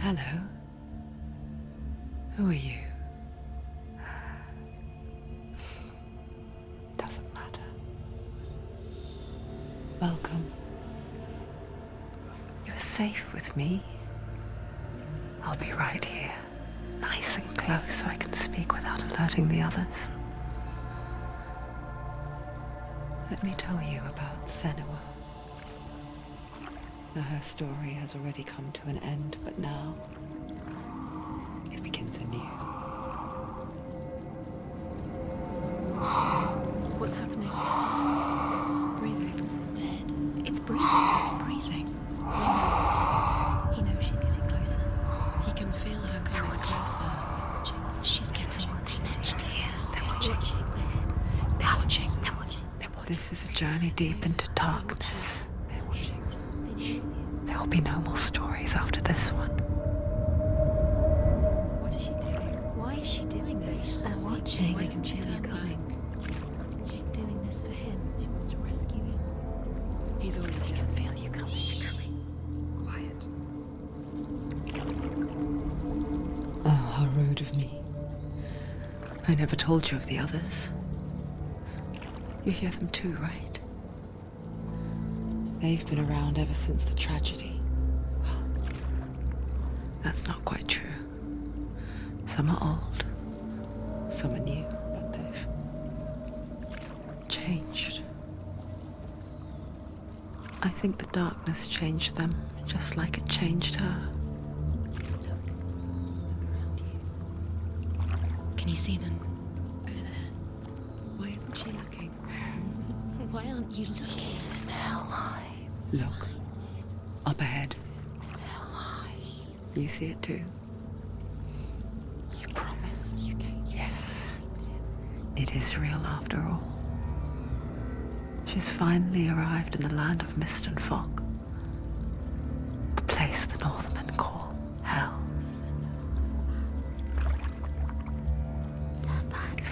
Hello. Who are you? Doesn't matter. Welcome. You're safe with me. I'll be right here, nice and close so I can speak without alerting the others. Let me tell you about Senua. Now, her story has already come to an end, but now it begins anew. What's happening? It's breathing. Dead. It's breathing. It's breathing. He knows she's getting closer. He can feel her coming closer. She's getting closer. They're watching. They're watching. They're watching. They're watching. This is a journey deep into darkness. There will be no more stories after this one. What is she doing? Why is she doing this? They're watching. Why isn't she coming? She's doing this for him. She wants to rescue him. He's already dead. I can feel you coming. Quiet. Oh, how rude of me. I never told you of the others. You hear them too, right? They've been around ever since the tragedy. Well, that's not quite true. Some are old, some are new, but they've changed. I think the darkness changed them, just like it changed her. Look around you. Can you see them? Over there. Why isn't she looking? Why aren't you looking? He's in Helheim. Look, up ahead. Helheim. You see it too? You promised you came. Yes. It is real after all. She's finally arrived in the land of mist and fog. The place the Northmen call Hell. Turn back.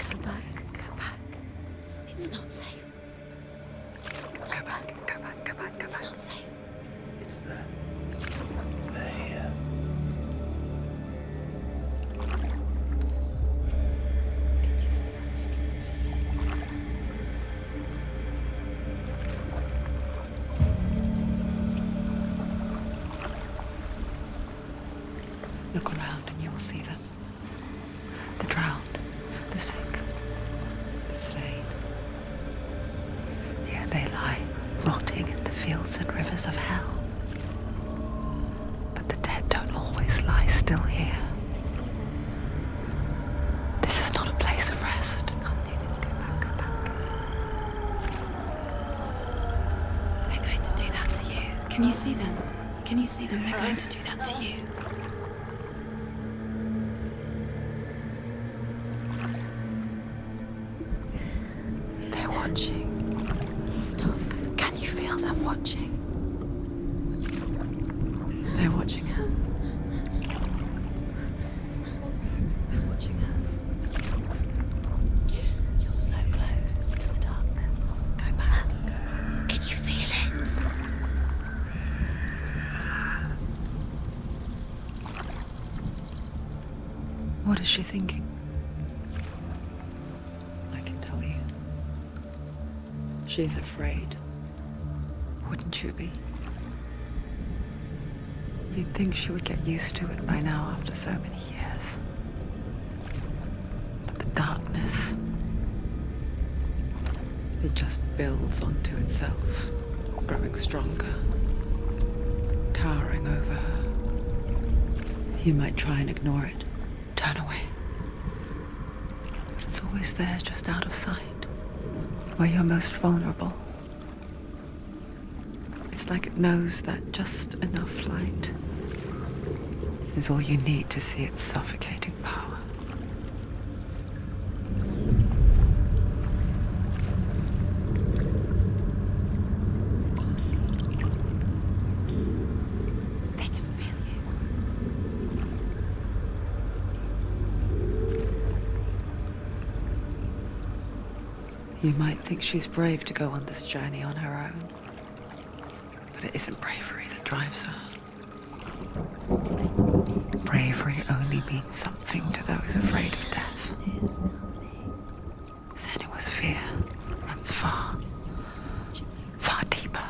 Go back. Go back. It's not safe. Turn back. Go back, go back, go It's back. not safe. It's there. They're here. Can you see them? I can see you. Look around and you will see them. The drowned, the sick, the slain. Here they lie, rotting in the fields and rivers of hell. But the dead don't always lie still here. You see them? This is not a place of rest. You can't do this. Go back. Go back. They're going to do that to you. Can you see them? Can you see them? They're going to do that to you. They're watching. Stop. Can you feel them watching? They're watching her. They're watching her. You're so close to the darkness. Go back. Can you feel it? What is she thinking? I can tell you. She's afraid. Wouldn't you be? You'd think she would get used to it by now after so many years. But the darkness, it just builds onto itself, growing stronger, towering over her. You might try and ignore it, turn away. But it's always there, just out of sight, where you're most vulnerable. It's like it knows that just enough light is all you need to see its suffocating power. They can feel you. You might think she's brave to go on this journey on her own, but it isn't bravery that drives her. bravery only means something to those afraid of death. Senua's fear runs far, far deeper.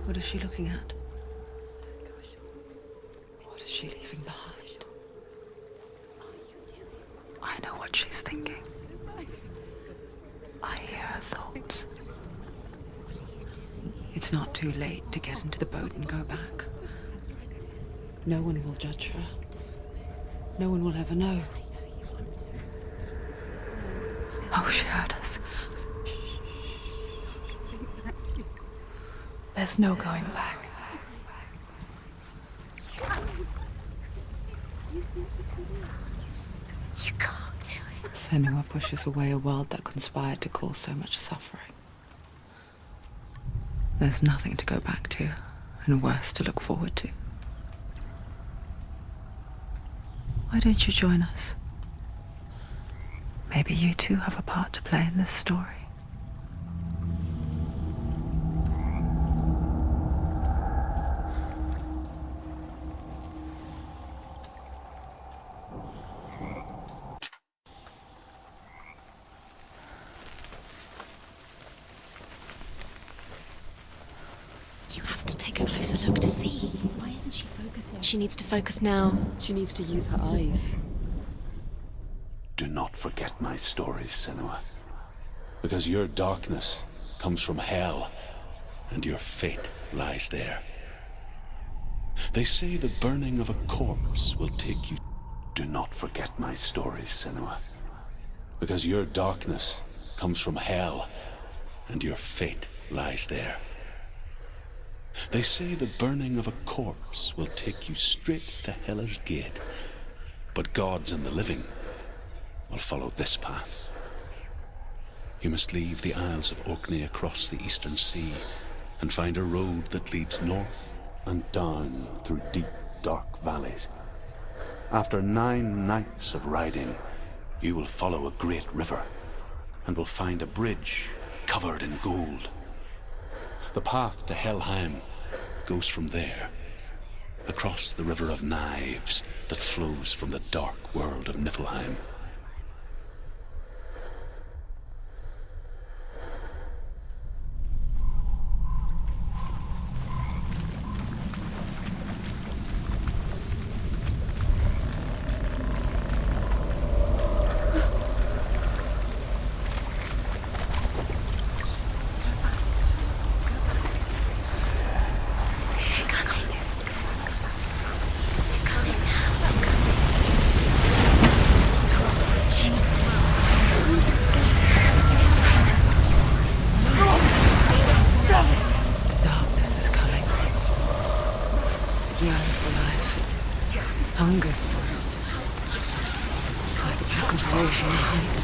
What is she looking at? What is she leaving behind? I know what she's thinking. I hear her thoughts. It's not too late to get into the boat and go back. No one will judge her. No one will ever know. Oh, she heard us. There's no going back. You can't do it. Senua pushes away a world that conspired to cause so much suffering. There's nothing to go back to, and worse to look forward to. Why don't you join us? Maybe you too have a part to play in this story. You have to take a closer look to see. Why isn't she focusing? She needs to focus now. She needs to use her eyes. Do not forget my stories, Senua. Because your darkness comes from hell, and your fate lies there. They say the burning of a corpse will take you. Do not forget my stories, Senua. Because your darkness comes from hell, and your fate lies there. They say the burning of a corpse will take you straight to Hela's gate, but gods and the living will follow this path. You must leave the Isles of Orkney across the eastern sea and find a road that leads north and down through deep, dark valleys. After 9 nights of riding, you will follow a great river and will find a bridge covered in gold. The path to Helheim goes from there, across the river of knives that flows from the dark world of Niflheim. Hungers for it. Like a pack of raging height.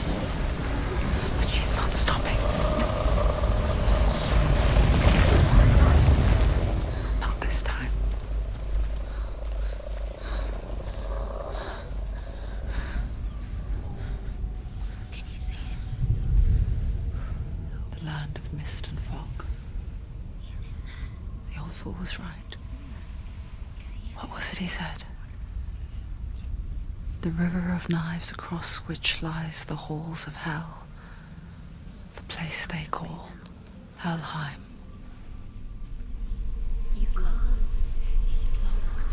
But she's not stopping. Not this time. Can you see it? The land of mist and fog. He's in there. The old fool was right. You see it? What was it he said? The river of knives across which lies the halls of hell. The place they call Helheim. He's lost. He's lost.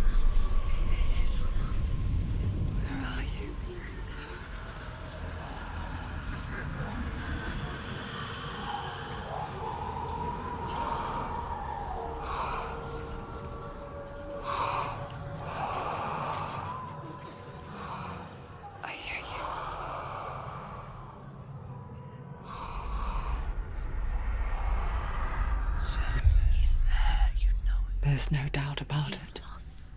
Where are you? I hear you. He's there, you know There's no doubt about He's it. lost.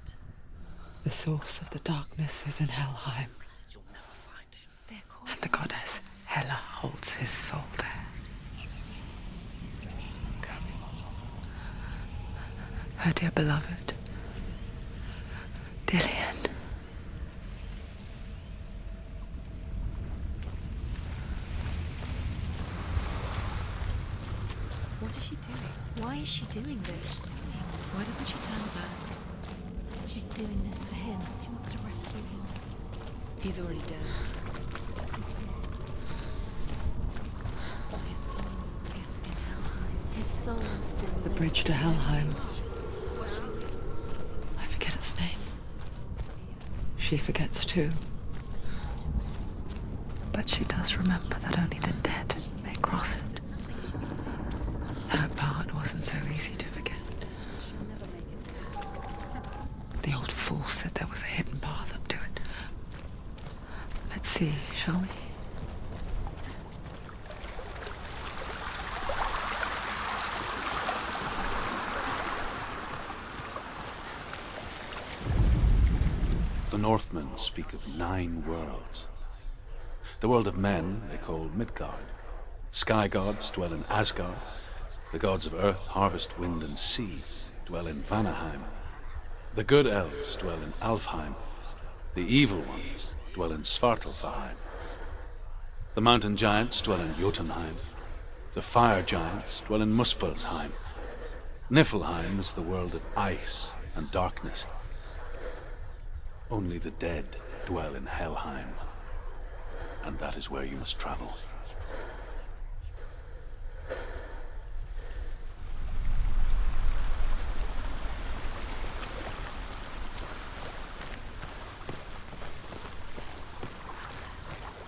The source of the darkness is in Helheim, and the goddess Hela holds his soul there. Her dear beloved, Dillian. What is she doing? Why is she doing this? Why doesn't she turn back? She's doing this for him. She wants to rescue him. He's already dead. His soul is in Helheim. His soul still The lives. bridge to Helheim. I forget its name. She forgets too. But she does remember that only the dead may cross it. That part wasn't so easy to forget. The old fool said there was a hidden path up to it. Let's see, shall we? The Northmen speak of 9 worlds. The world of men they call Midgard. Sky gods dwell in Asgard. The gods of earth, harvest, wind, and sea dwell in Vanaheim. The good elves dwell in Alfheim. The evil ones dwell in Svartalfheim. The mountain giants dwell in Jotunheim. The fire giants dwell in Muspelheim. Niflheim is the world of ice and darkness. Only the dead dwell in Helheim, and that is where you must travel.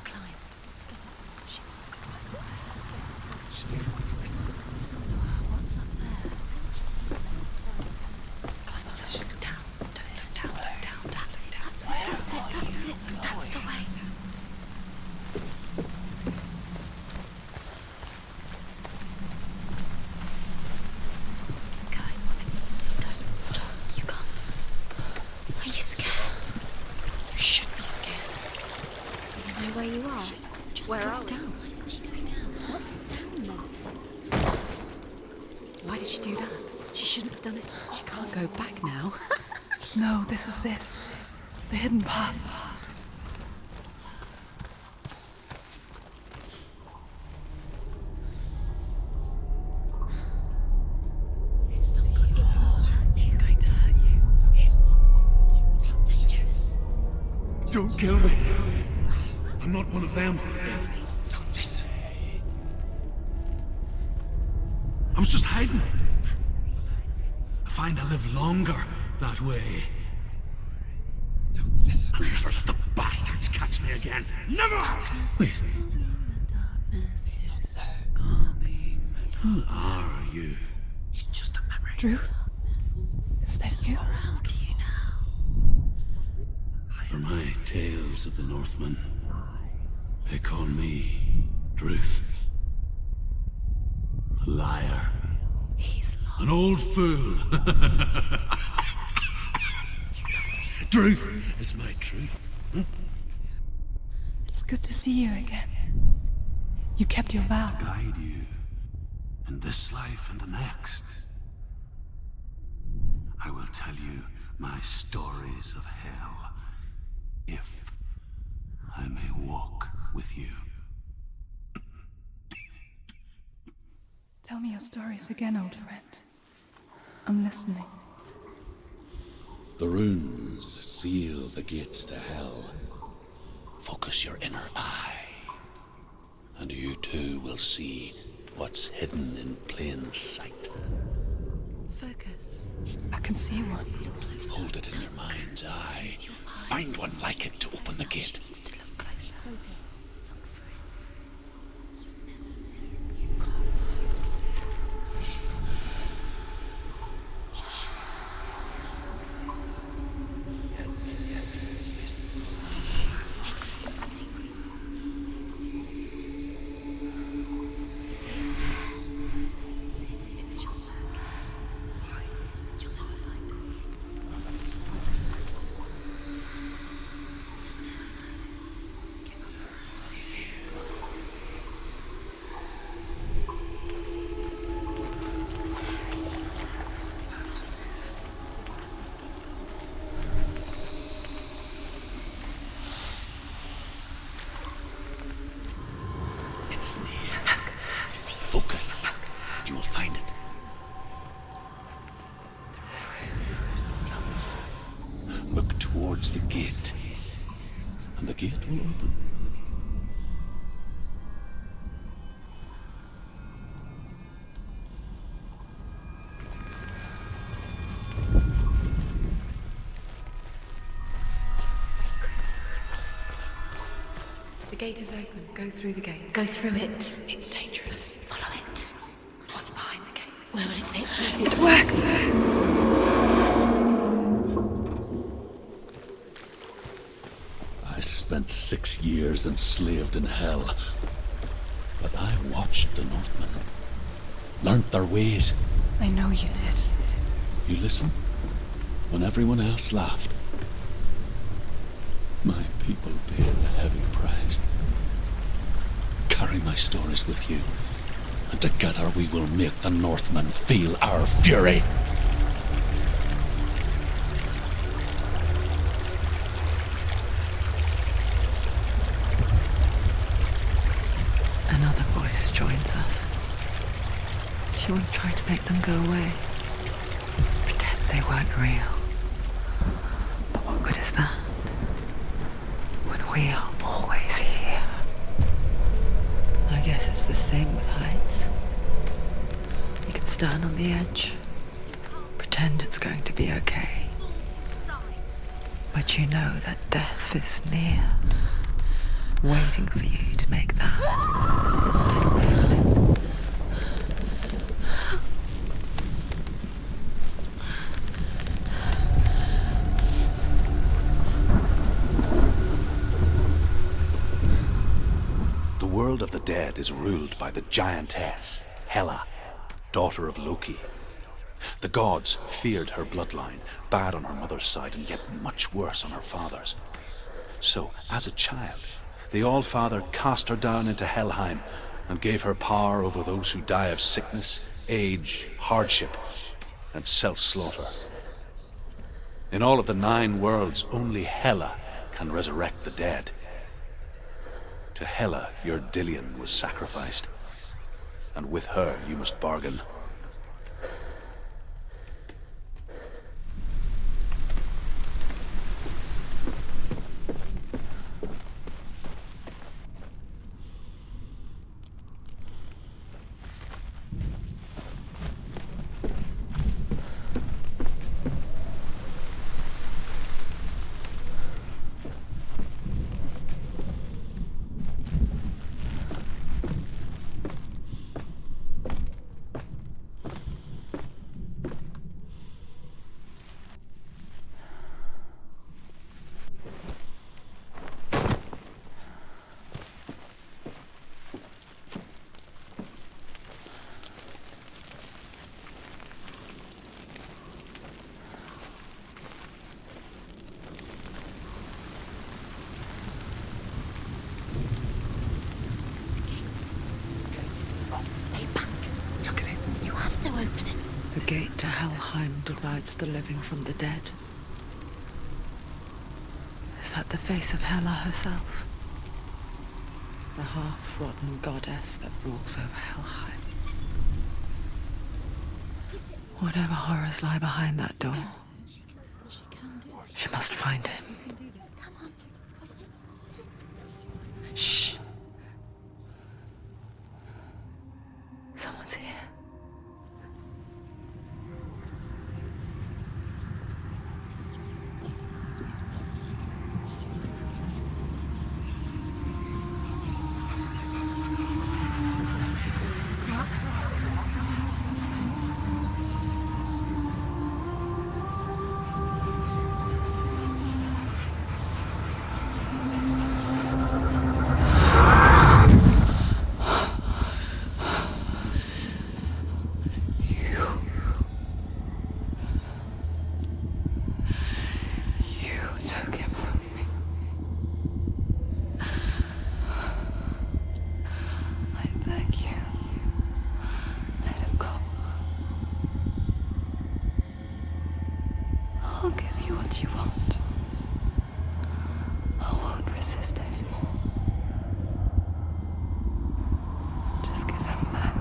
Climb. She wants to climb up there. She has to climb. Senua, what's up there? Climb up. Down. Don't look down. Look down. That's it. That's it. That's it. That's it. That's the way. Keep going. Whatever you do, don't stop. You can't. Are you scared? You should be scared. Do you know where you are? Just Where drop are we? down. What's down there? Why did she do that? She shouldn't have done it. She can't go back now. No, this is it. The hidden path. It's not good. It will hurt. It's going to hurt you. It won't. It's dangerous. Don't kill me. I'm not one of them. Don't listen. I was just hiding. I find I live longer that way. Don't listen. I'll never let the bastards catch me again. Never! Wait, who are you? It's just a memory. Truth? Is that you? How do you know? For my tales of the Northmen, they call me Druth. A liar. He's lost. An old fool. Truth is my truth. It's good to see you again. You kept your vow. Guide you in this life and the next. I will tell you my stories of hell, if I may walk with you. Tell me your stories again, old friend. I'm listening. The runes seal the gates to hell. Focus your inner eye, and you too will see what's hidden in plain sight. Focus. I can see one. Hold it in your mind's eye. Find one like it to open the gate. Needs to look closer. It's just that. You'll never find Look towards the gate, and the gate will open. It's the secret. The gate is open. Go through the gate. Go through it. It's dangerous. Follow it. What's behind the gate? Where will it take you? It worked! I spent 6 years enslaved in hell, but I watched the Northmen, learnt their ways. I know you did. You listen when everyone else laughed. My people paid a heavy price. Carry my stories with you, and together we will make the Northmen feel our fury. Another voice joins us. She once tried to make them go away. Pretend they weren't real. But what good is that? When we are always here. I guess it's the same with heights. You can stand on the edge, pretend it's going to be okay. But you know that death is near, waiting for you to make that little slip. The world of the dead is ruled by the giantess, Hela, daughter of Loki. The gods feared her bloodline, bad on her mother's side and yet much worse on her father's. So, as a child, the All-Father cast her down into Helheim and gave her power over those who die of sickness, age, hardship, and self-slaughter. In all of the 9 worlds, only Hela can resurrect the dead. To Hela, your Dillion was sacrificed, and with her you must bargain. Stay back. Look at it. You have to open it. The gate to Helheim divides the living from the dead. Is that the face of Hela herself? The half-rotten goddess that rules over Helheim. Whatever horrors lie behind that door, she must find him. Shh. Someone's here. Took him from me. I beg you, let him go. I'll give you what you want. I won't resist anymore. Just give him back.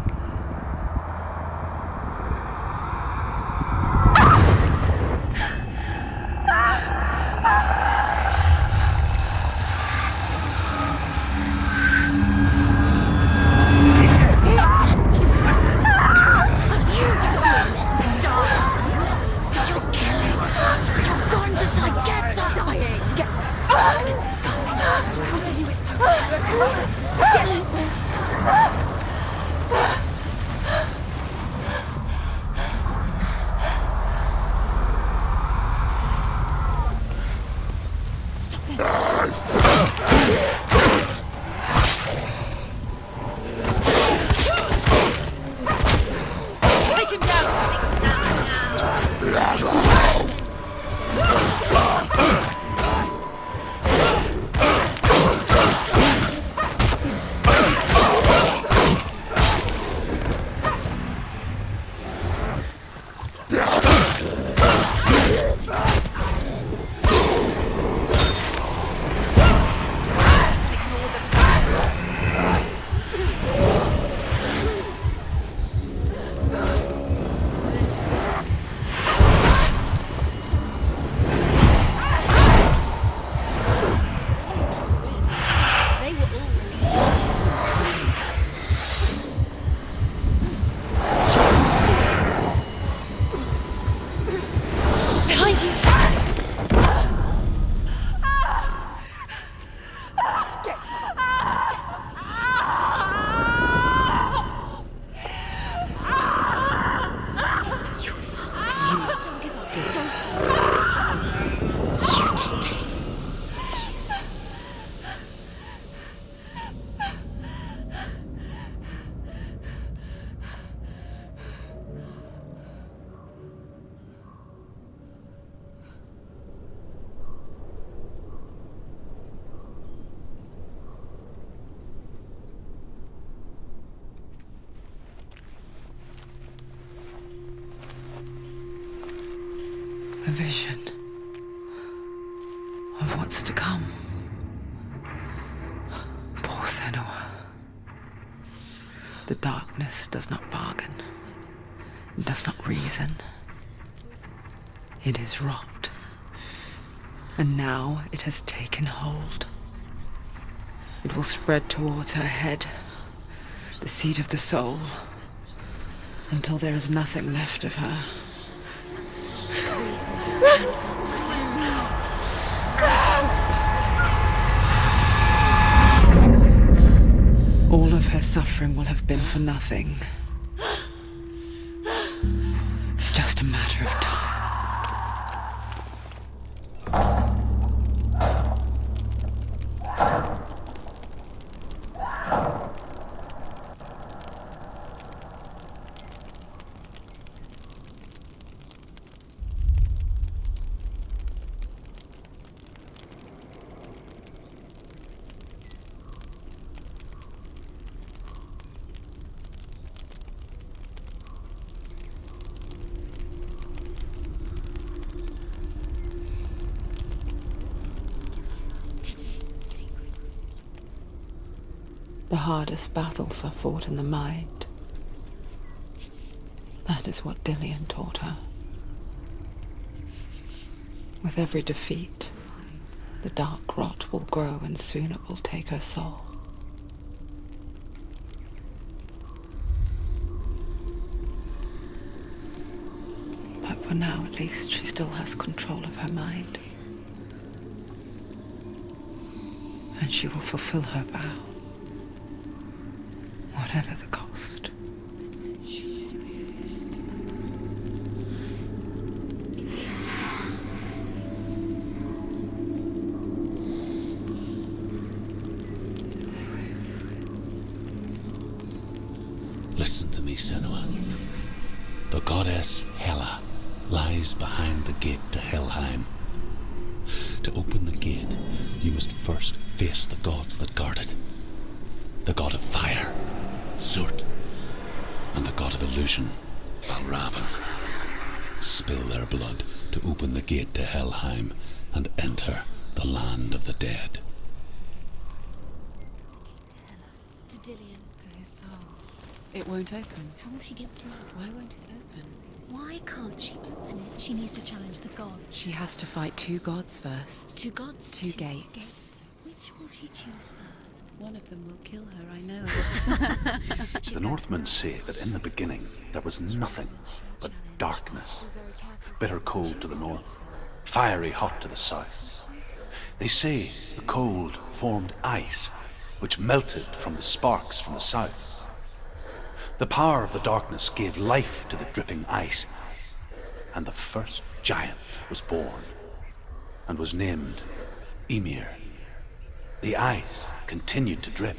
You did this. A vision of what's to come. Poor Senua. The darkness does not bargain. It does not reason. It is rot. And now it has taken hold. It will spread towards her head, the seat of the soul, until there is nothing left of her. All of her suffering will have been for nothing. It's just a matter of time. The hardest battles are fought in the mind. That is what Dillian taught her. With every defeat, the dark rot will grow and soon it will take her soul. But for now, at least, she still has control of her mind. And she will fulfill her vow. Whatever the cost. Listen to me, Senua. The goddess Hela lies behind the gate to Helheim. To open the gate, you must first face the gods that guard it. The god of fire, Zurt, and the god of illusion, Valravan. Spill their blood to open the gate to Helheim and enter the land of the dead. To Dillian. To his soul. It won't open. How will she get through? Why won't it open? Why can't she open it? She needs to challenge the gods. She has to fight two gods first. Two gods? Two gates. Which will she choose first? One of them will kill her, I know. The Northmen say that in the beginning there was nothing but darkness. Bitter cold to the north, fiery hot to the south. They say the cold formed ice, which melted from the sparks from the south. The power of the darkness gave life to the dripping ice, and the first giant was born, and was named Ymir. The ice continued to drip,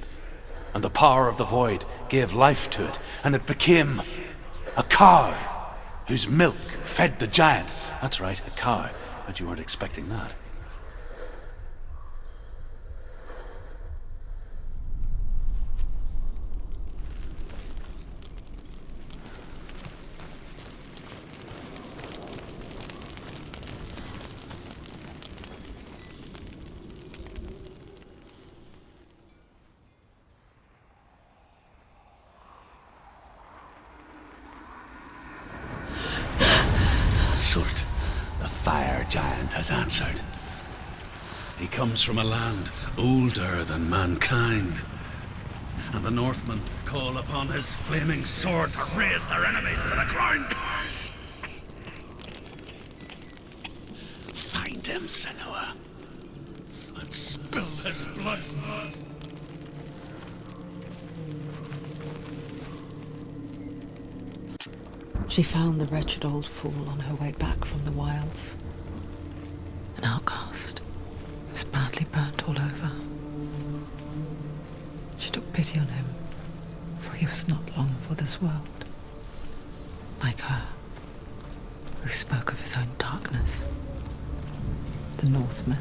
and the power of the void gave life to it, and it became a cow, whose milk fed the giant. That's right, a cow. But you weren't expecting that. Zurt, the fire giant, has answered. He comes from a land older than mankind, and the Northmen call upon his flaming sword to raze their enemies to the ground. Find him, Senua, and spill his blood. She found the wretched old fool on her way back from the wilds. An outcast. He was badly burnt all over. She took pity on him, for he was not long for this world. Like her, who spoke of his own darkness. The Northmen.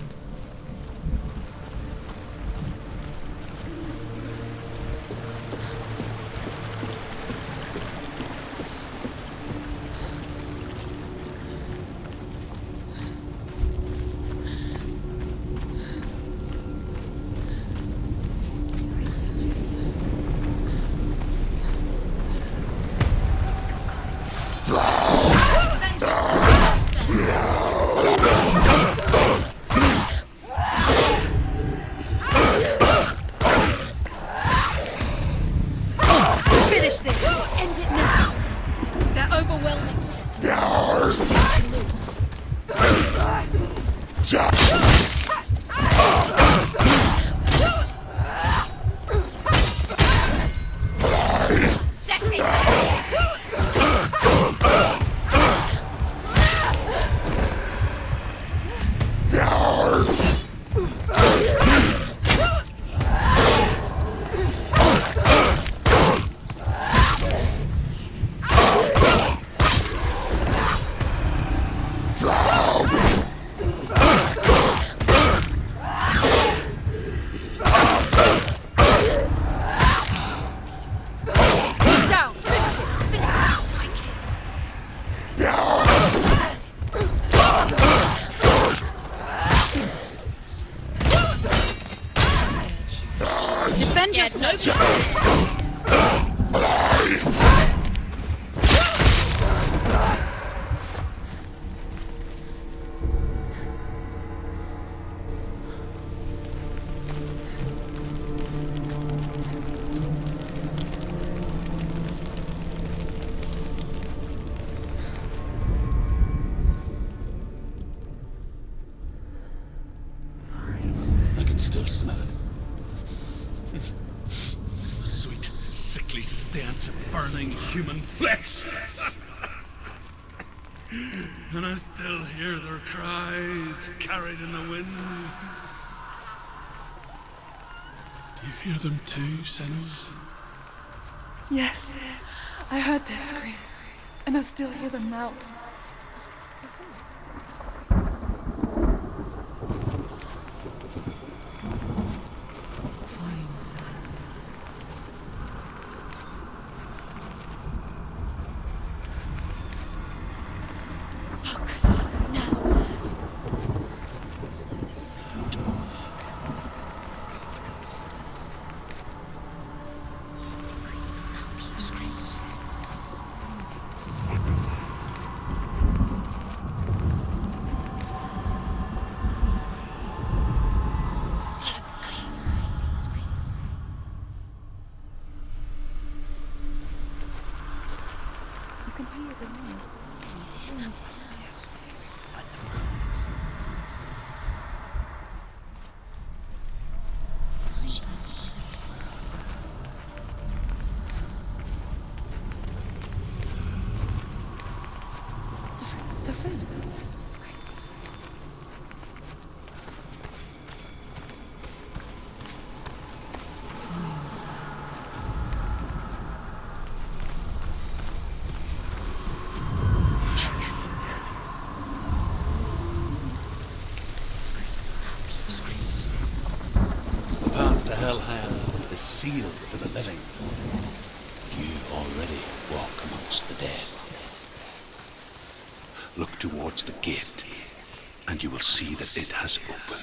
Human flesh. And I still hear their cries carried in the wind. Do you hear them too, Senuas? Yes, I heard their screams, and I still hear them now. Hellhand is sealed to the living. You already walk amongst the dead. Look towards the gate, and you will see that it has opened.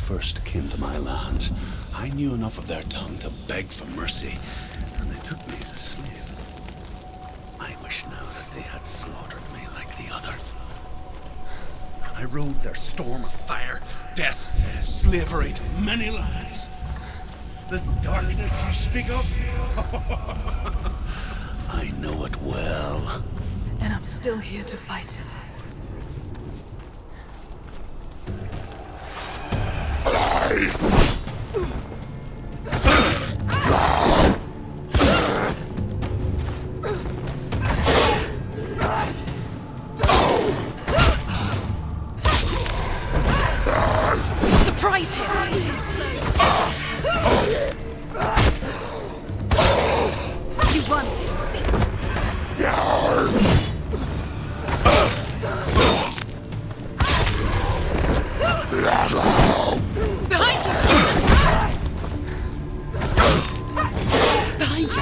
First came to my lands, I knew enough of their tongue to beg for mercy, and they took me as a slave. I wish now that they had slaughtered me like the others. I rode their storm of fire, death, slavery to many lands. This darkness you speak of? I know it well. And I'm still here to fight it. Surprise him! You won! Behind you! Behind you!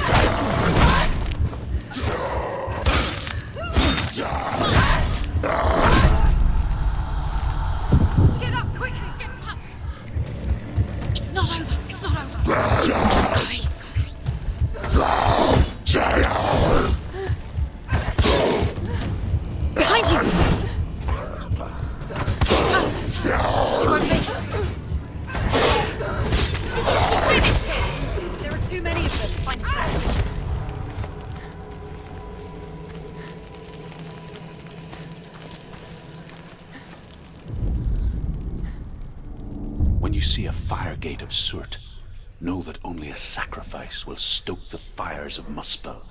Get up quickly! Get up! It's not over! It's not over! Behind you! She won't make it! Finished here! There are too many of them. Find a strong position. When you see a fire gate of Surt, know that only a sacrifice will stoke the fires of Muspel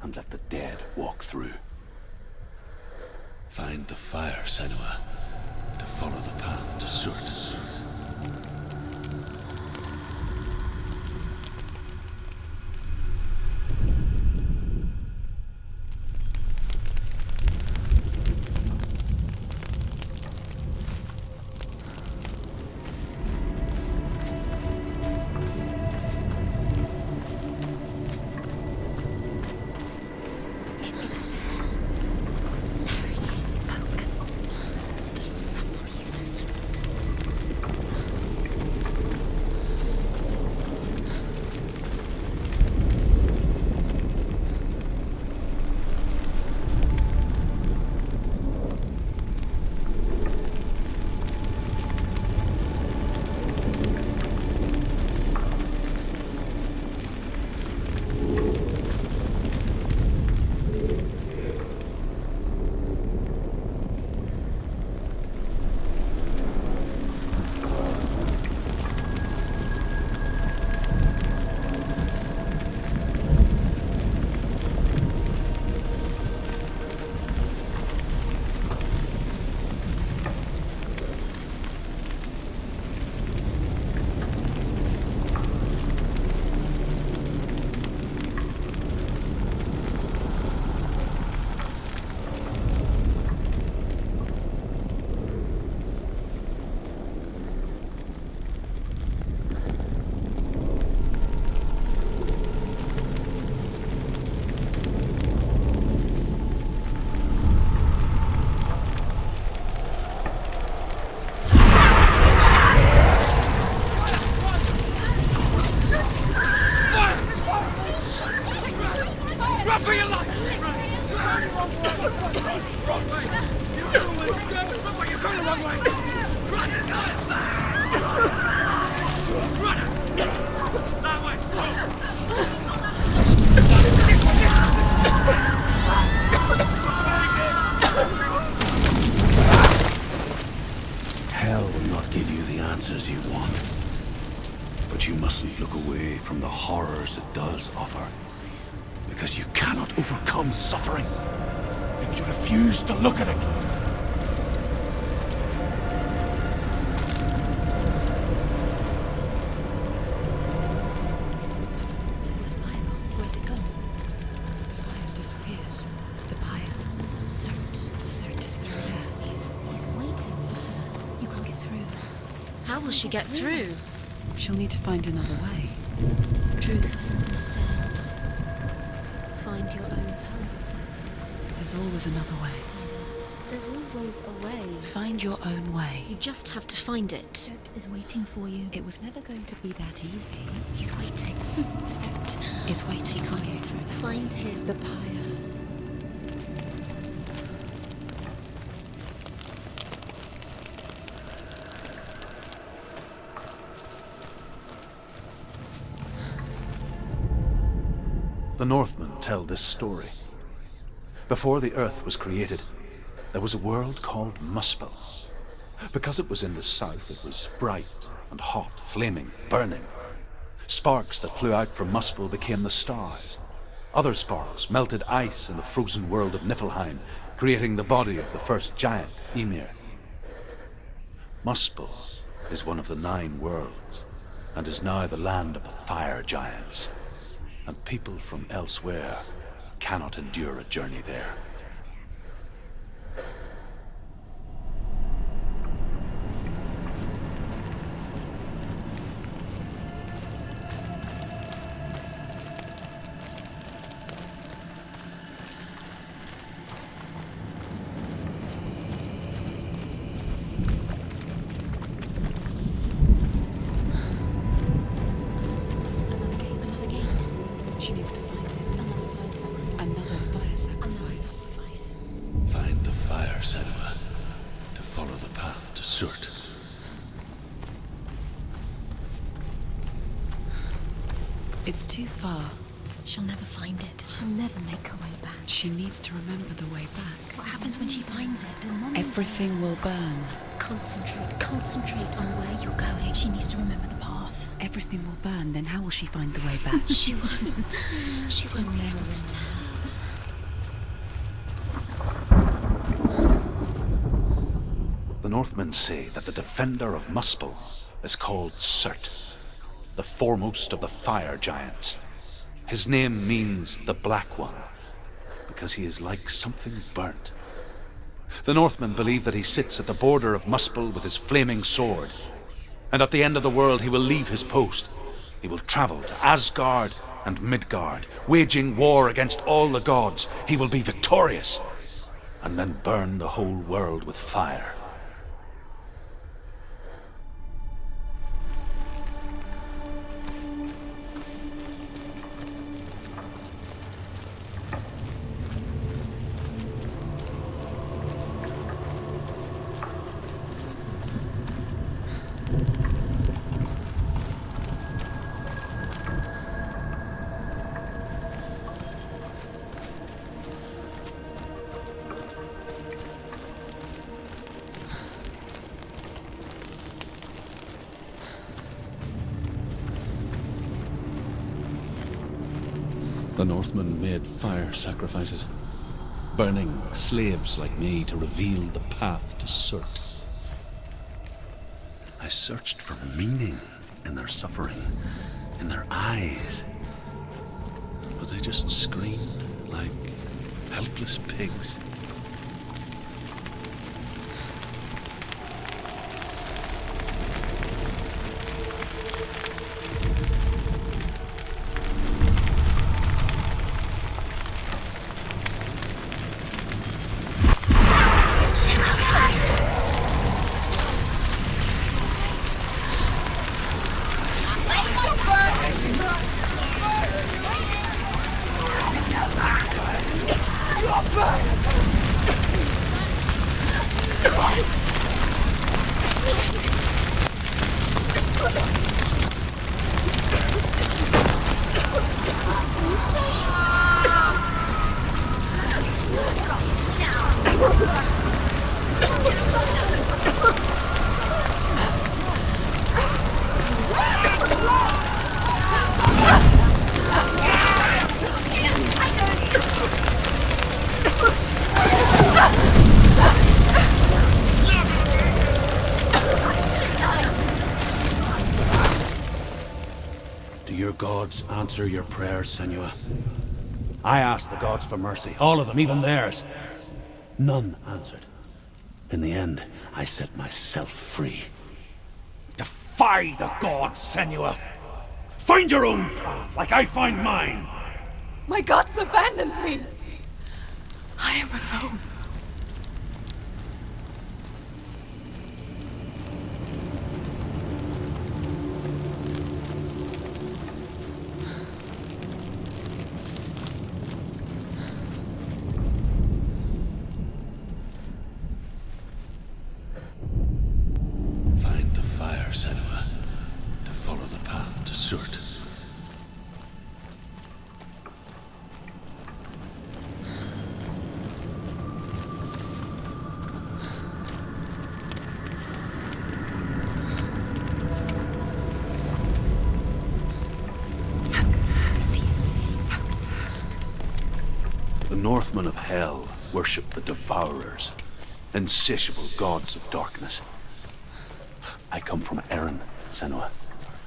and let the dead walk through. Find the fire, Senua, to follow the path to Surt. Hell will not give you the answers you want. But you mustn't look away from the horrors it does offer. Because you cannot overcome suffering if you refuse to look at it. What's happened? Where's the fire gone? Where's it gone? The fire's disappeared. The pyre. Cert is through there. He's waiting for her. You can't get through. How will she get through? She'll need to find another way. Truth, scent. Find your own power. There's always another way. There's always a way. Find your own way. You just have to find it. Cert is waiting for you. It was never going to be that easy. He's waiting. Cert is waiting for you. Find him. The pyre. The Northmen tell this story. Before the Earth was created, there was a world called Muspel. Because it was in the south, it was bright and hot, flaming, burning. Sparks that flew out from Muspel became the stars. Other sparks melted ice in the frozen world of Niflheim, creating the body of the first giant, Ymir. Muspel is one of the 9 worlds, and is now the land of the fire giants. And people from elsewhere cannot endure a journey there. She needs to find it. Another fire sacrifice. Find the fire, Senua, to follow the path to Surt. It's too far. She'll never find it. She'll never make her way back. She needs to remember the way back. What happens when she finds it? Everything will burn. Concentrate on where you're going. She needs to remember the path. Everything will burn, then how will she find the way back? She won't. She won't be able to tell. The Northmen say that the defender of Muspel is called Surt, the foremost of the fire giants. His name means the Black One, because he is like something burnt. The Northmen believe that he sits at the border of Muspel with his flaming sword, and at the end of the world he will leave his post. He will travel to Asgard and Midgard, waging war against all the gods. He will be victorious, and then burn the whole world with fire. The Northmen made fire sacrifices, burning slaves like me to reveal the path to Surt. I searched for meaning in their suffering, in their eyes, but they just screamed like helpless pigs. Answer your prayers, Senua. I asked the gods for mercy, all of them, even theirs. None answered. In the end, I set myself free. Defy the gods, Senua! Find your own path, like I find mine! My gods abandoned me! I am alone. The Northmen of Hell worship the Devourers, insatiable gods of darkness. I come from Erin, Senua,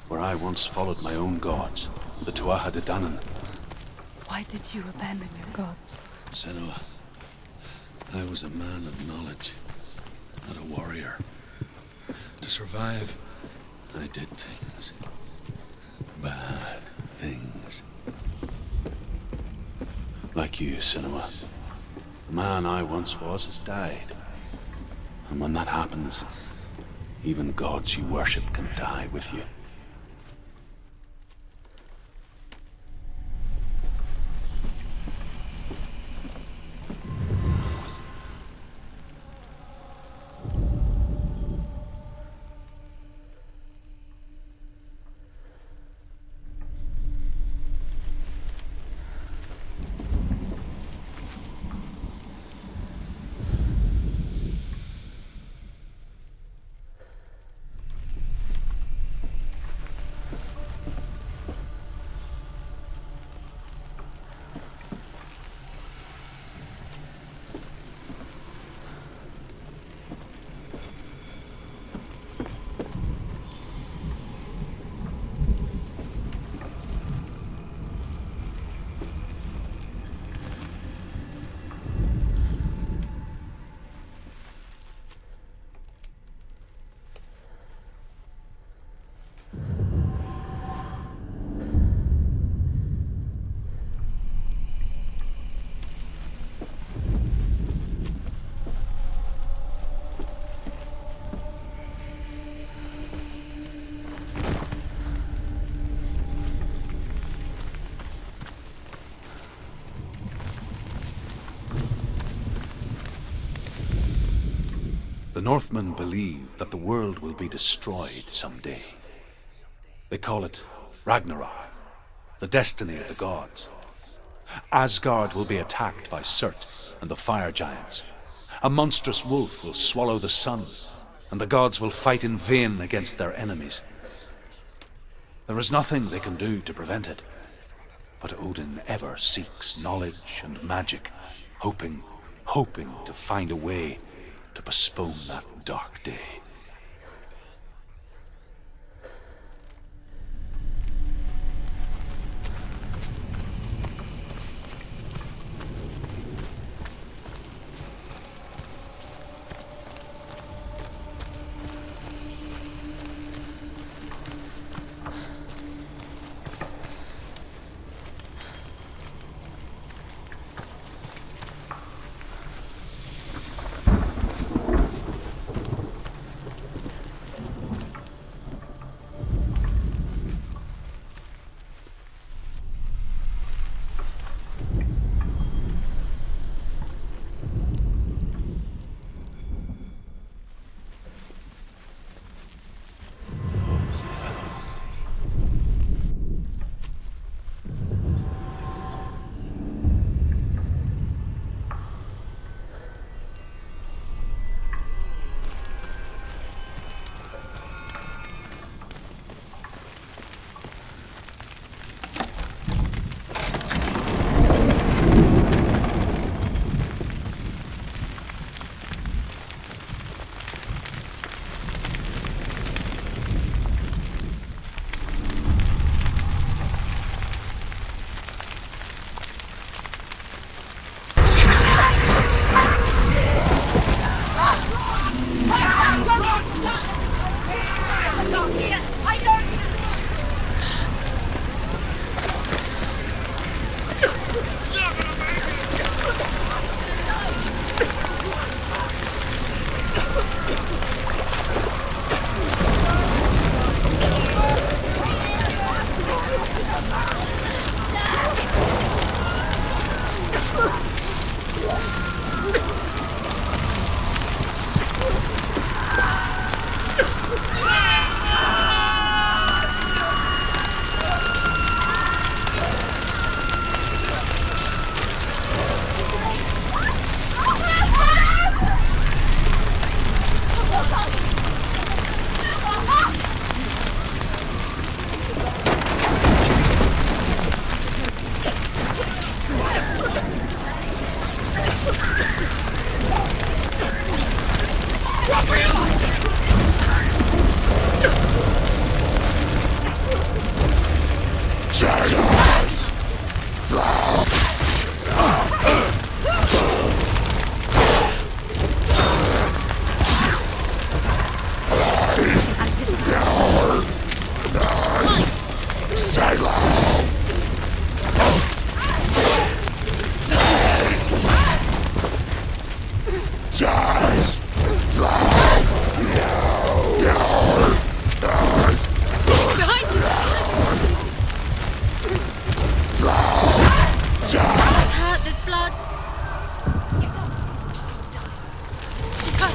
where I once followed my own gods, the Tuatha De Danann. Why did you abandon your gods? Senua, I was a man of knowledge, not a warrior. To survive, I did things. Bad things. Like you, Senua. The man I once was has died. And when that happens, even gods you worship can die with you. The Northmen believe that the world will be destroyed someday. They call it Ragnarok, the destiny of the gods. Asgard will be attacked by Surt and the fire giants. A monstrous wolf will swallow the sun, and the gods will fight in vain against their enemies. There is nothing they can do to prevent it, but Odin ever seeks knowledge and magic, hoping to find a way to postpone that dark day. She's hurt.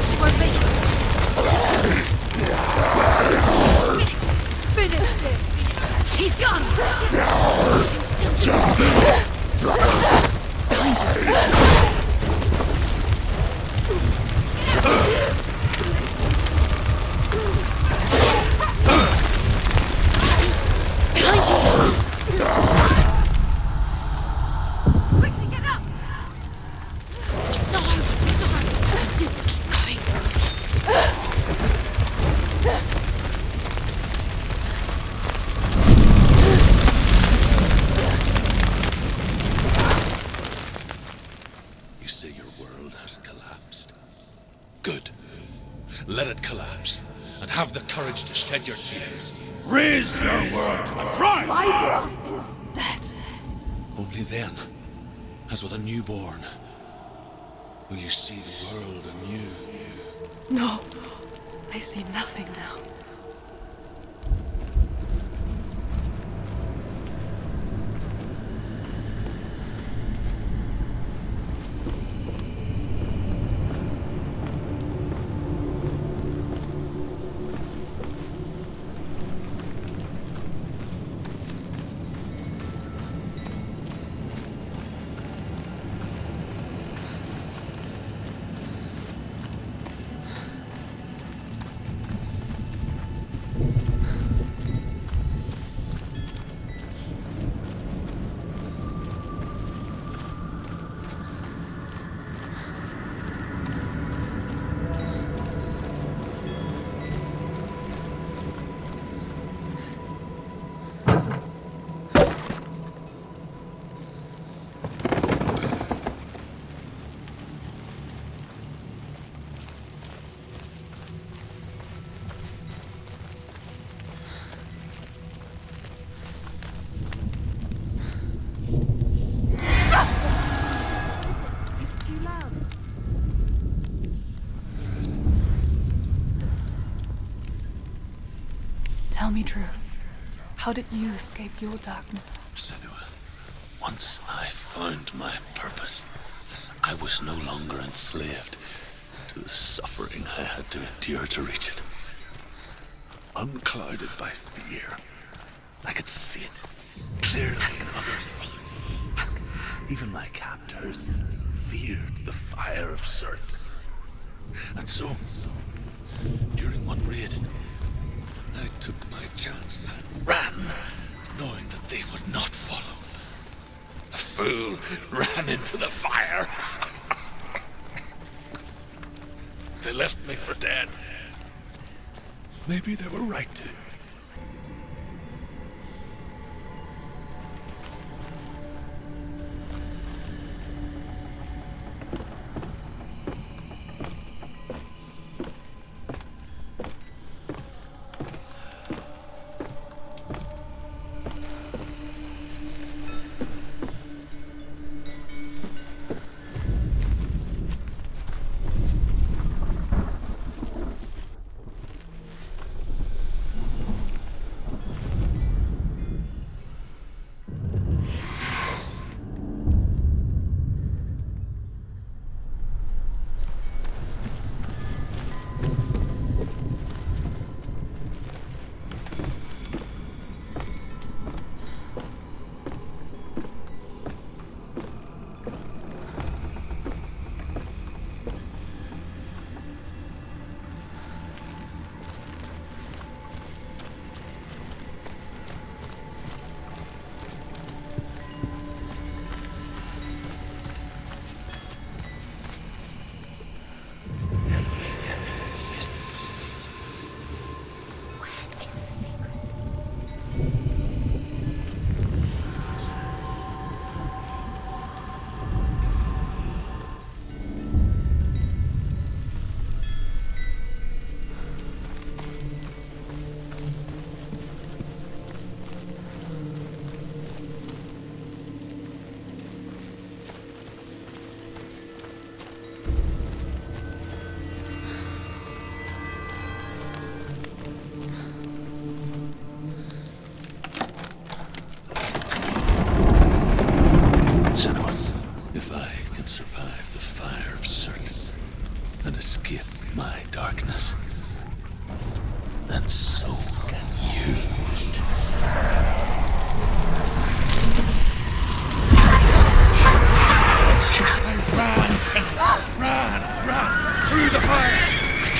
She won't make it. Finish this. He's gone. She can still do it. Behind you. Behind you. Quickly get up. It's not over. It's not over. Keep going. You say your world has collapsed. Good. Let it collapse, and have the courage to shed your tears. Raise your world to the prime! My world is dead. Only then, as with a newborn, will you see the world anew. No, I see nothing now. Tell me truth. How did you escape your darkness? Senua, once I found my purpose, I was no longer enslaved to the suffering I had to endure to reach it. Unclouded by fear, I could see it clearly in others. Even my captors feared the fire of Surt. And so, during one raid, I took my chance and ran, knowing that they would not follow. The fool ran into the fire. They left me for dead. Maybe they were right to.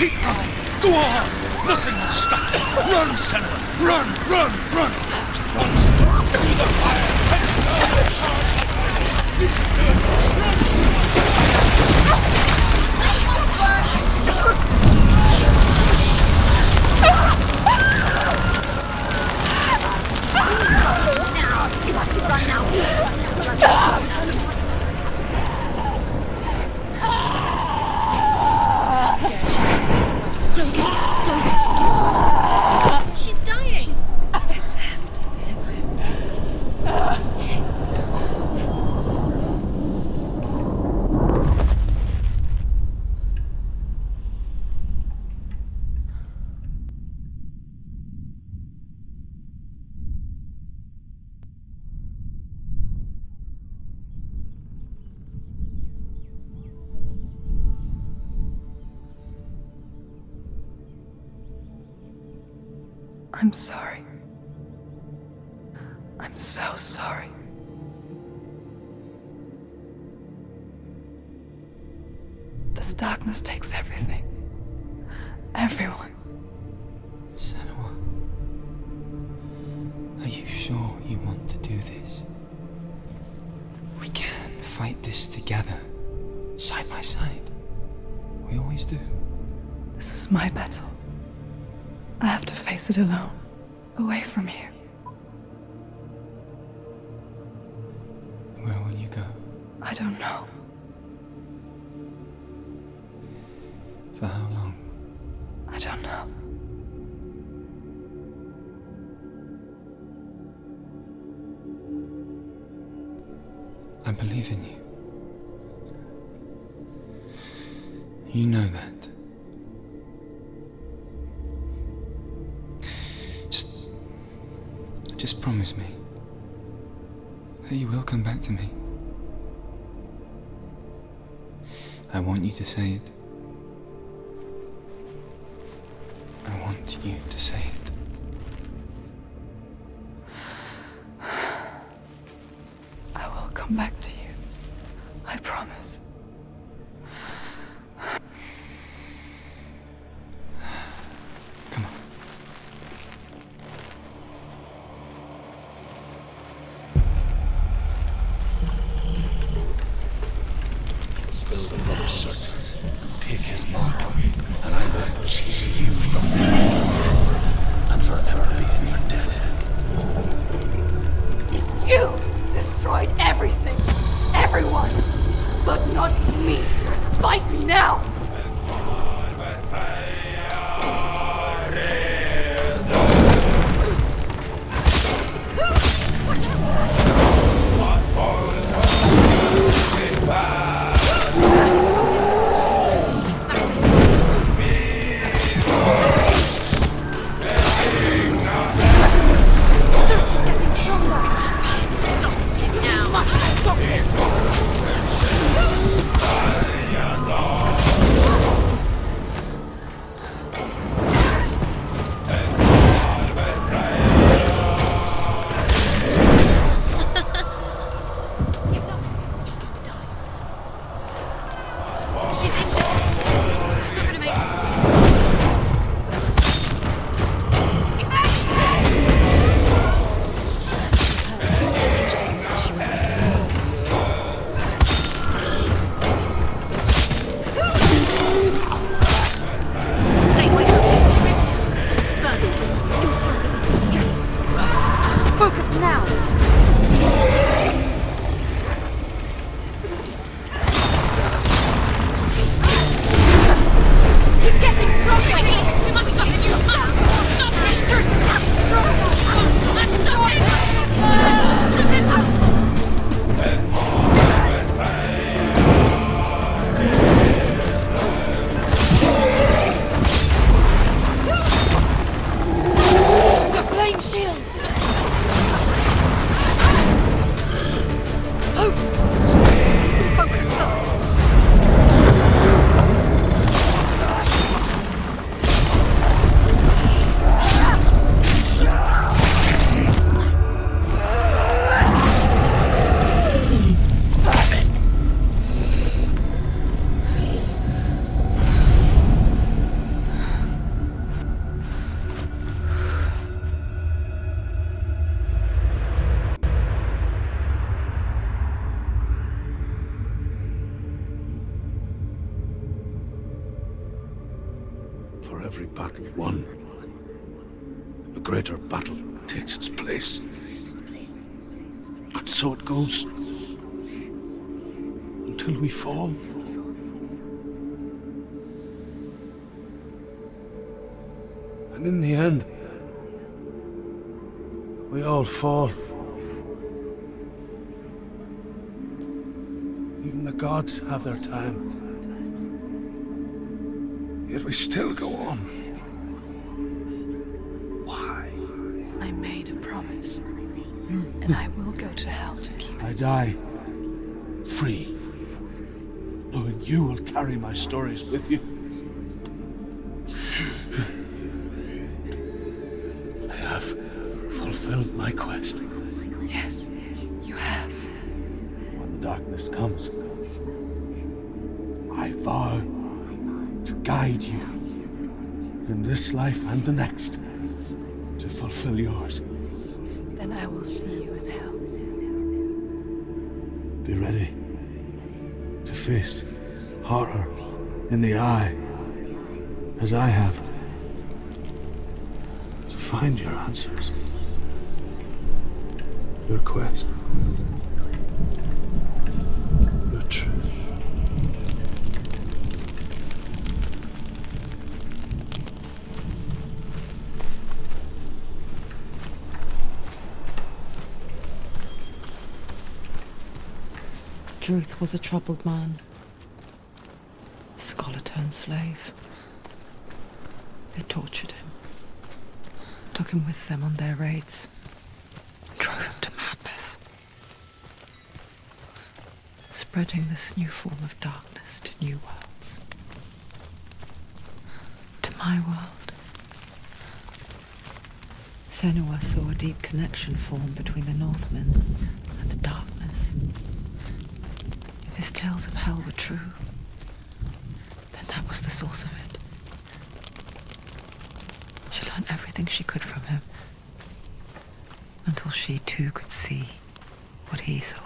Keep running! Go on! Nothing will stop you! Run, Senua! Run, run, run! Run through the fire! And down the charge! You have to run now. Don't get out. Don't. She's dying. It's him. It's him. I'm sorry. I'm so sorry. This darkness takes everything. Everyone. Senua, are you sure you want to do this? We can fight this together, side by side. We always do. This is my battle. I have to face it alone, away from here. Where will you go? I don't know. For how long? I don't know. I believe in you. You know that. Just promise me that you will come back to me. I want you to say it. I want you to say it. I will come back to you. I promise. Come on. Spill the blood of Certus. Take his mark, and I will cheer you from me and forever be in your debt. You destroyed everything, everyone, but not me. Fight me now! Stop him now! For every battle won, a greater battle takes its place. And so it goes. Until we fall. And in the end, we all fall. Even the gods have their time. Yet we still go on. Why? I made a promise, and I will go to hell to keep it. I die free, knowing you will carry my stories with you. I have fulfilled my quest. Yes, you have. When the darkness comes, I vow to guide you in this life and the next to fulfill yours. Then I will see you in hell. Be ready to face horror in the eye, as I have, to find your answers, your quest, your truth. Truth was a troubled man, a scholar turned slave. They tortured him, took him with them on their raids, drove him to madness, spreading this new form of darkness to new worlds, to my world. Senuas saw a deep connection form between the Northmen and the darkness. If his tales of hell were true, then that was the source of it. She learned everything she could from him, until she too could see what he saw.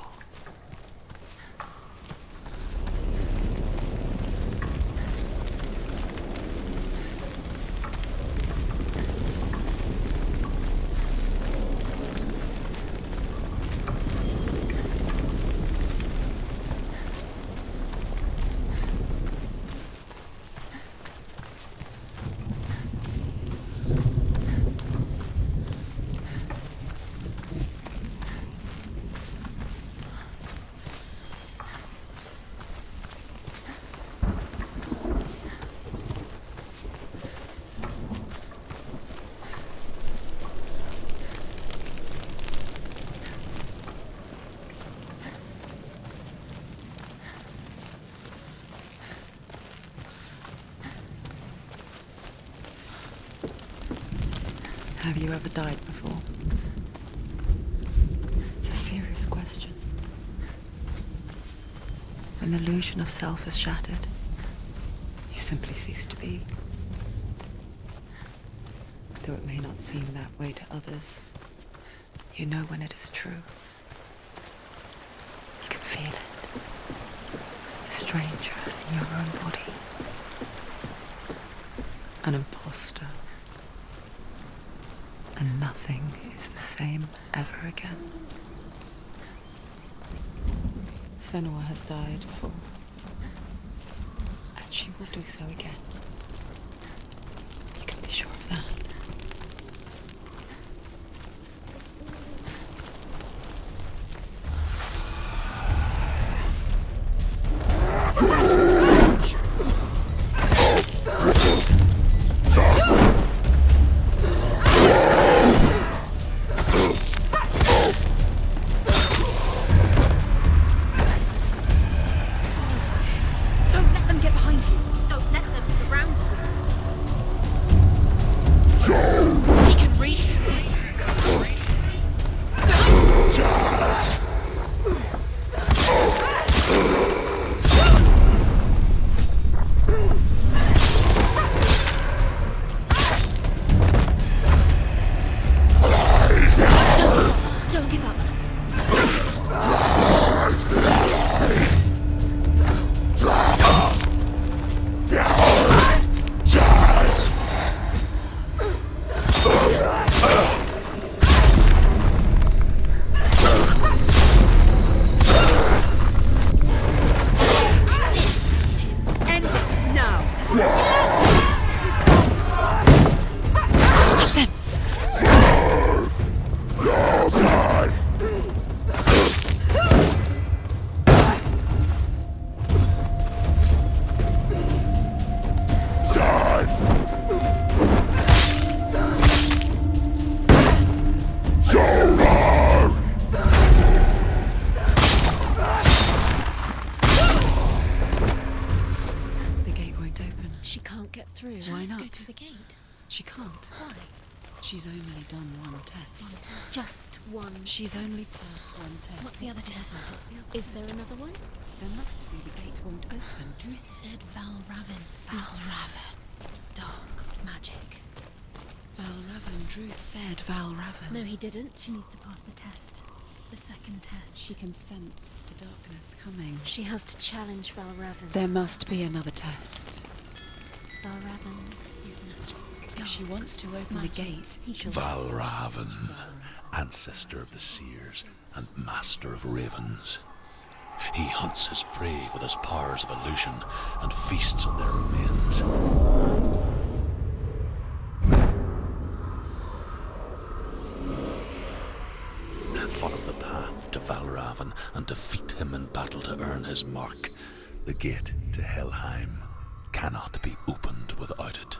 Have you ever died before? It's a serious question. When the illusion of self is shattered, you simply cease to be. Though it may not seem that way to others, you know when it is true. You can feel it. A stranger in your own body. An imposter. And nothing is the same ever again. Senua has died before, and she will do so again. You can be sure of that. Don't let them get behind you. Don't let them surround you. get through. Why Let's not? go through the gate. She can't. Why? She's only done one test. Just one. She's only test. passed one test. What's the other test? Is there another one? There must be. The gate won't open. Druth said Valravn. Valravn. Dark magic. Valravn. Druth said Valravn. No, he didn't. She needs to pass the test. The second test. She can sense the darkness coming. She has to challenge Valravn. There must be another test. Valravn is magic. If she wants to open the gate, she'll... Valravn, ancestor of the seers and master of ravens. He hunts his prey with his powers of illusion and feasts on their remains. Follow the path to Valravn and defeat him in battle to earn his mark. The gate to Helheim cannot be opened without it.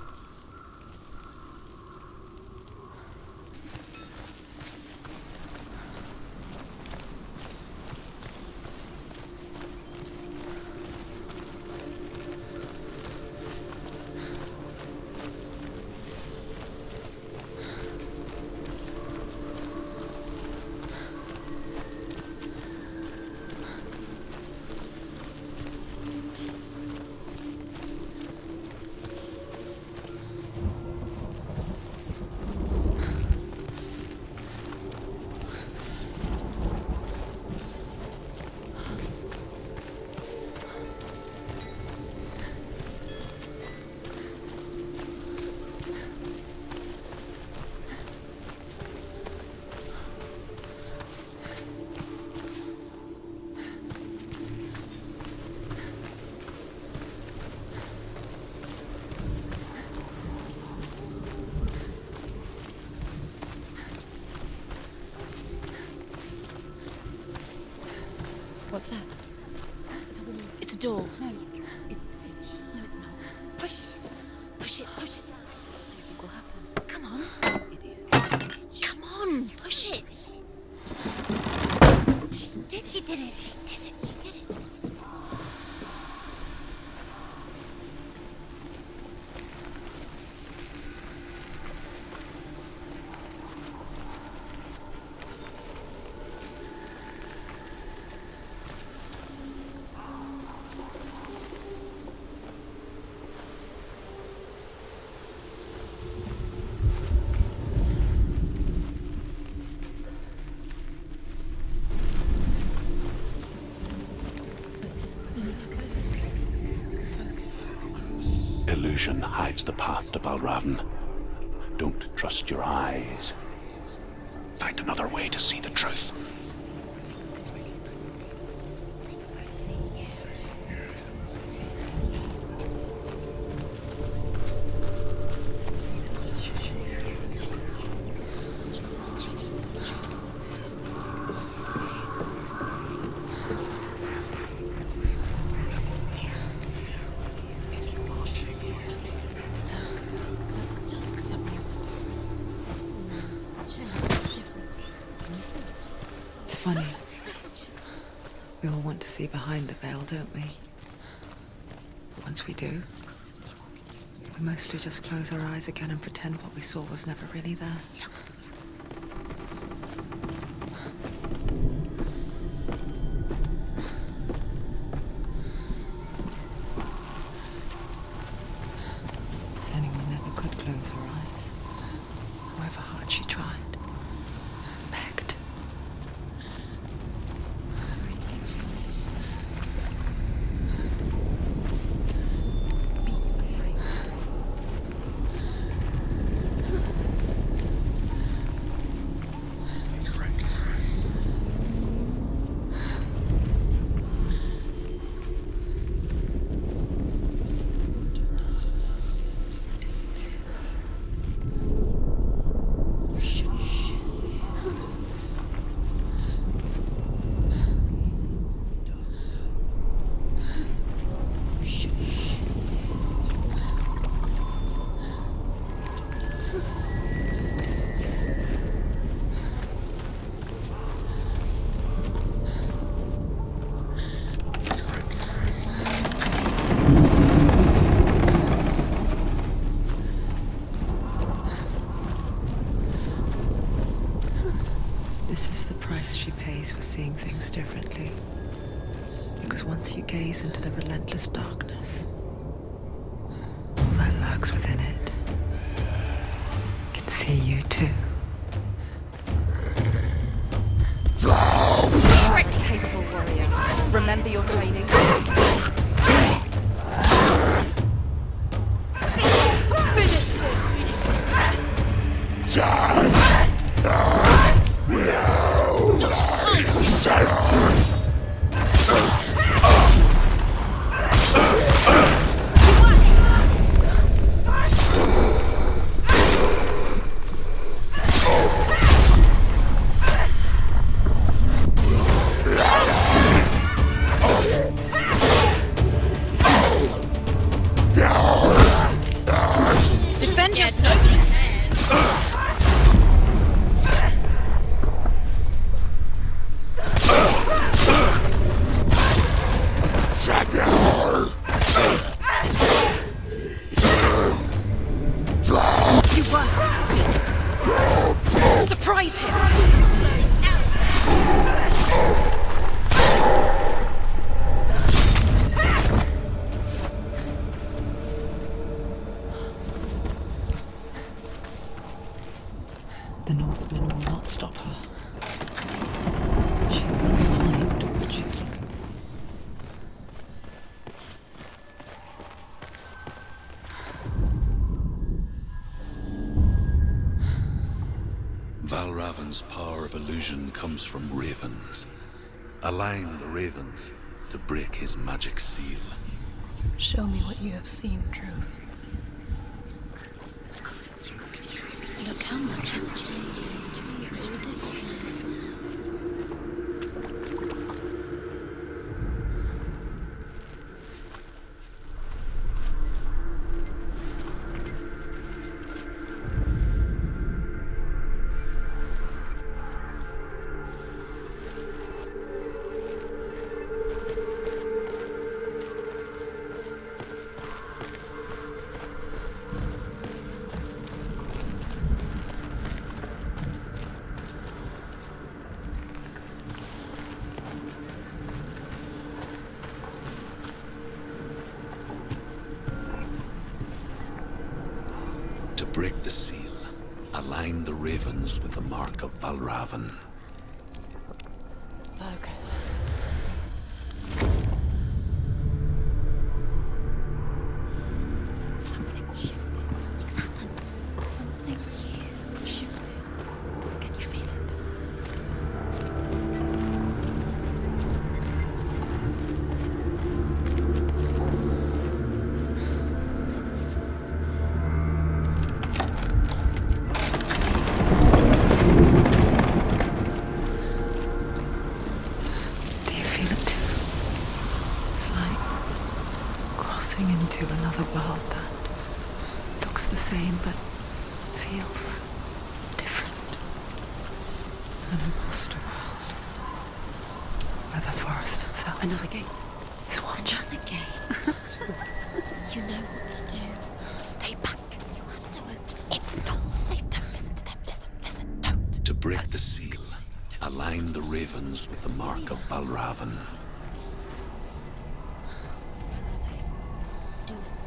What's that? It's a wall. It's a door. No, it's a bridge. No, it's not. Push it. Push it. Push it down. What do you think will happen? Come on. Idiot. Come on. Push it. She did it. She did it. She did it. Illusion hides the path to Valravn. Don't trust your eyes. Find another way to see the truth. It's funny. We all want to see behind the veil, don't we? But once we do, we mostly just close our eyes again and pretend what we saw was never really there. Senua never could close her eyes, however hard she tried. Begged. Because once you gaze into the relentless darkness, all that lurks within it can see you too. Right, capable warrior. Remember your training. Defend yourself. You won. Surprise him. The Northmen will not stop her. She will find what she's looking for. Valravan's power of illusion comes from ravens. Align the ravens to break his magic seal. Show me what you have seen, Truth. Look how much it's changed. It's all different. To break the seal, align the ravens with the mark of Valravan. Focus. Something's shifted. Something's happened. Something's shifted. Can you feel it? Do you feel it too? It's like crossing into another world that looks the same but feels different. An imposter world where the forest itself Another gate. is watching. Another gate. You know what to do. Stay back. You have to open. It's not safe. Don't listen to them. Listen. Don't. To break the seal, align the ravens with the mark of Valravan.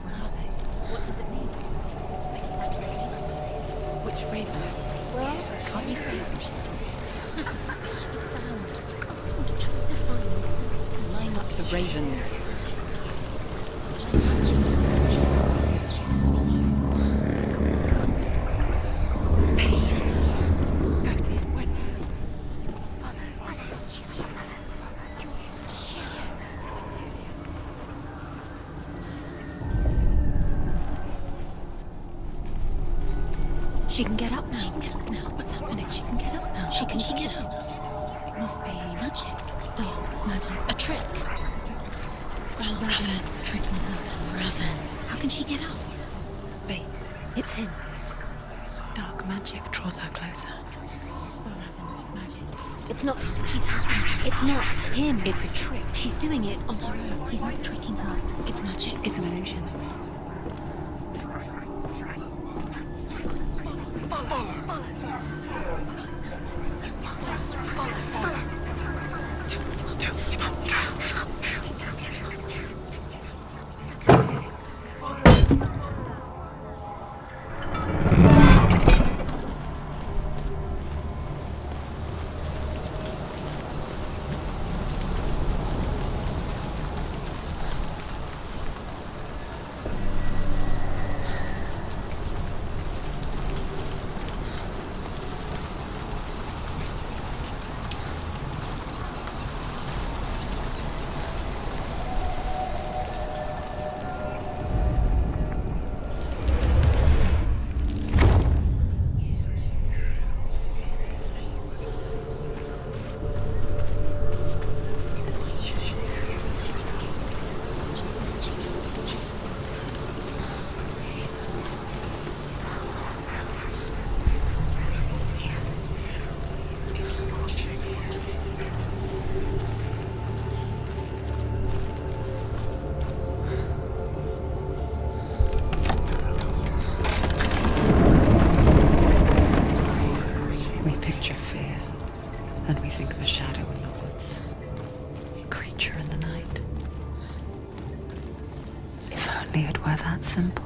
Where are they? What does it mean? Which ravens? Can't you see them, Shadows? Try to find. Line up the ravens. She can get up now. What's happening? She can get up now. She can get out. It must be Magic. Dark magic. a trick. Valravan tricking her. Raven. How can she get out? Bait. It's him. Dark magic draws her closer. It's not. He's happy. It's not him. It's a trick. She's doing it on her own. He's not tricking her. It's magic. It's an illusion. likely it were that simple.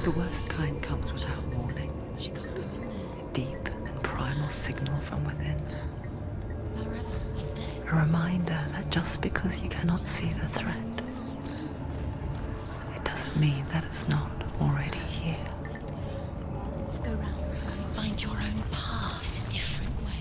The worst kind comes without warning. She can't go in there. A deep and primal signal from within. Wherever he's there. A reminder that just because you cannot see the threat, it doesn't mean that it's not already here. Go round. Find your own path. It's a different way.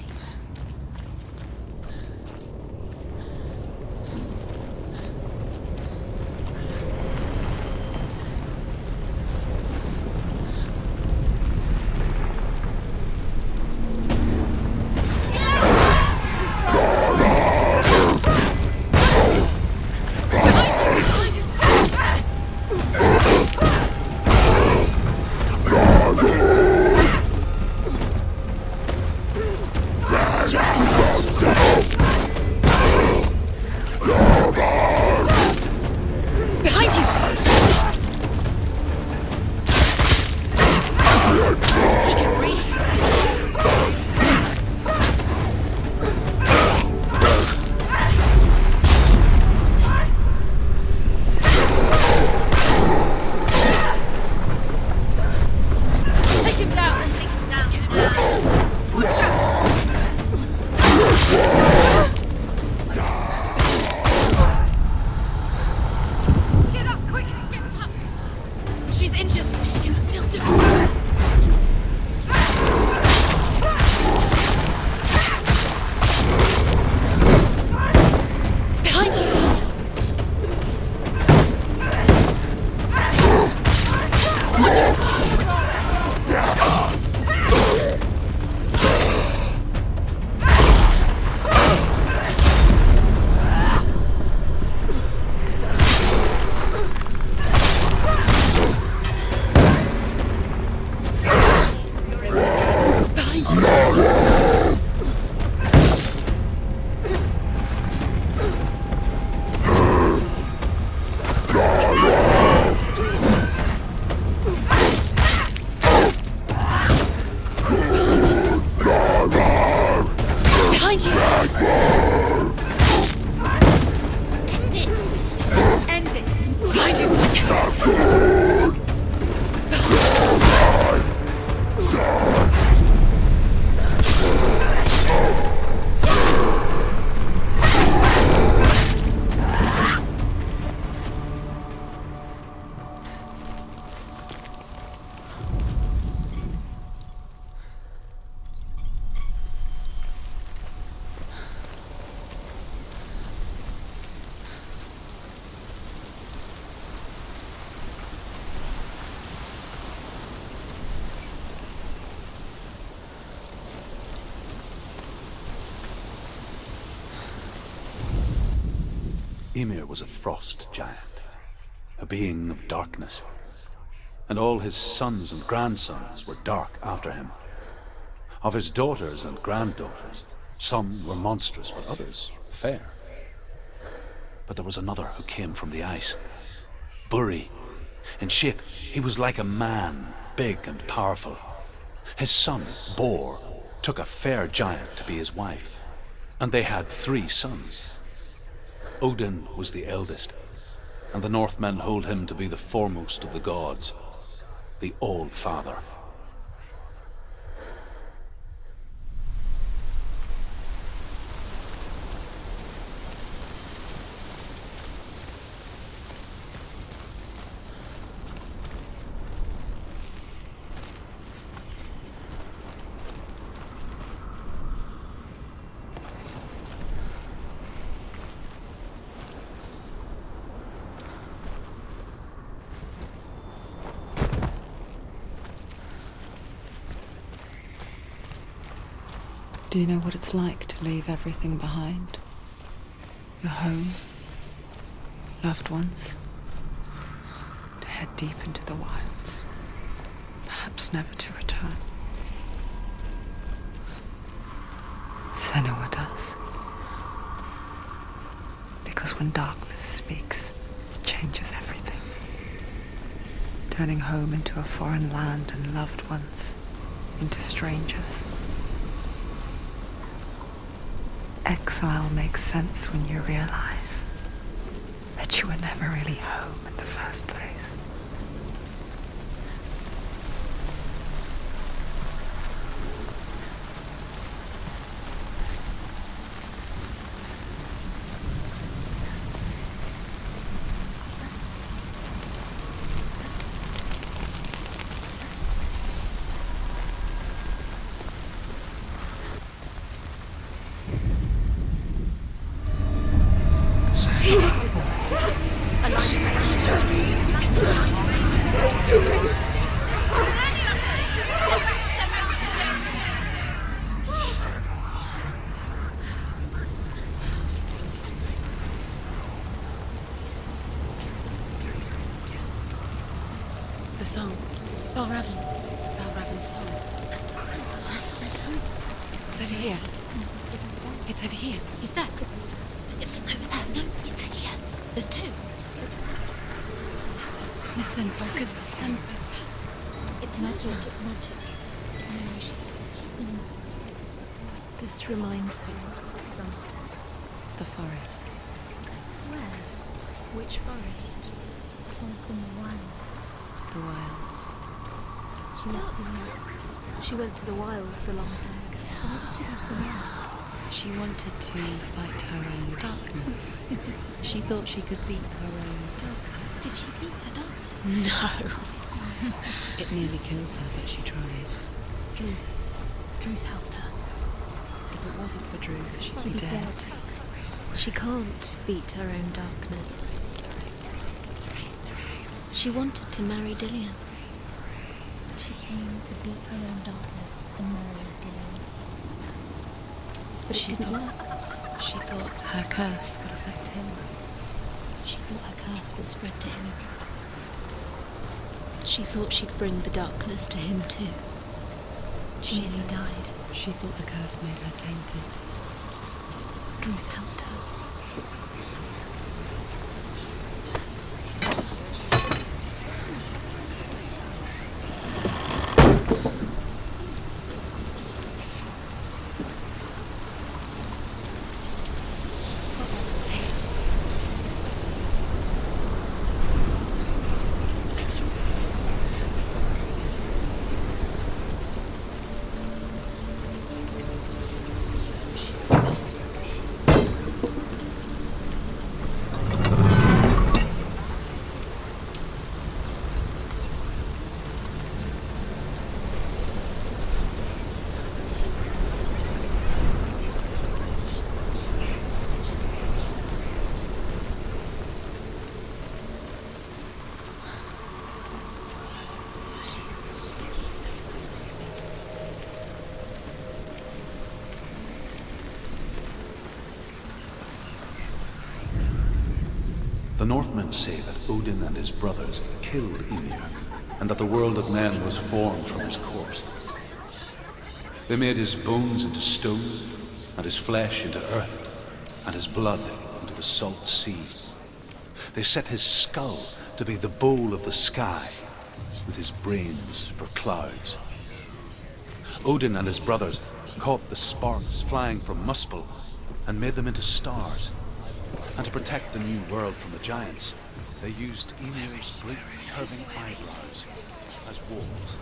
Ymir was a frost giant, a being of darkness, and all his sons and grandsons were dark after him. Of his daughters and granddaughters, some were monstrous, but others fair. But there was another who came from the ice. Buri. In shape, he was like a man, big and powerful. His son, Bor, took a fair giant to be his wife, and they had 3 sons. Odin was the eldest, and the Northmen hold him to be the foremost of the gods, the All-Father. Do you know what it's like to leave everything behind? Your home, loved ones, to head deep into the wilds, perhaps never to return. Senua does. Because when darkness speaks, it changes everything, turning home into a foreign land and loved ones into strangers. Exile makes sense when you realize that you were never really home in the first place. The song. Balraven's song. It's over here. It's over here. He's there. It's over there. No, it's here. There's two. Listen, focus, listen. It's magic. It's magic. She's been in the forest like this before. This reminds her of some... The forest. Where? Which forest? The forest in the wilds. The wilds. She left in... She went to the wilds a long time ago. Why did she go to the wilds? She wanted to fight her own darkness. She thought she could beat her own darkness. Did she beat her darkness? No. It nearly killed her, but she tried. Druth helped her. If it wasn't for Druth, she'd be dead. She can't beat her own darkness. She wanted to marry Dillian. She came to beat her own darkness and marry Dillian. But it didn't work. She thought her curse could affect him. She thought her curse would spread to him. She thought she'd bring the darkness to him too. She nearly died. She thought the curse made her tainted. Druth helped her. The Northmen say that Odin and his brothers killed Ymir, and that the world of men was formed from his corpse. They made his bones into stone, and his flesh into earth, and his blood into the salt sea. They set his skull to be the bowl of the sky, with his brains for clouds. Odin and his brothers caught the sparks flying from Muspel and made them into stars. And to protect the new world from the giants, they used Ymir's bleak, curving eyebrows as walls.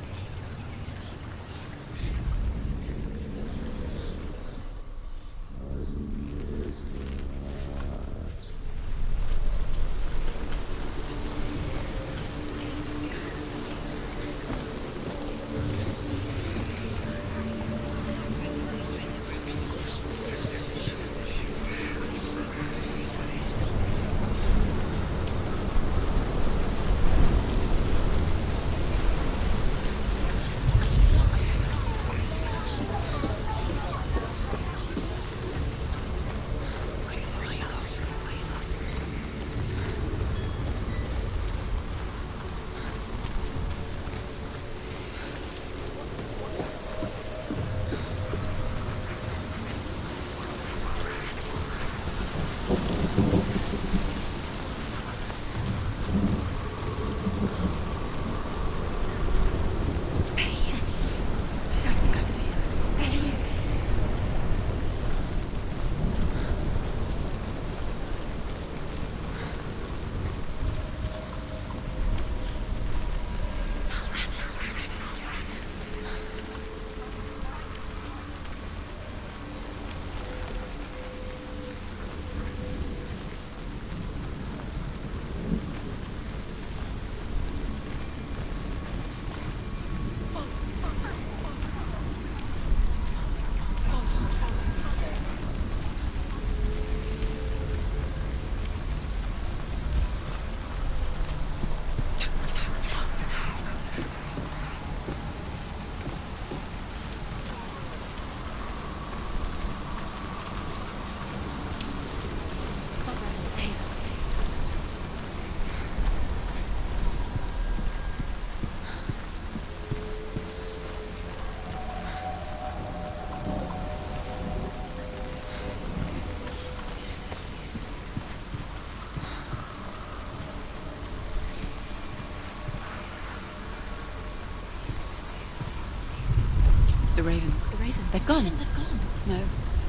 The ravens. The ravens. They've gone. They've gone. No,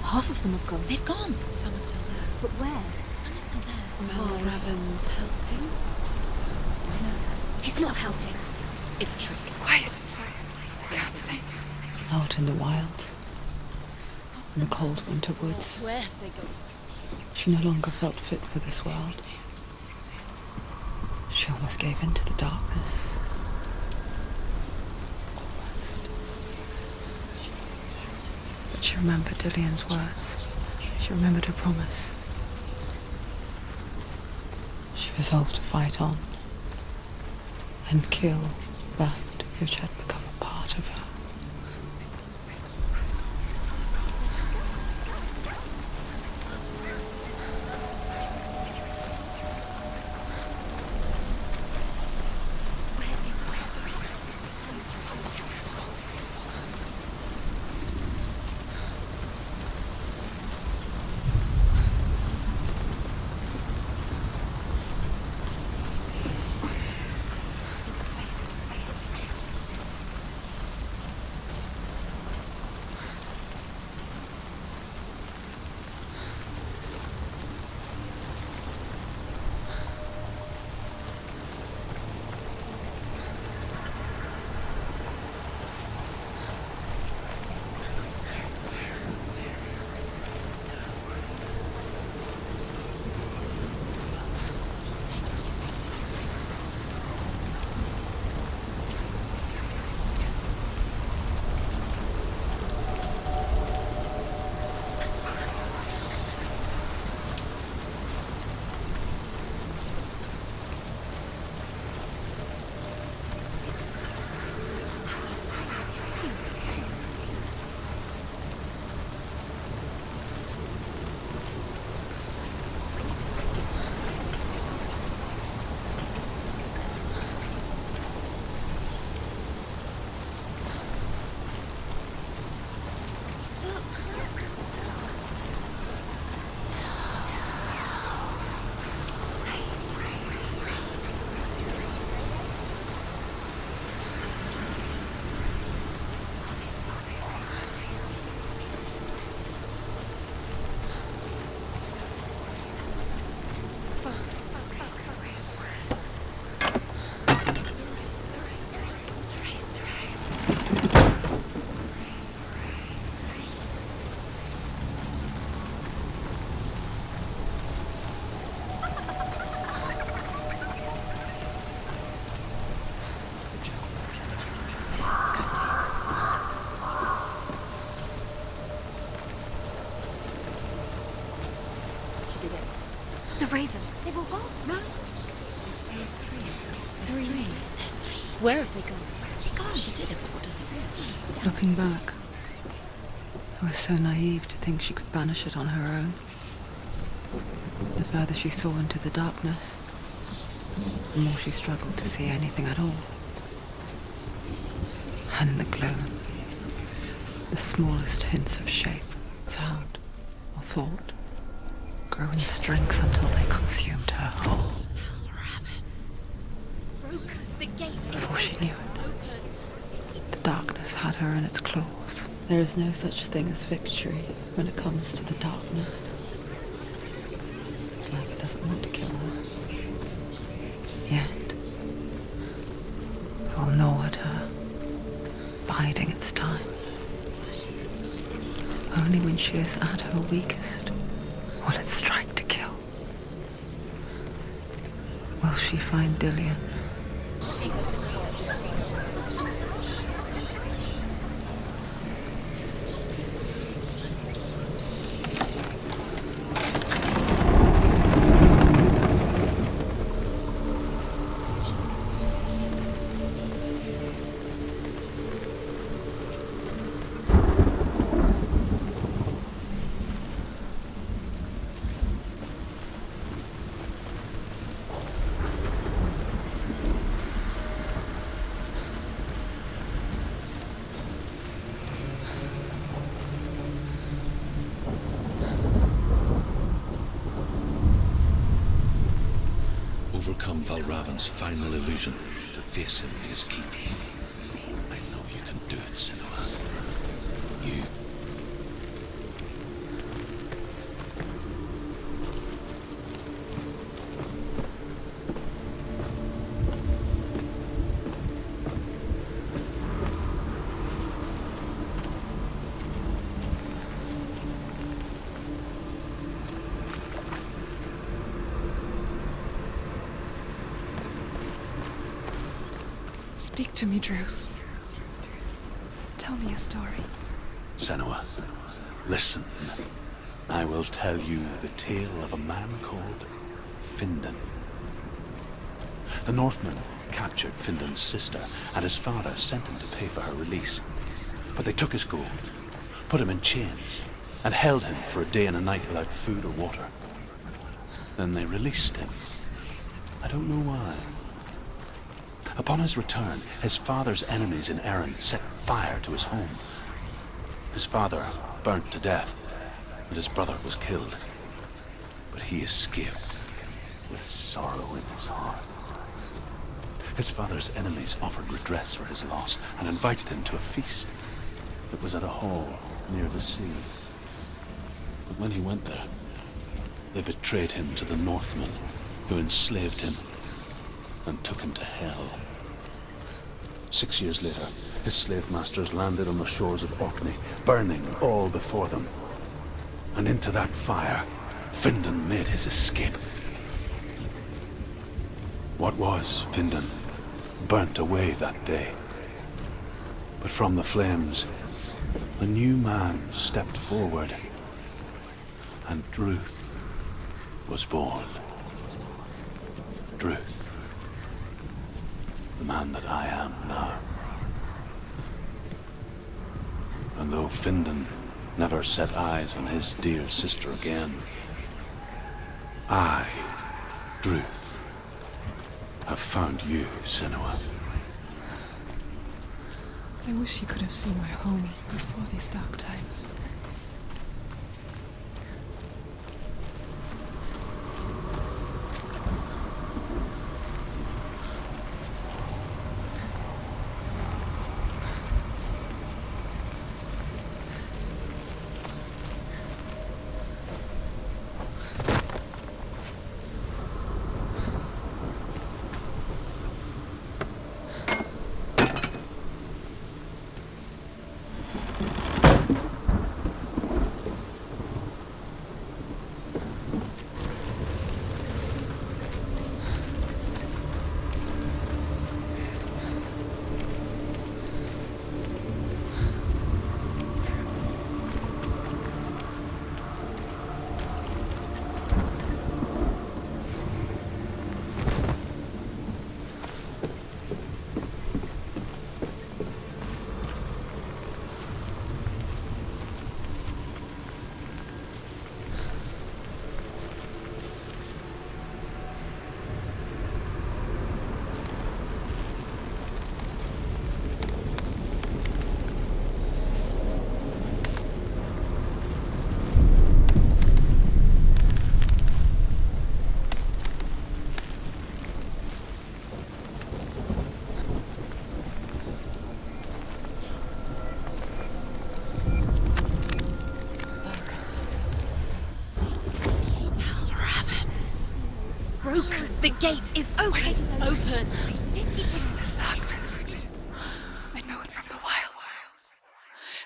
Half of them have gone. they've gone. Some are still there. But where? Some is still there. Mel Raven's helping. He's not helping. It's a trick. Quiet. I can't think. Out in the wilds, in the cold winter woods, Where have they gone? she no longer felt fit for this world. She almost gave in to the darkness. But she remembered Dillian's words. She remembered her promise. She resolved to fight on and kill that which had become a part of her. The ravens. They've all gone. No. There's still three. There's three. There's three. Where have they gone? She did it, but what does it mean? Looking back, I was so naive to think she could banish it on her own. The further she saw into the darkness, the more she struggled to see anything at all. And the gloom, the smallest hints of shape, sound, or thought, grew in strength until they consumed her whole. The gate is Before she knew it, the darkness had her in its claws. There is no such thing as victory when it comes to the darkness. It's like it doesn't want to kill her. Yet, it will gnaw at her, biding its time. Only when she is at her weakest will it strike to kill. Will she find Dillian? Overcome Valravan's final illusion to face him in his keep. I know you can do it, Senuas. you. Speak to me, Druth. Tell me a story. Senua, listen. I will tell you the tale of a man called Findan. The Northmen captured Findan's sister, and his father sent him to pay for her release. But they took his gold, put him in chains, and held him for a day and a night without food or water. Then they released him. I don't know why. Upon his return, his father's enemies in Erin set fire to his home. His father burnt to death, and his brother was killed. But he escaped with sorrow in his heart. His father's enemies offered redress for his loss and invited him to a feast. It was at a hall near the sea. But when he went there, they betrayed him to the Northmen, who enslaved him and took him to hell. 6 years later, his slave masters landed on the shores of Orkney, burning all before them. And into that fire, Findan made his escape. What was Findan burnt away that day. But from the flames, a new man stepped forward, and Druth was born. Druth. The man that I am now. And though Findan never set eyes on his dear sister again, I, Druth, have found you, Senua. I wish you could have seen my home before these dark times. The gate is open! Open! This darkness. I know it from the wilds.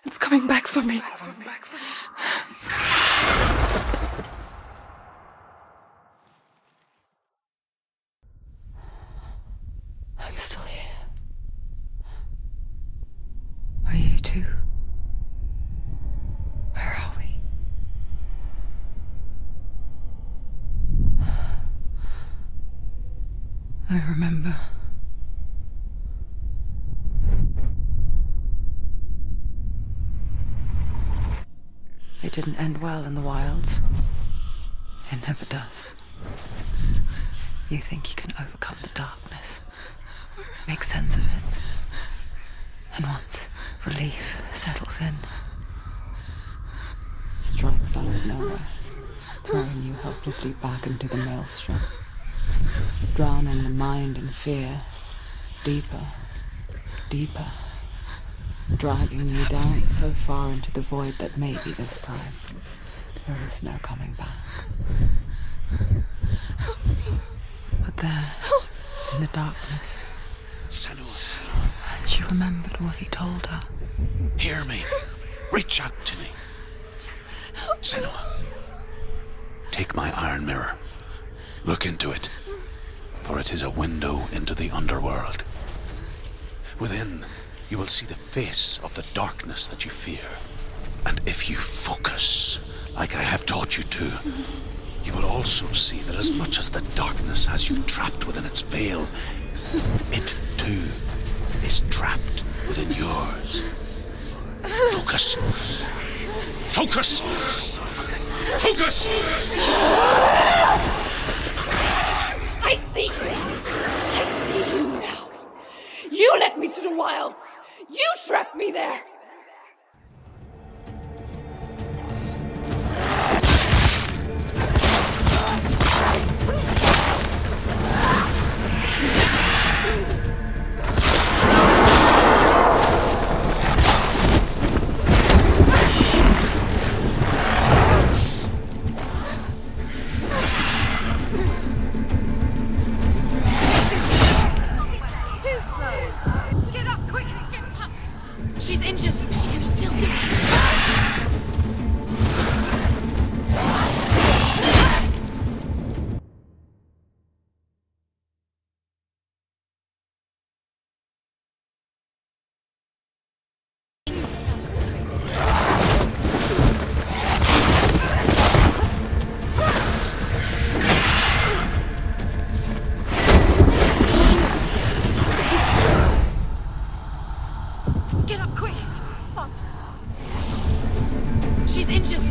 It's coming back for me. I'm still here. Are you too? Where are we? I remember. It didn't end well in the wilds. It never does. You think you can overcome the darkness, make sense of it, and once relief settles in, it strikes out of nowhere, throwing you helplessly back into the maelstrom, drowning the mind in fear, deeper, deeper, dragging you down so far into the void that maybe this time there is no coming back. But there, in the darkness, Senuas, she remembered what he told her. hear me. Reach out to me. Senua, take my iron mirror. Look into it, for it is a window into the underworld. Within, you will see the face of the darkness that you fear. And if you focus, like I have taught you to, you will also see that as much as the darkness has you trapped within its veil, it too is trapped within yours. Focus. Focus! Focus! I see you! I see you now! You led me to the wilds! You trapped me there! She's injured. She can still do it. Get up quick! She's injured!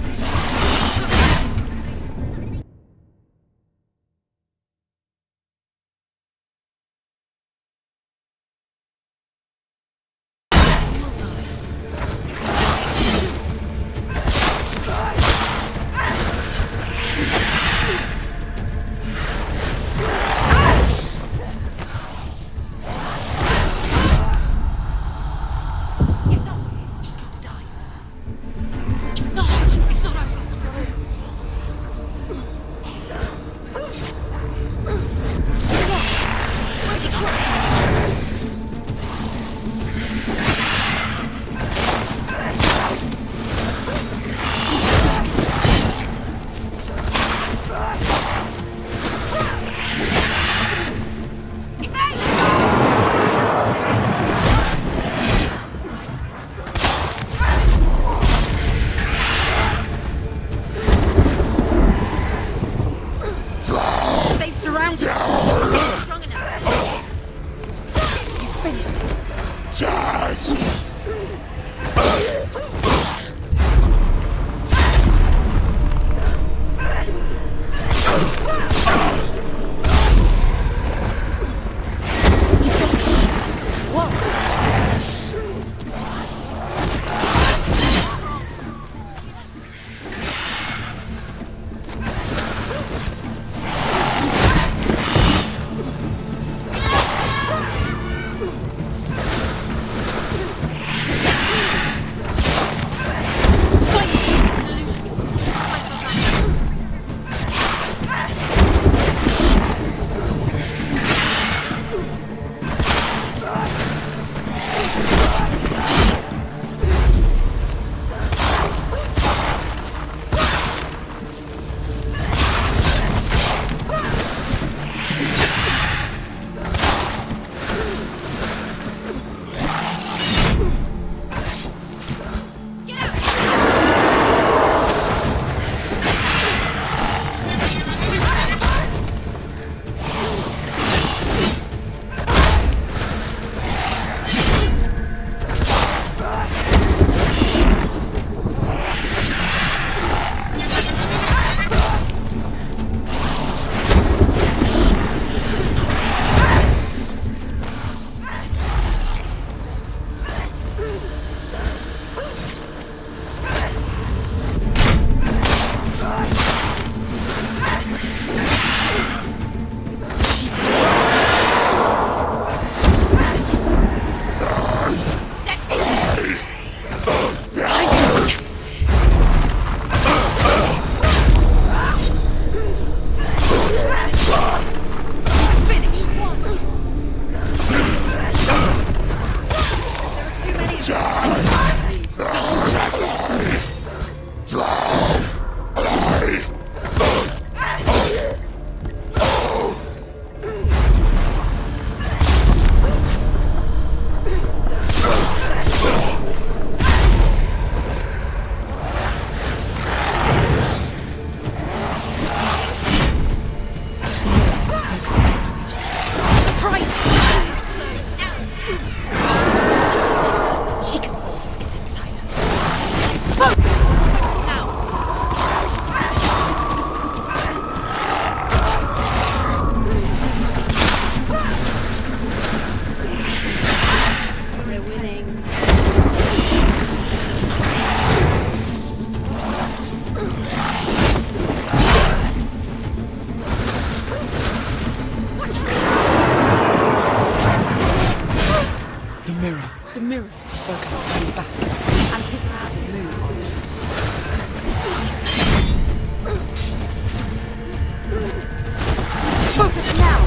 focus now!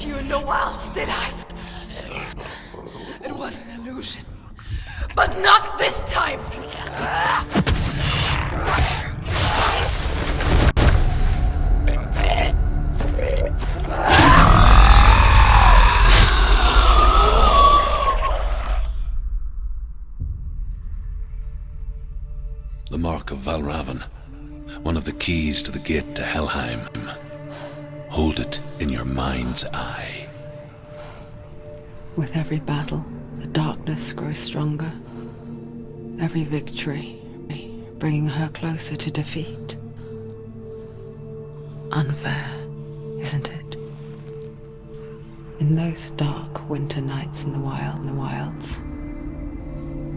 You in the wilds, did I? It was an illusion. But not this time! The Mark of Valravan, one of the keys to the gate to Helheim. Hold it in your mind's eye. With every battle, the darkness grows stronger. Every victory, bringing her closer to defeat. Unfair, isn't it? In those dark winter nights in the wilds,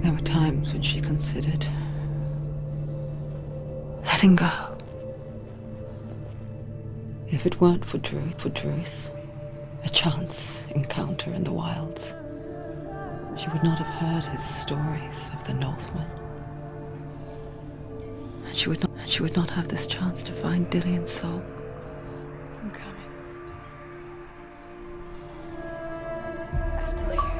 there were times when she considered letting go. If it weren't for truth, a chance encounter in the wilds, she would not have heard his stories of the Northmen. And she would not have this chance to find Dillion's soul. I'm coming. I still hear you.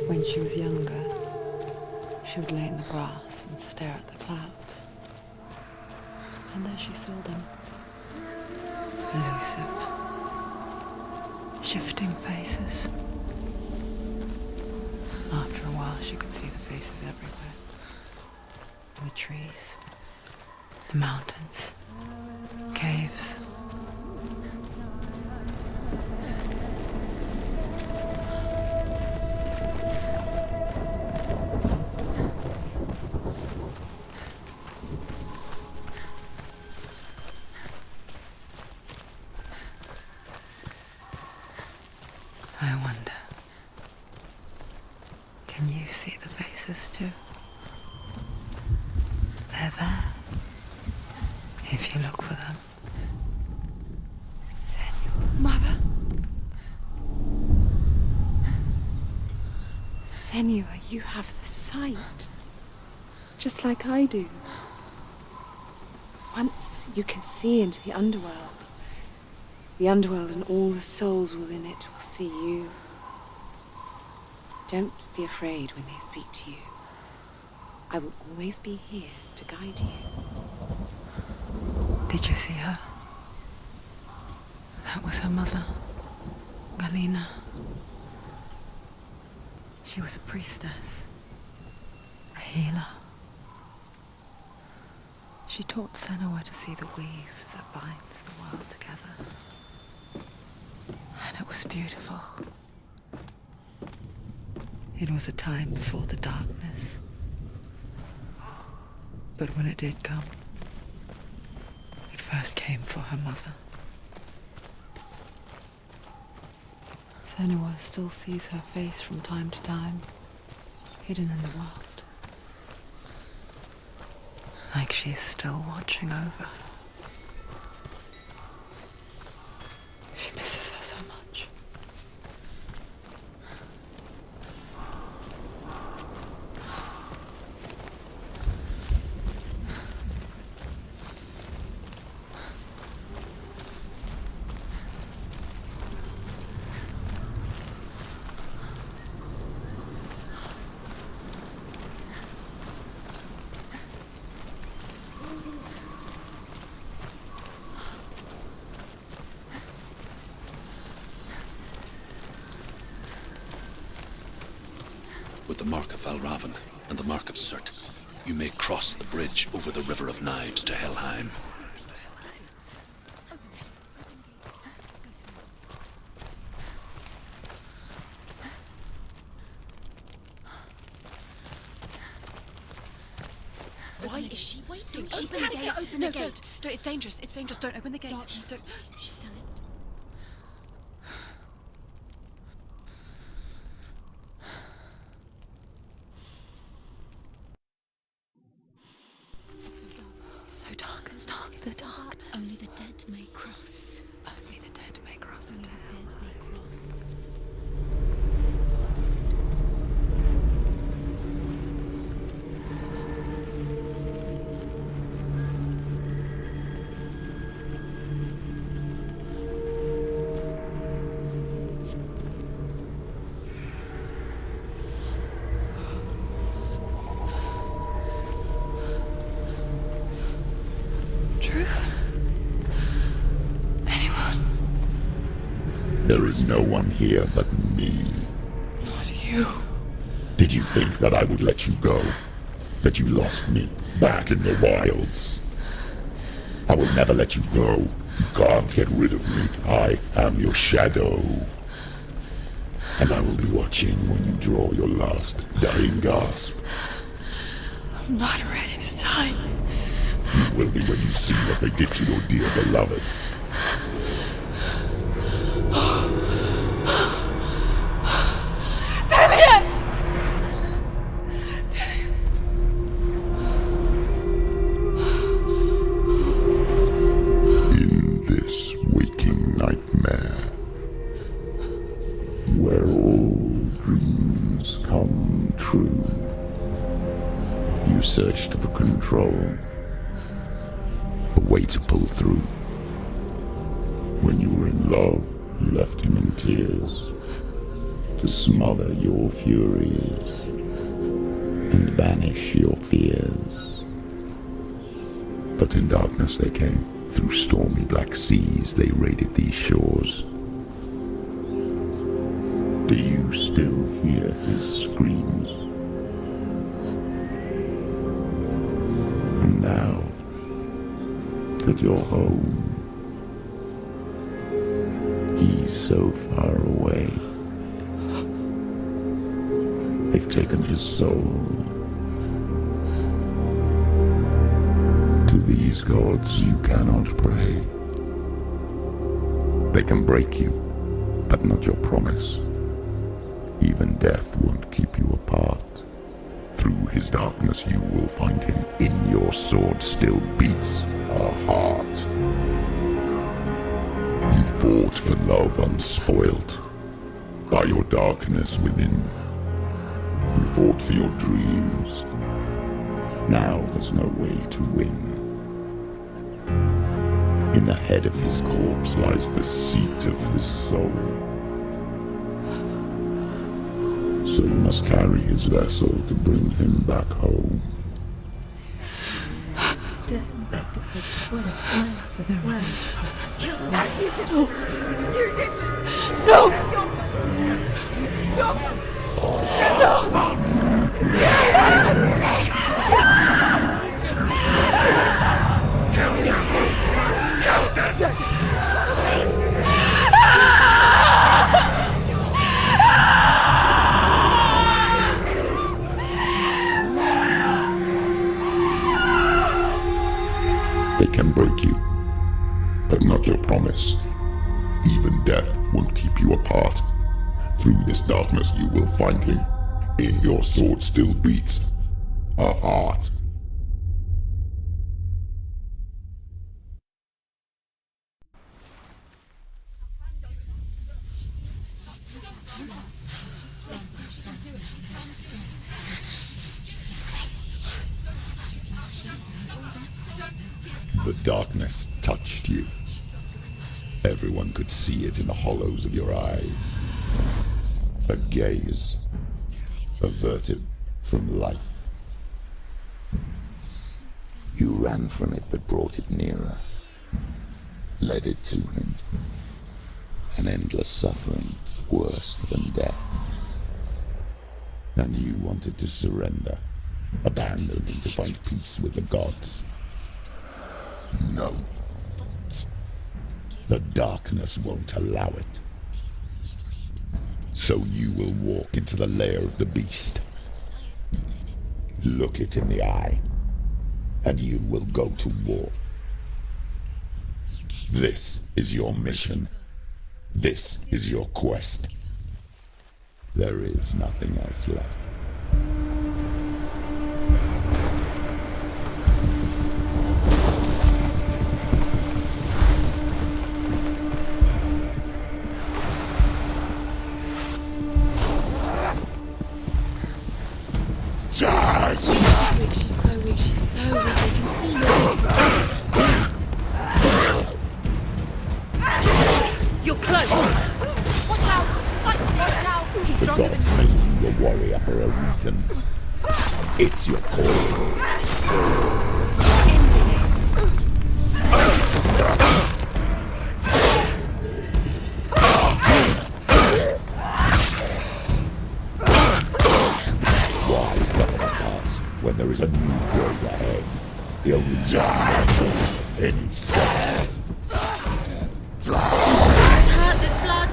When she was younger, she would lay in the grass and stare at the clouds. And there she saw them. Elusive, shifting faces. After a while, she could see the faces everywhere. In the trees, the mountains, caves. I wonder, can you see the faces too? They're there, if you look for them. Mother? Senua, you have the sight. Just like I do. Once you can see into the underworld, and all the souls within it will see you. Don't be afraid when they speak to you. I will always be here to guide you. Did you see her? That was her mother, Galina. She was a priestess, a healer. She taught Senua to see the weave that binds the world together. And it was beautiful. It was a time before the darkness. But when it did come, it first came for her mother. Senua still sees her face from time to time, hidden in the world. Like she's still watching over her. She misses her so much. With the mark of Valravan and the mark of Surt, you may cross the bridge over the River of Knives to Helheim. Why is she waiting? She Open the has gate. to open No, the gate. don't. It's dangerous. It's dangerous. Don't open the gate. Don't. She's done it. It's so dark. It's dark. The darkness. Only the dead may cross. Only the dead may cross Only into the hell. dead may cross. Truth? Anyone? There is no one here but me. Not you. Did you think that I would let you go? That you lost me back in the wilds? I will never let you go. You can't get rid of me. I am your shadow. And I will be watching when you draw your last dying gasp. I'm not ready to die. You will be when you see what they did to your dear beloved. In this waking nightmare, where all dreams come true, you searched for control, a way to pull through. When you were in love, you left him in tears, to smother your furies and banish your fears. But in darkness they came, through stormy black seas they raided these shores. Do you still hear his screams? And now that you're home, he's so far away. They've taken his soul. To these gods you cannot pray. They can break you, but not your promise. Even death won't keep you apart. Through his darkness you will find him. In your sword still beats a heart. You fought for love unspoilt by your darkness within. You fought for your dreams. Now there's no way to win. In the head of his corpse lies the seat of his soul. So you must carry his vessel to bring him back home. You did this! No! This is your fault! They can break you, but not your promise. Even death won't keep you apart. Through this darkness you will find him. In your sword still beats a heart. The darkness touched you. Everyone could see it in the hollows of your eyes. A gaze averted from life. You ran from it but brought it nearer. Led it to him. An endless suffering worse than death. And you wanted to surrender, abandon and to find peace with the gods. No. The darkness won't allow it. So you will walk into the lair of the beast. Look it in the eye, and you will go to war. This is your mission. This is your quest. There is nothing else left. Jazz! She's so weak, she's so weak, I can see her. You're close! Watch out! Sights, watch out! He's The stronger than gods made you a warrior for a reason. It's your calling. ended it. Why suffer the past when there is a new world ahead? The only one any sense. It's hurt, there's blood.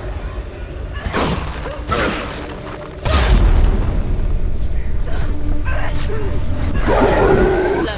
Slow.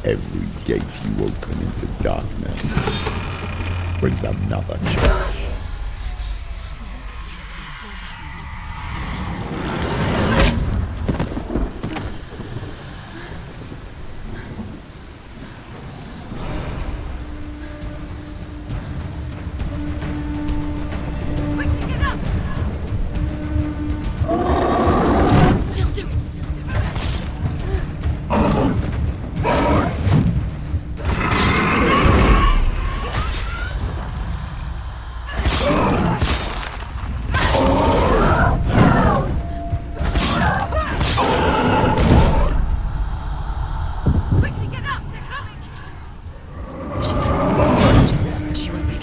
Every gate you open into darkness brings another challenge. Quickly get up! Still do it. Quickly get up! They're coming! She won't make it.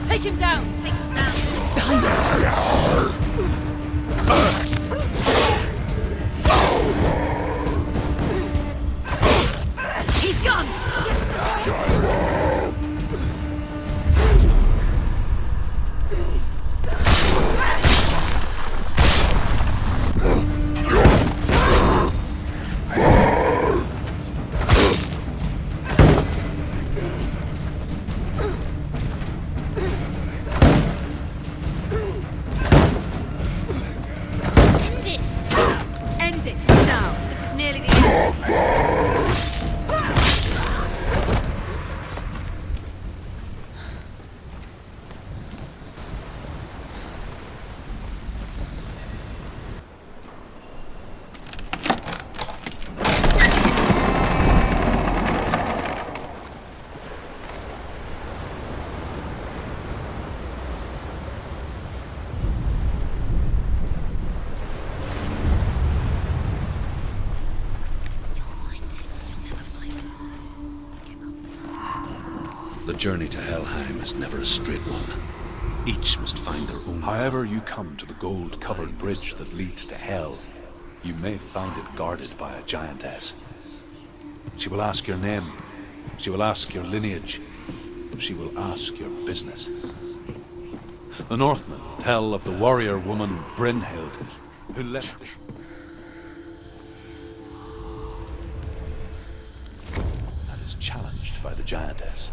Take him down! Take him down! Behind her. He's gone! End it! End it now. This is nearly the end. You'll find The journey to Helheim is never a straight one. Each must find their own. However you come to the gold-covered bridge that leads to Hell, you may find it guarded by a giantess. She will ask your name. She will ask your lineage. She will ask your business. The Northmen tell of the warrior woman Brynhild, who left and is challenged by the giantess.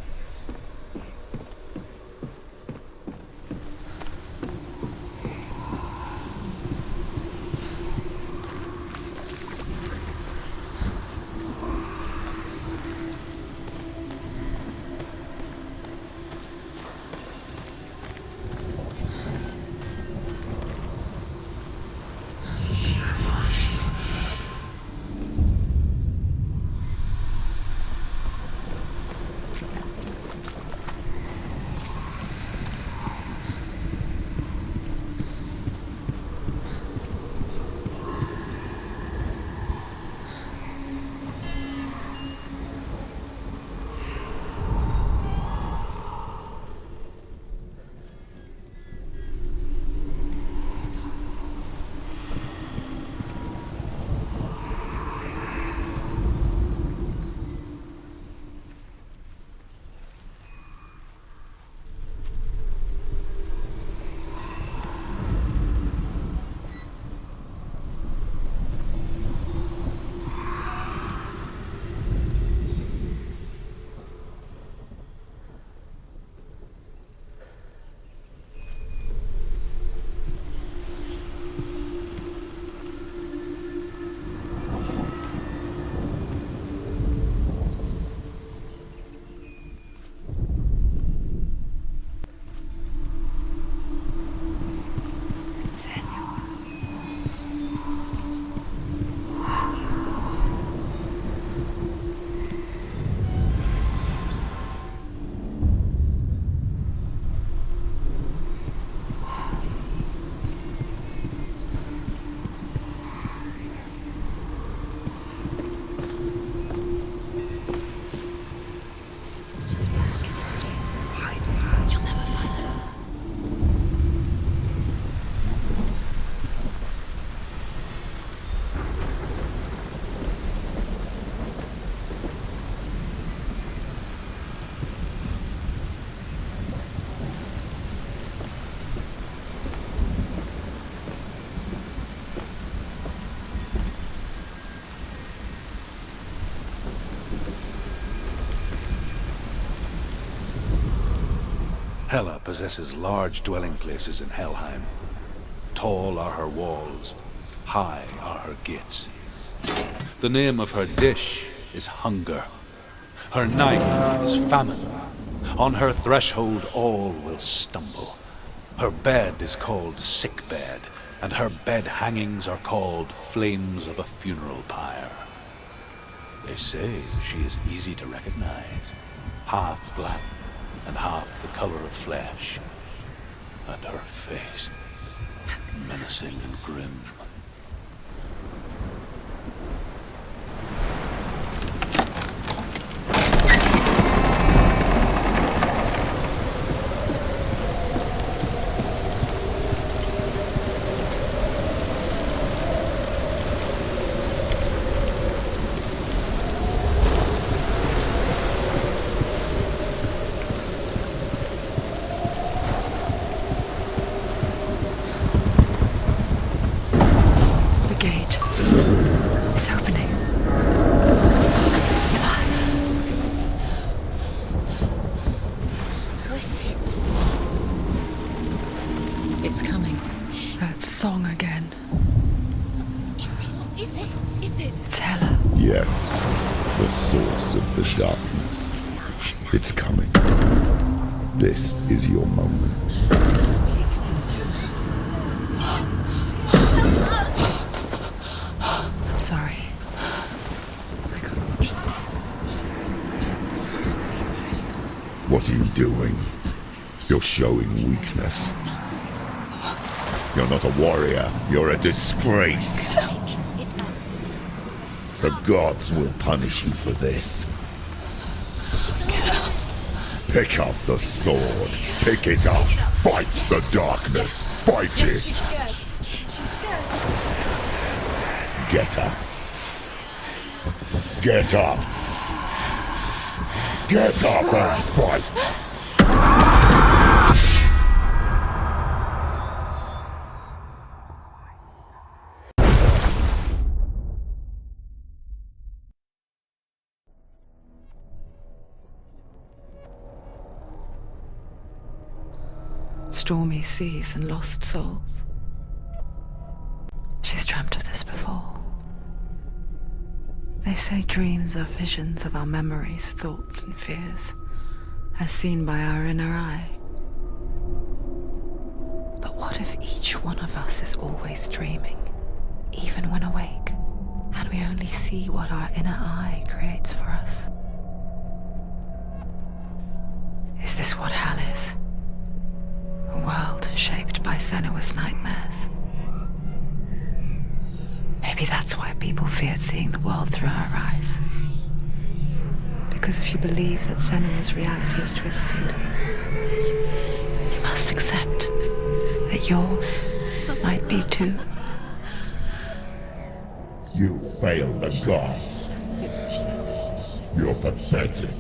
Hela possesses large dwelling places in Helheim. Tall are her walls, high are her gates. The name of her dish is hunger. Her knife is famine. On her threshold all will stumble. Her bed is called sick bed, and her bed hangings are called flames of a funeral pyre. They say she is easy to recognize, half black and half the color of flesh, and her face menacing and grim. It's coming. This is your moment. I'm sorry. I can't watch this. What are you doing? You're showing weakness. You're not a warrior. You're a disgrace. The gods will punish you for this. Pick up the sword. Pick it up. Fight the darkness. Fight it. Get up. Get up. Get up and fight. Stormy seas and lost souls. She's dreamt of this before. They say dreams are visions of our memories, thoughts and fears, as seen by our inner eye. But what if each one of us is always dreaming, even when awake, and we only see what our inner eye creates for us? Is this what hell is? A world shaped by Senuas' nightmares. Maybe that's why people feared seeing the world through her eyes. Because if you believe that Senua's reality is twisted, you must accept that yours might be too. You fail the gods. You're pathetic.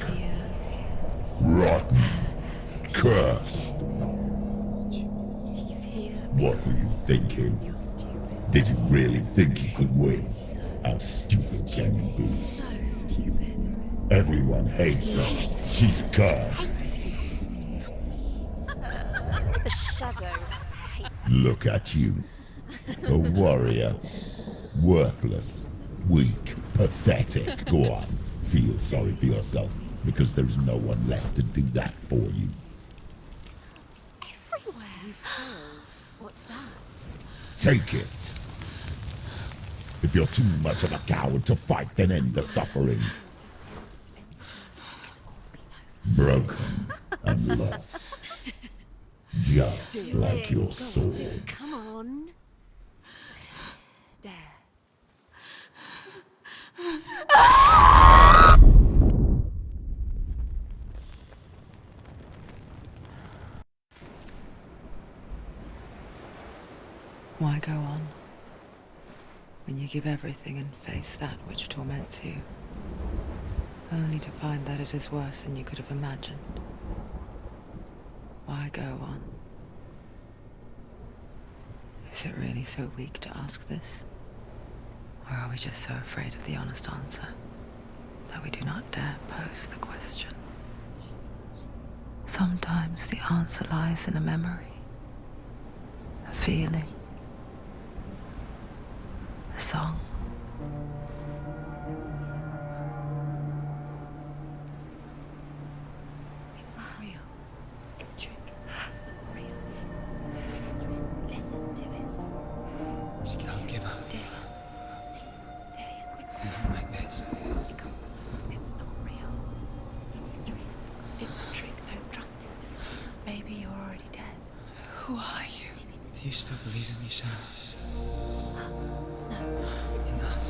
Rotten. Cursed. What were you thinking? Did you really think you could win? How stupid can you be? So stupid. Everyone hates her. She's cursed. The shadow hates. Look at you. A warrior. Worthless. Weak. Pathetic. Go on. Feel sorry for yourself, because there is no one left to do that for you. Everywhere. You failed. What's that? Take it. If you're too much of a coward to fight, then end the suffering. Broken and lost. Just like your sword. Come on. Dare. Why go on when you give everything and face that which torments you, only to find that it is worse than you could have imagined? Why go on? Is it really so weak to ask this? Or are we just so afraid of the honest answer that we do not dare pose the question? Sometimes the answer lies in a memory, a feeling, a song. It's not real. It's a trick. It's not real. It is real. Listen to it. She Don't give up. Dillian. It's Not like this. It's not real. It is real. It's a trick. Don't trust it. Maybe you're already dead. Who are you? Maybe this Do you still believe in me, Senuas? No, it's not.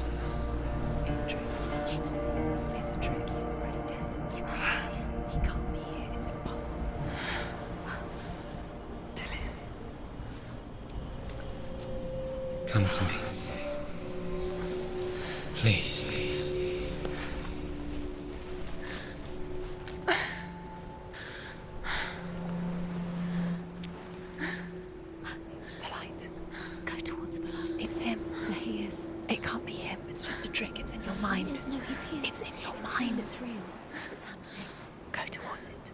It's a trick. She knows he's here. It's a trick. He's already dead. You know he's here. He can't be here. It's impossible. Dillian. Come to me. Please. The light. Go towards the light. It's him. There he is. It can't be him. It's just a trick. It's in your mind. Yes, no, he's here. It's in your It's mind. him, it's real. It's happening. Go towards it.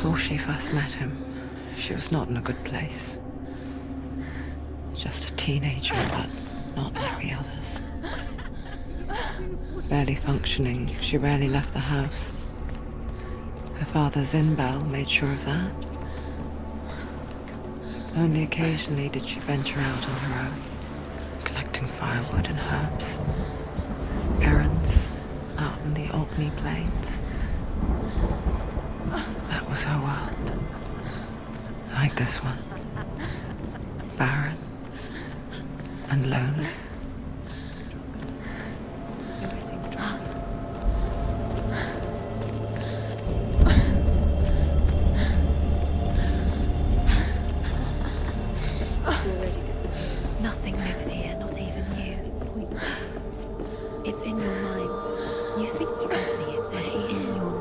Before she first met him, she was not in a good place. Just a teenager, but not like the others. Barely functioning, she rarely left the house. Her father's in-bell made sure of that. Only occasionally did she venture out on her own, collecting firewood and herbs. Errands out in the Orkney Plains. That was her world. Like this one. Barren and lonely. Nothing lives here, not even you. It's in your mind. You think you can see it, but it's in your mind.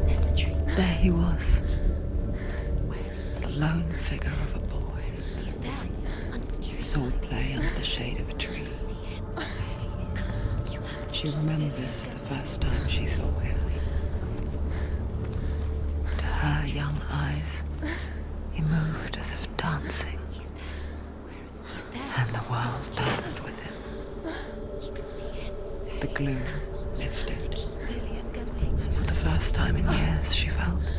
There's the tree. There he was. The lone figure of a boy. He's there, under the tree. Swordplay under the shade of a tree. See him. You have to. She remembers the first time she saw him. To her young eyes, he moved as if dancing, He's there. and the world danced with him. You can see him. The gloom lifted. Dillian, go For the first time in years, she felt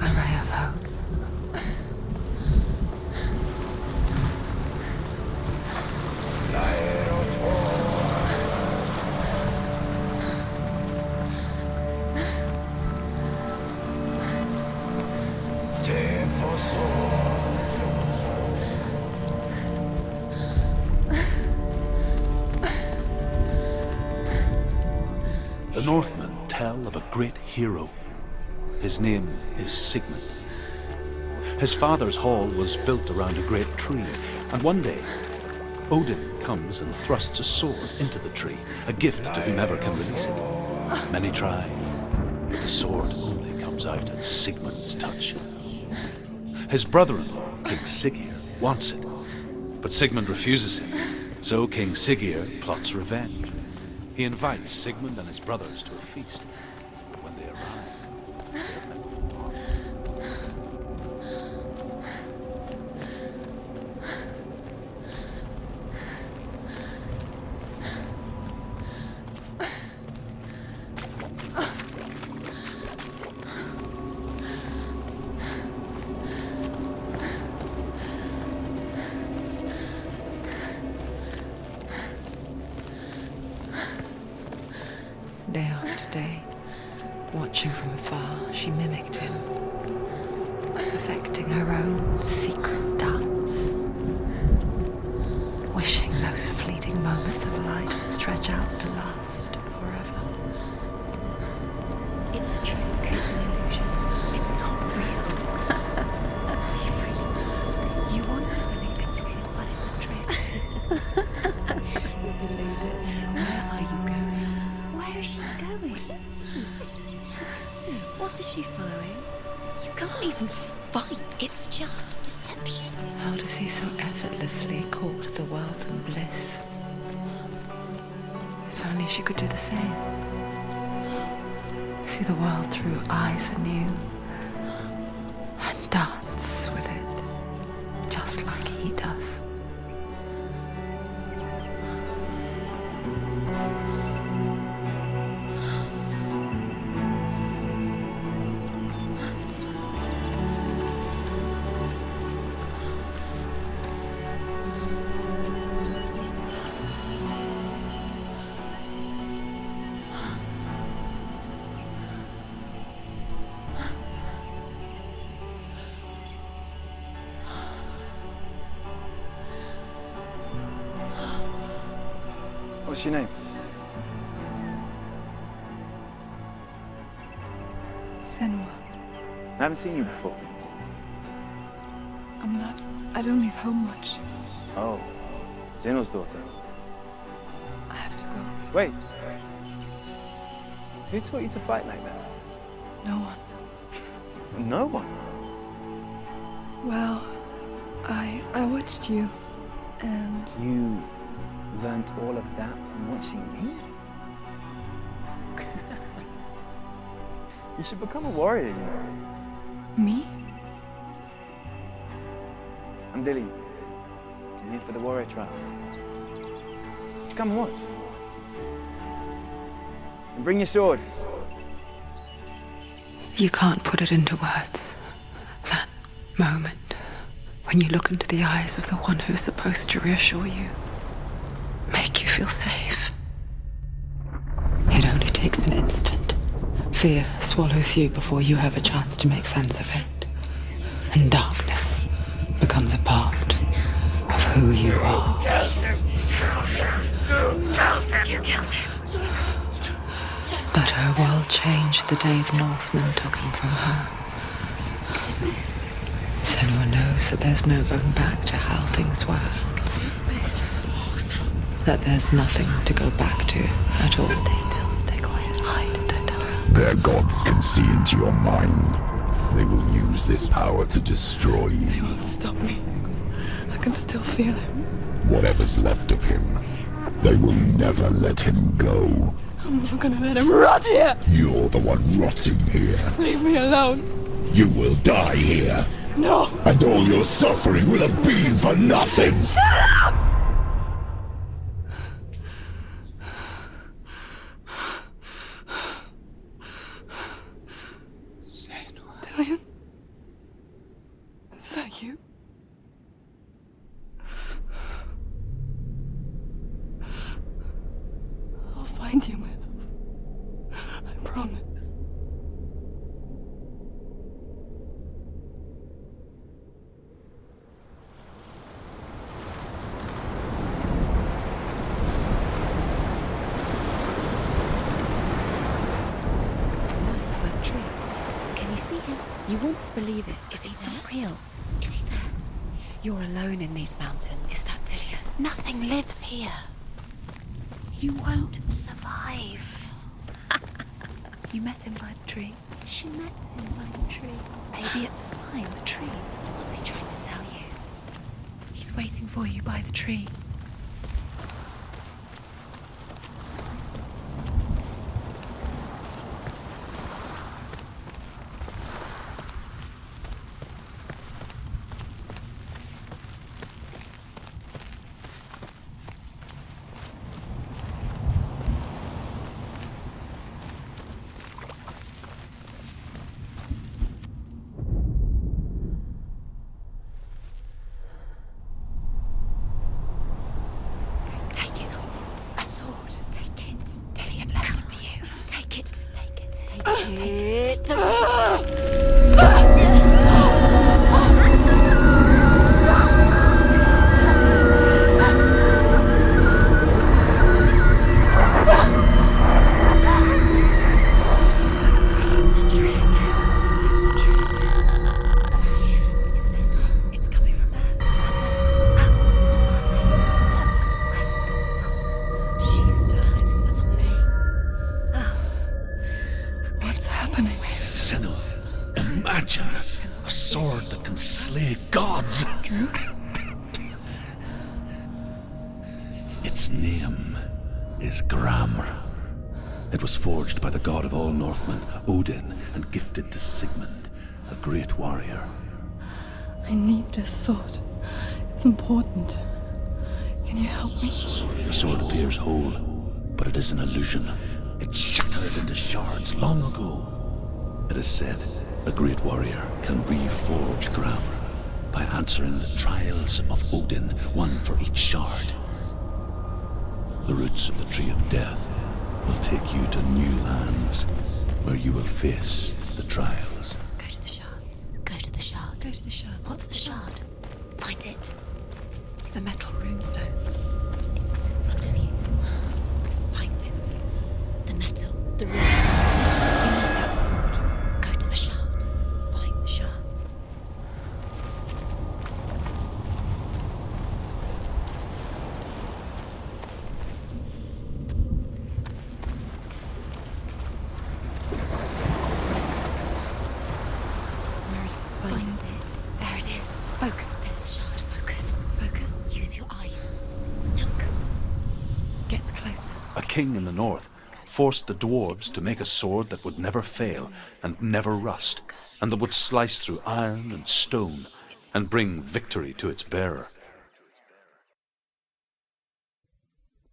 a ray of hope. The Northmen tell of a great hero. His name is Sigmund. His father's hall was built around a great tree, and one day, Odin comes and thrusts a sword into the tree, a gift to whomever can release it. Many try, but the sword only comes out at Sigmund's touch. His brother-in-law, King Siggeir, wants it, but Sigmund refuses him, so King Siggeir plots revenge. He invites Sigmund and his brothers to a feast. But when they arrive, Day after day, watching from afar, she mimicked him, perfecting her own secret dance, wishing those fleeting moments of light would stretch out to last forever. It's a trick. It's an illusion. It's not real. Do you really think it's real? You want to believe it's real, but it's a trick. You're deluded. Where are you going? Where is she going? What is she following? You can't even fight. It's just deception. How does he so effortlessly court the world and bliss? If only she could do the same. See the world through eyes anew and dance with it, just like he does. What's your name? Senua. I haven't seen you before. I don't leave home much. Oh, Zeno's daughter. I have to go. Wait. Who taught you to fight like that? No one. No one? Well, I watched you, and You learnt all of that from watching me? You should become a warrior, you know. Me? I'm Dillian. I'm here for the warrior trials. Just come and watch. And bring your sword. You can't put it into words. That moment when you look into the eyes of the one who is supposed to reassure you, make you feel safe. It only takes an instant. Fear swallows you before you have a chance to make sense of it. And darkness becomes a part of who you are. You killed him. But her world changed the day the Northmen took him from her. Senua knows that there's no going back to how things were. That there's nothing to go back to at all. Stay still, stay quiet, hide, don't tell her. Their gods can see into your mind. They will use this power to destroy you. They won't stop me. I can still feel him. Whatever's left of him, they will never let him go. I'm not gonna let him rot here! You're the one rotting here. Leave me alone! You will die here. No! And all your suffering will have been for nothing! Shut up! Dillian? Is that you? I'll find you, my love. I promise. Can you see him? You want to believe it. Is he not real? Is he there? You're alone in these mountains. Is that Dillian? Nothing lives here. You won't survive. You met him by the tree. She met him by the tree. Maybe it's a sign, the tree. What's he trying to tell you? He's waiting for you by the tree. Its name is Gramr. It was forged by the god of all Northmen, Odin, and gifted to Sigmund, a great warrior. I need this sword. It's important. Can you help me? The sword appears whole, but it is an illusion. It shattered into shards long ago. It is said a great warrior can reforge Gramr by answering the trials of Odin, one for each shard. The roots of the Tree of Death will take you to new lands, where you will face the trials. Go to the shards. Go to the shard. Go to the shards. What's the shard? Find it. It's the metal runestones. It's in front of you. Find it. The metal. The runes. You need that sword. Go to the shard. Find the shards. Find it. There it is. Focus. There's the shard. Focus. Focus. Use your eyes. Look. Get closer. A king in the north, forced the dwarves to make a sword that would never fail and never rust, and that would slice through iron and stone and bring victory to its bearer.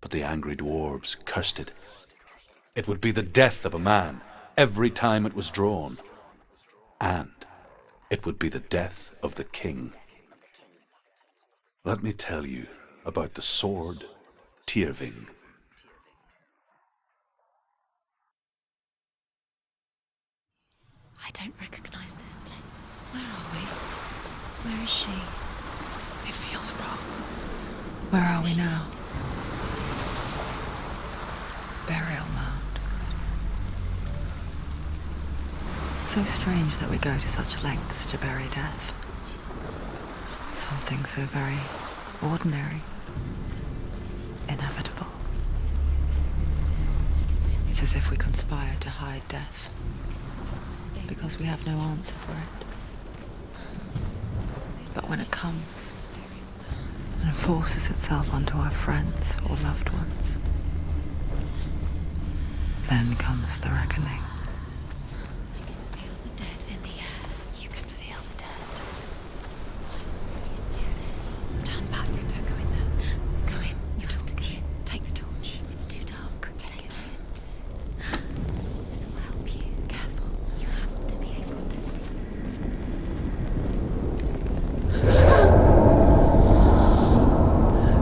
But the angry dwarves cursed it. It would be the death of a man every time it was drawn, and it would be the death of the king. Let me tell you about the sword Tyrving. I don't recognize this place. Where are we? Where is she? It feels wrong. Where are we now? Burial mound. So strange that we go to such lengths to bury death. Something so very ordinary, inevitable. It's as if we conspire to hide death, because we have no answer for it. But when it comes and forces itself onto our friends or loved ones, then comes the reckoning. Feel the dead in the air. You can feel the dead. Do this. Turn back. Don't go in there. Go in. You have to go in. Take the torch. It's too dark. Take it. This will help you. Careful. You have to be able to see.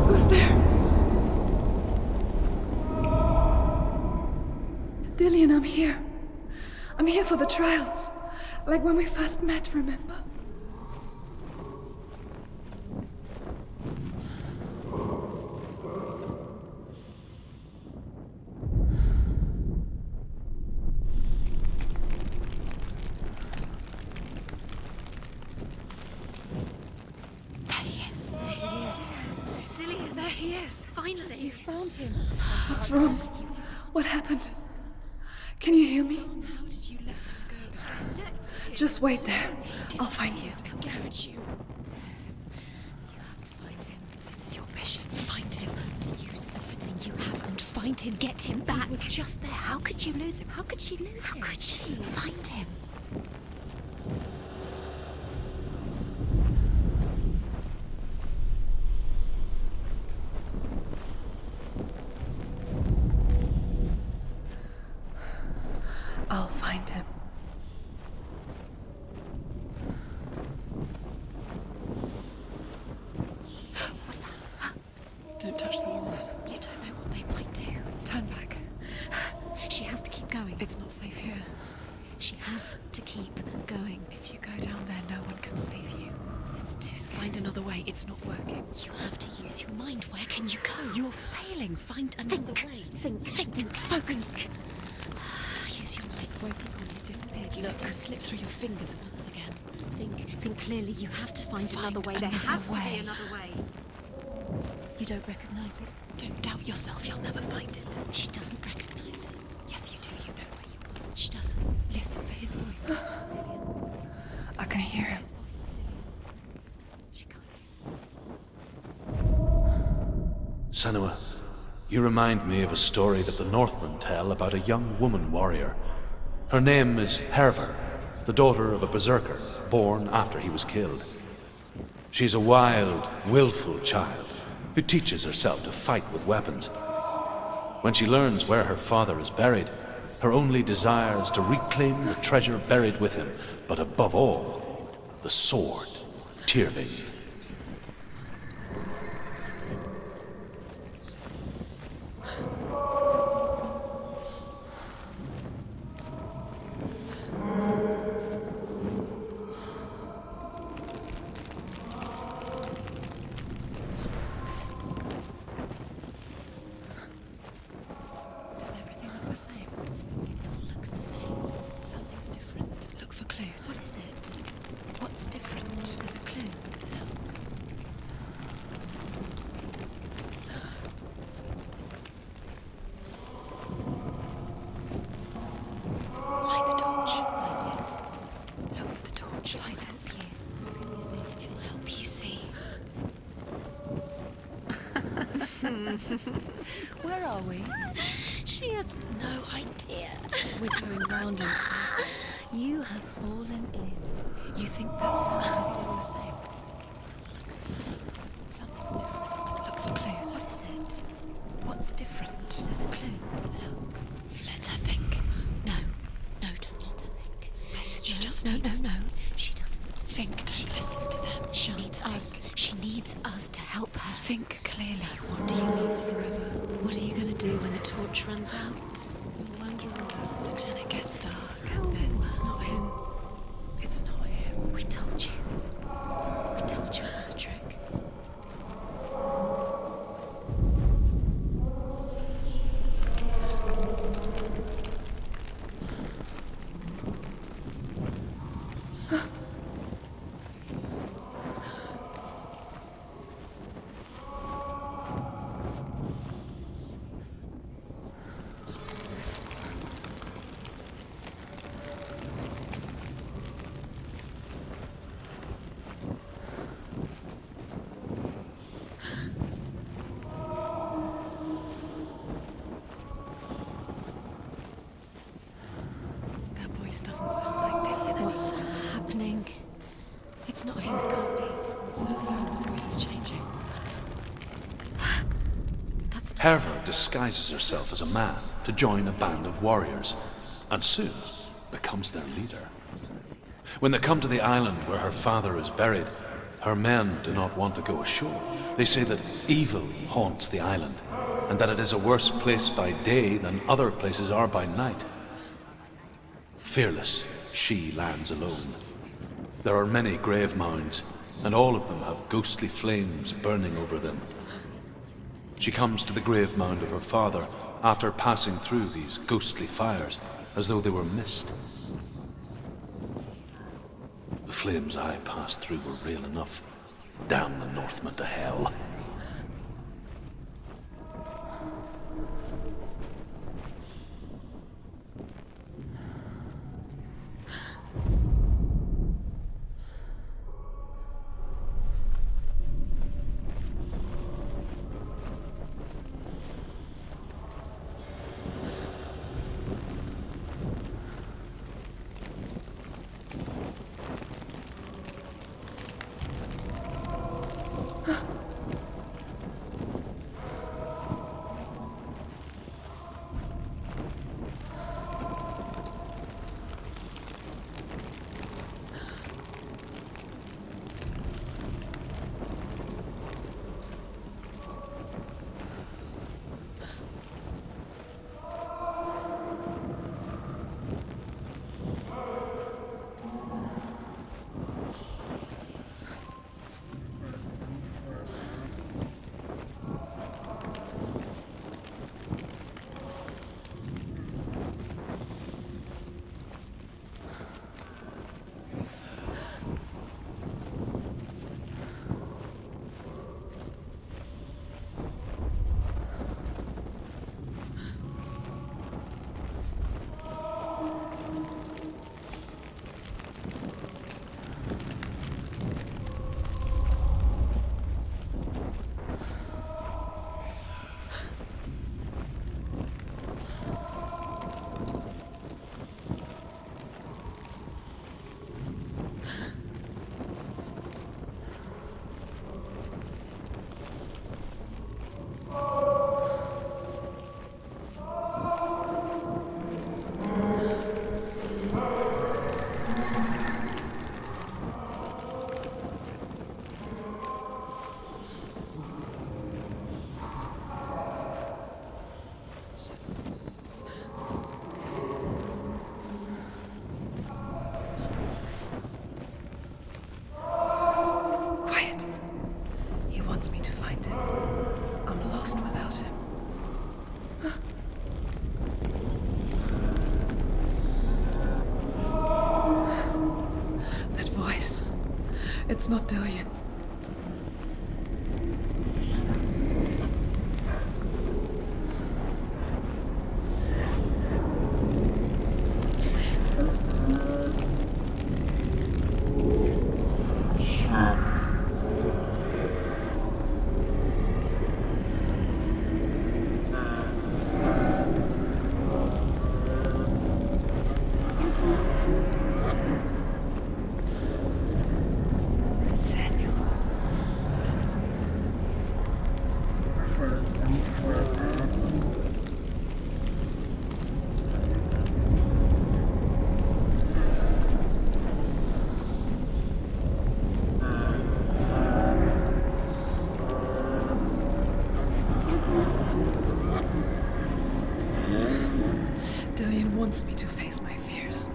Who's there? Dillian, I'm here. I'm here for the trials. Like when we first met, remember? There he is. There he is. Dillian, there he is. Finally. You found him. What's wrong? What happened? Can you hear me? How did you let him go? Just wait there. I'll find you. How could you? You have to find him. This is your mission. Find him. To use everything you have and find him. Get him back. He was just there. How could you lose him? How could she lose him? How could she? Find him. I'll find him. What's that? Don't touch the walls. You don't know what they might do. Turn back. She has to keep going. It's not safe here. She has to keep going. If you go down there, no one can save you. It's too scary. Find another way. It's not working. You have to use your mind. Where can you go? You're failing. Find another way. Think. Focus. Use your mind. Where's he gone? He's disappeared. You let him slip through your fingers once again. Think clearly. You have to find another way. There has to be another way. You don't recognize it? Don't doubt yourself. You'll never find it. She doesn't recognize it. Yes, you do. You know where you are. She doesn't. Listen for his voice. Listen, Dillian. I can hear him. She can't Senua, you remind me of a story that the Northmen tell about a young woman warrior. Her name is Hervor, the daughter of a berserker, born after he was killed. She's a wild, willful child who teaches herself to fight with weapons. When she learns where her father is buried, her only desire is to reclaim the treasure buried with him, but above all, the sword, Tyrving. Does everything look the same? It all looks the same. Something's different. Look for clues. What is it? What's different? There's a clue. Light the torch. Light it. Look for the torch. Light it. Here. Can you see? It'll help you see. Where are we? She's She has no idea. We're going round in circles. You have fallen in. You think that sound is doing the same? Looks the same. Something's different. Look for clues. What is it? What's different? There's a clue. Let her think. No. No, don't let her think. Space. She just No. needs She doesn't. think. Don't listen to them. She Just needs us. think. She needs us to help her. Think clearly. What do you need forever? What are you going to do when the torch runs out? Wander around until it gets dark, and then it's not him. It's not him. We told you. We told you it was a trick. That voice doesn't sound like Dillian What's anymore. happening? It's not him, it can't be. What's that sound? The voice is changing. That's not Herva disguises herself as a man to join a band of warriors, and soon becomes their leader. When they come to the island where her father is buried, her men do not want to go ashore. They say that evil haunts the island, and that it is a worse place by day than other places are by night. Fearless, she lands alone. There are many grave mounds, and all of them have ghostly flames burning over them. She comes to the grave mound of her father after passing through these ghostly fires, as though they were mist. The flames I passed through were real enough. Damn the Northmen to hell. It's not Dillian. wants me to face my fears.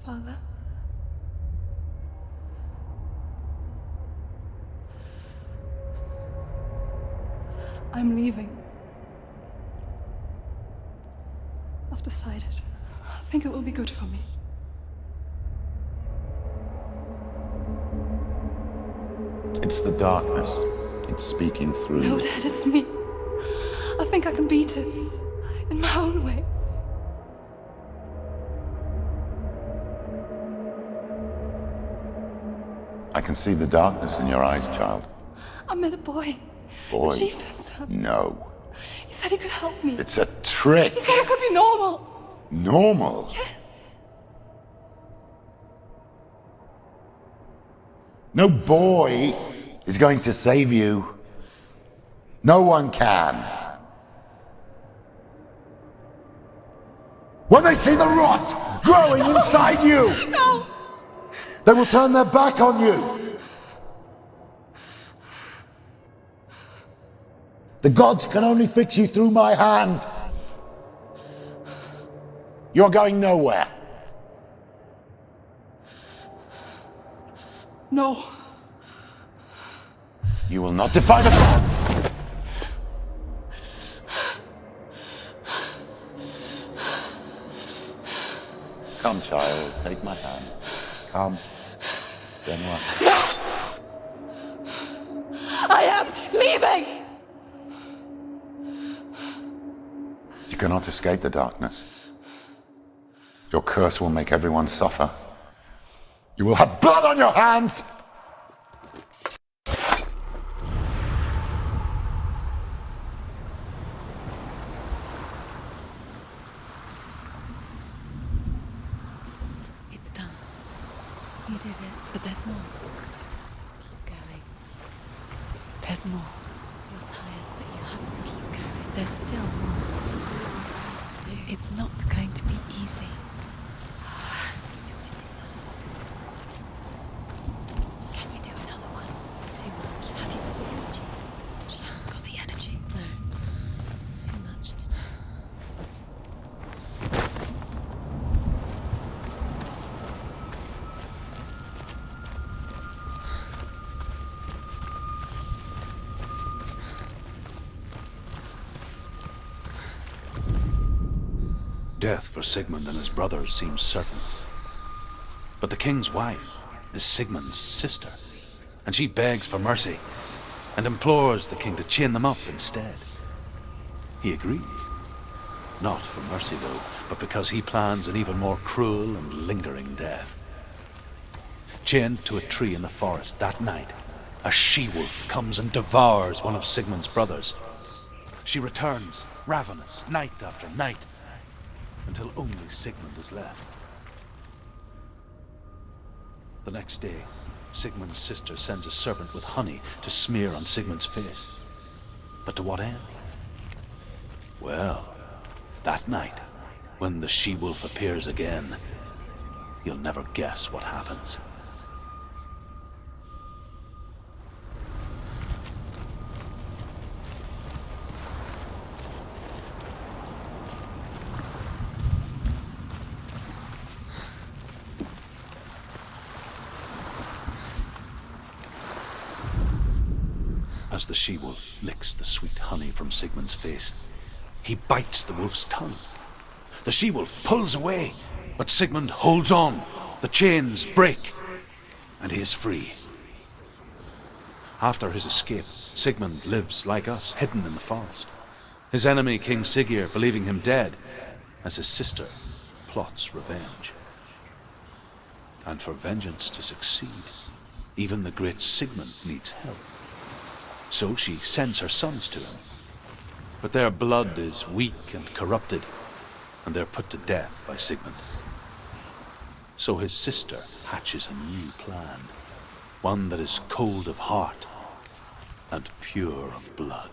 Father? I'm leaving. I've decided. I think it will be good for me. It's the darkness. It's speaking through No, you. Dad, it's me. I think I can beat it. In my own way. I can see the darkness in your eyes, child. I met a boy. Boy? The chieftain's son. No. He said he could help me. It's a trick. He said I could be normal. Normal? Yes. No boy is going to save you. No one can. When they see the rot growing inside you, No! they will turn their back on you. The gods can only fix you through my hand. You're going nowhere. No. You will not defy the gods. Come, child, take my hand. Come. Senuas. I am leaving! You cannot escape the darkness. Your curse will make everyone suffer. You will have blood on your hands! It's done. You did it. But there's more. Keep going. There's more. You're tired, but you have to keep going. There's still more. There's always more to do. It's not going to be easy. Can you do another one? It's too much. Have you got the energy? She hasn't got the energy. No. Too much to do. Death for Sigmund and his brothers seems certain. But the king's wife is Sigmund's sister, and she begs for mercy and implores the king to chain them up instead. He agrees. Not for mercy, though, but because he plans an even more cruel and lingering death. Chained to a tree in the forest that night, a she-wolf comes and devours one of Sigmund's brothers. She returns, ravenous, night after night, until only Sigmund is left. The next day, Sigmund's sister sends a servant with honey to smear on Sigmund's face. But to what end? Well, that night, when the she-wolf appears again, you'll never guess what happens. As the she-wolf licks the sweet honey from Sigmund's face, he bites the wolf's tongue. The she-wolf pulls away, but Sigmund holds on. The chains break, and he is free. After his escape, Sigmund lives like us, hidden in the forest. His enemy, King Siggeir, believing him dead, as his sister plots revenge. And for vengeance to succeed, even the great Sigmund needs help. So she sends her sons to him. But their blood is weak and corrupted, and they're put to death by Sigmund. So his sister hatches a new plan. one that is cold of heart and pure of blood.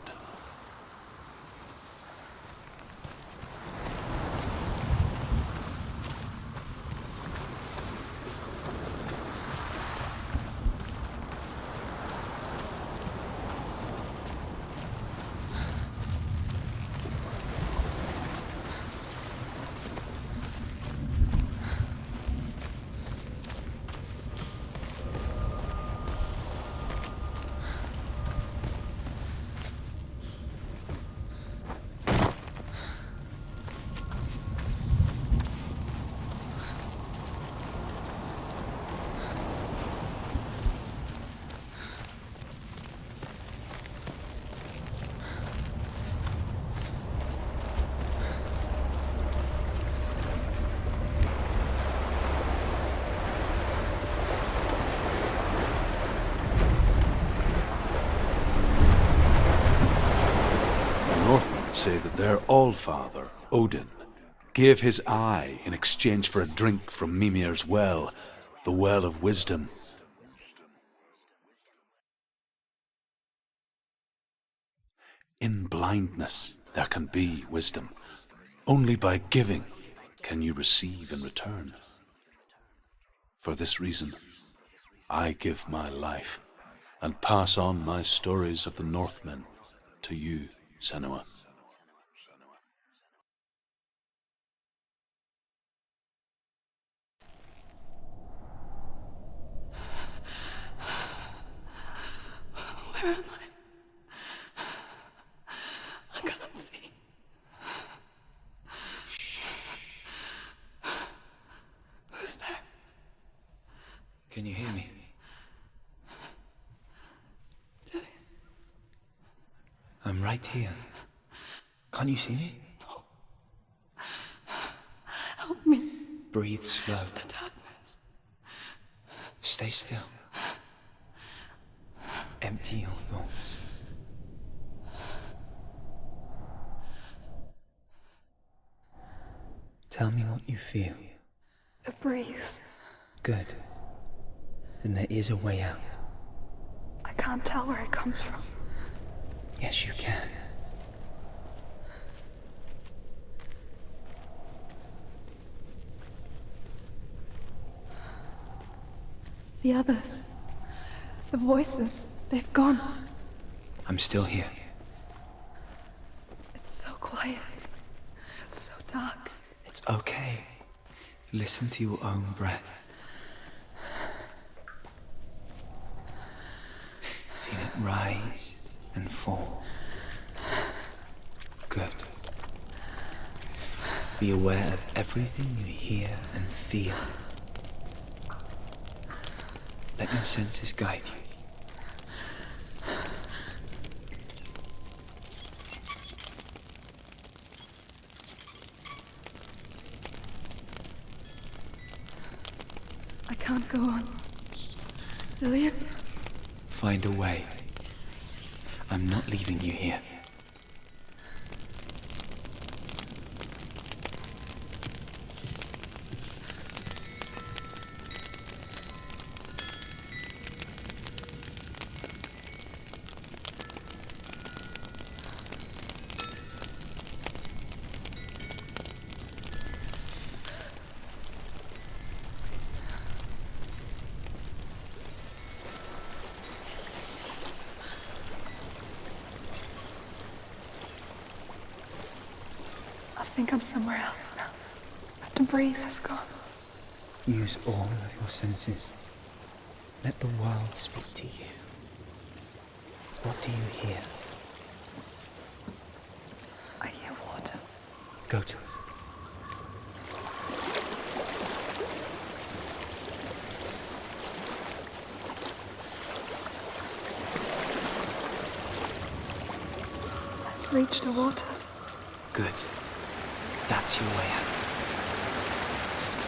Say that their Allfather, Odin, gave his eye in exchange for a drink from Mimir's well, the Well of Wisdom. In blindness there can be wisdom. Only by giving can you receive in return. For this reason, I give my life and pass on my stories of the Northmen to you, Senua. Where am I can't see. Who's there? Can you hear me? Dillian. I'm right here. Can't you see me? No. Help me. Breathe slow. It's the darkness. Stay still. Empty your thoughts. Tell me what you feel. A breeze. Good. Then there is a way out. I can't tell where it comes from. Yes, you can. The others. The voices. They've gone. I'm still here. It's so quiet. So dark. It's okay. Listen to your own breath. Feel it rise and fall. Good. Be aware of everything you hear and feel. Let your senses guide you. I can't go on. Dillian? Find a way. I'm not leaving you here. I think I'm somewhere else now. But the breeze has gone. Use all of your senses. Let the world speak to you. What do you hear? I hear water. Go to it. I've reached the water. Good. That's your way out.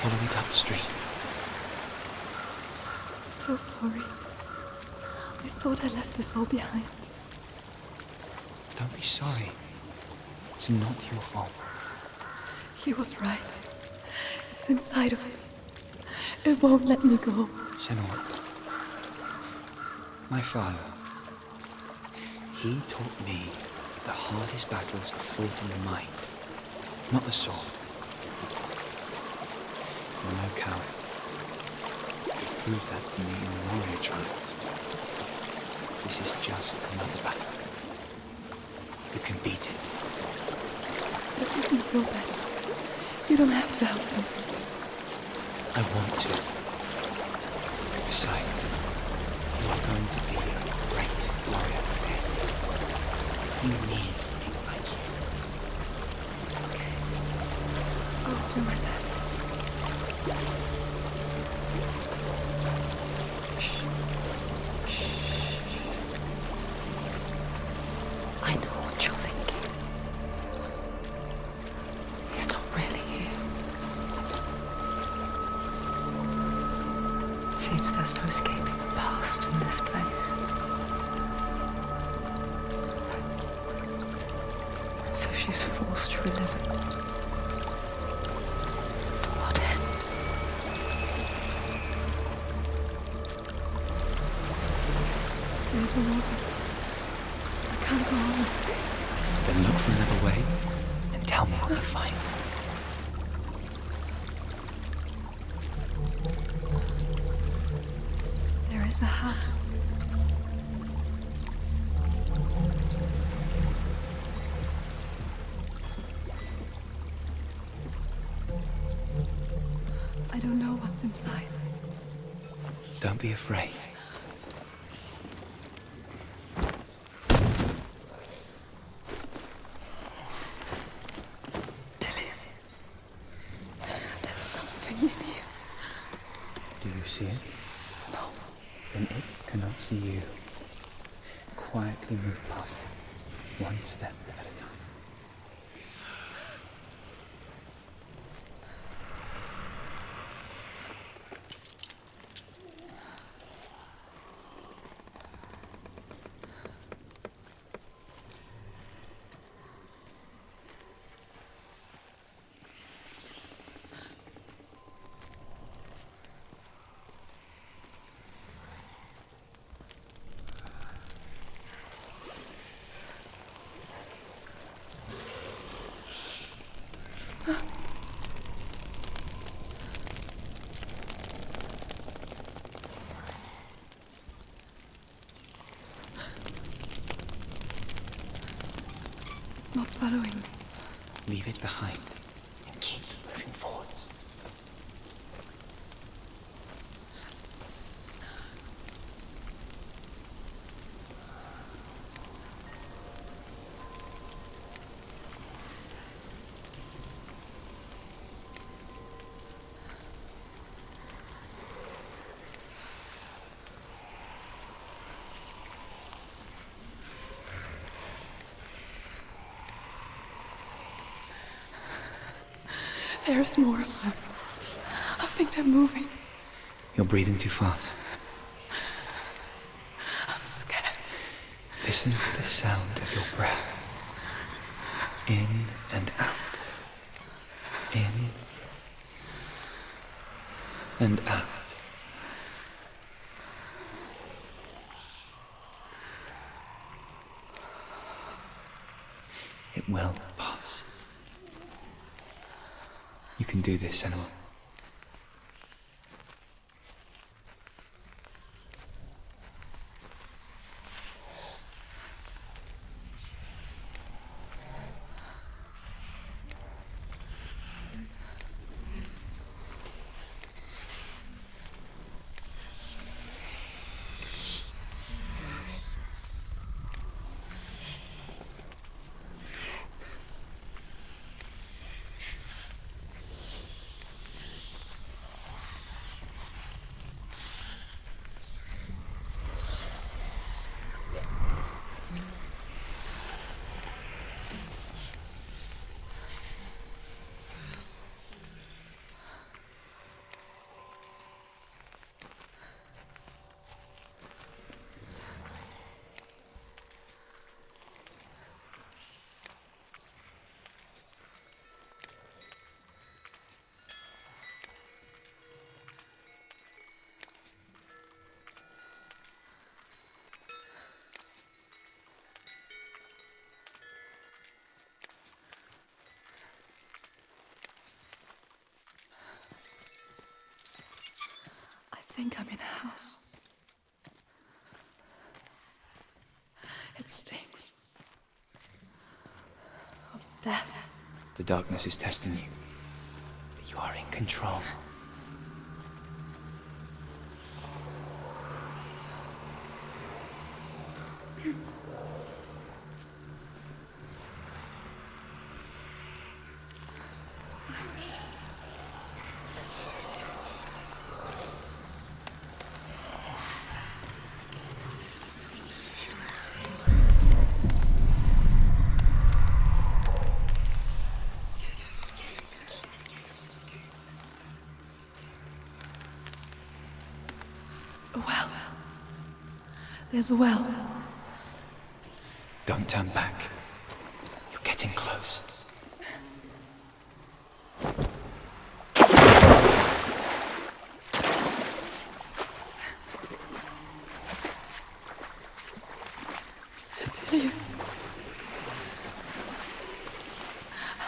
Follow it upstream. I'm so sorry. I thought I left this all behind. Don't be sorry. It's not your fault. He was right. It's inside of me. It won't let me go. Senua, My father, he taught me the hardest battles are fought in the mind, not the sword. You're no coward. You proved that to me in the warrior trial. This is just another battle. You can beat it. This isn't your battle. You don't have to help me. I want to. Besides, you are going to be a great warrior again. You need people like you. Okay. I'll do my best. I know what you're thinking. He's not really here. It seems there's no escaping the past in this place. And so she's forced to relive it. To what end? There's a motive. I can't go on this way. Then look for another way and tell me what you find. There is a house. I don't know what's inside. Don't be afraid. There's something in here. Do you see it? No. Then it cannot see you. Quietly move past it, one step at a time. It's not following me. Leave it behind and keep moving forwards. There's more of them. I think they're moving. You're breathing too fast. I'm scared. Listen to the sound of your breath. In and out. In and out. It will pass. You can do this, Senua. think I'm in a house. It stinks of death. The darkness is testing you, but you are in control. A well. There's a well. Don't turn back. You're getting close. Delia.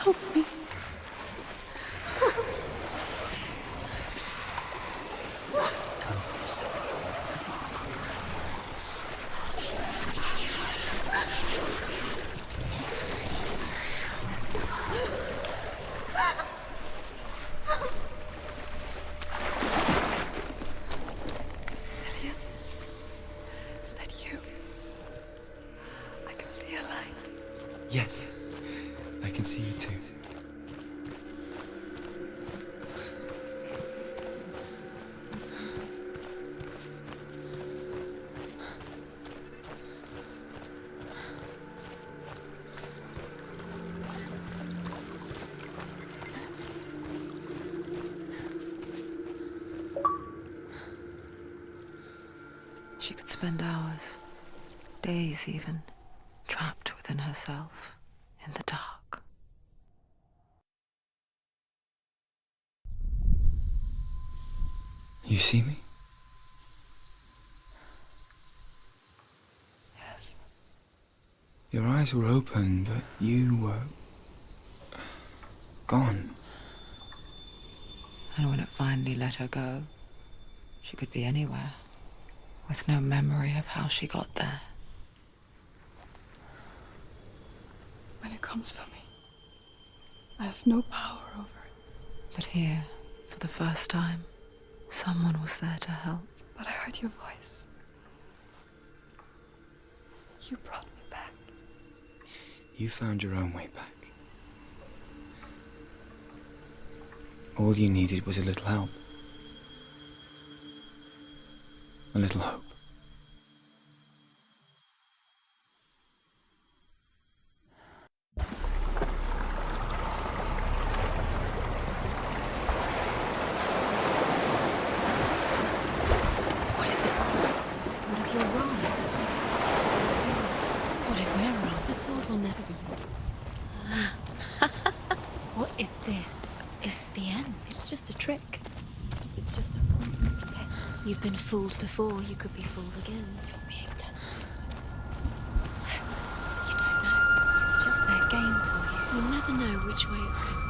Help me. Is that you? I can see a light. Yes, I can see you too. She could spend hours, days even, trapped within herself, in the dark. You see me? Yes. Your eyes were open, but you were gone. And when it finally let her go, she could be anywhere, with no memory of how she got there. When it comes for me, I have no power over it. But here, for the first time, someone was there to help. But I heard your voice. You brought me back. You found your own way back. All you needed was a little help. A little hope. What if this is worse? What if you're wrong? What if we're wrong? The sword will never be yours. What if this is the end? It's just a trick. It's just a pointless test. You've been fooled before, you could be fooled again. You're being tested. You don't know. It's just their game for you. You never know which way it's going to go.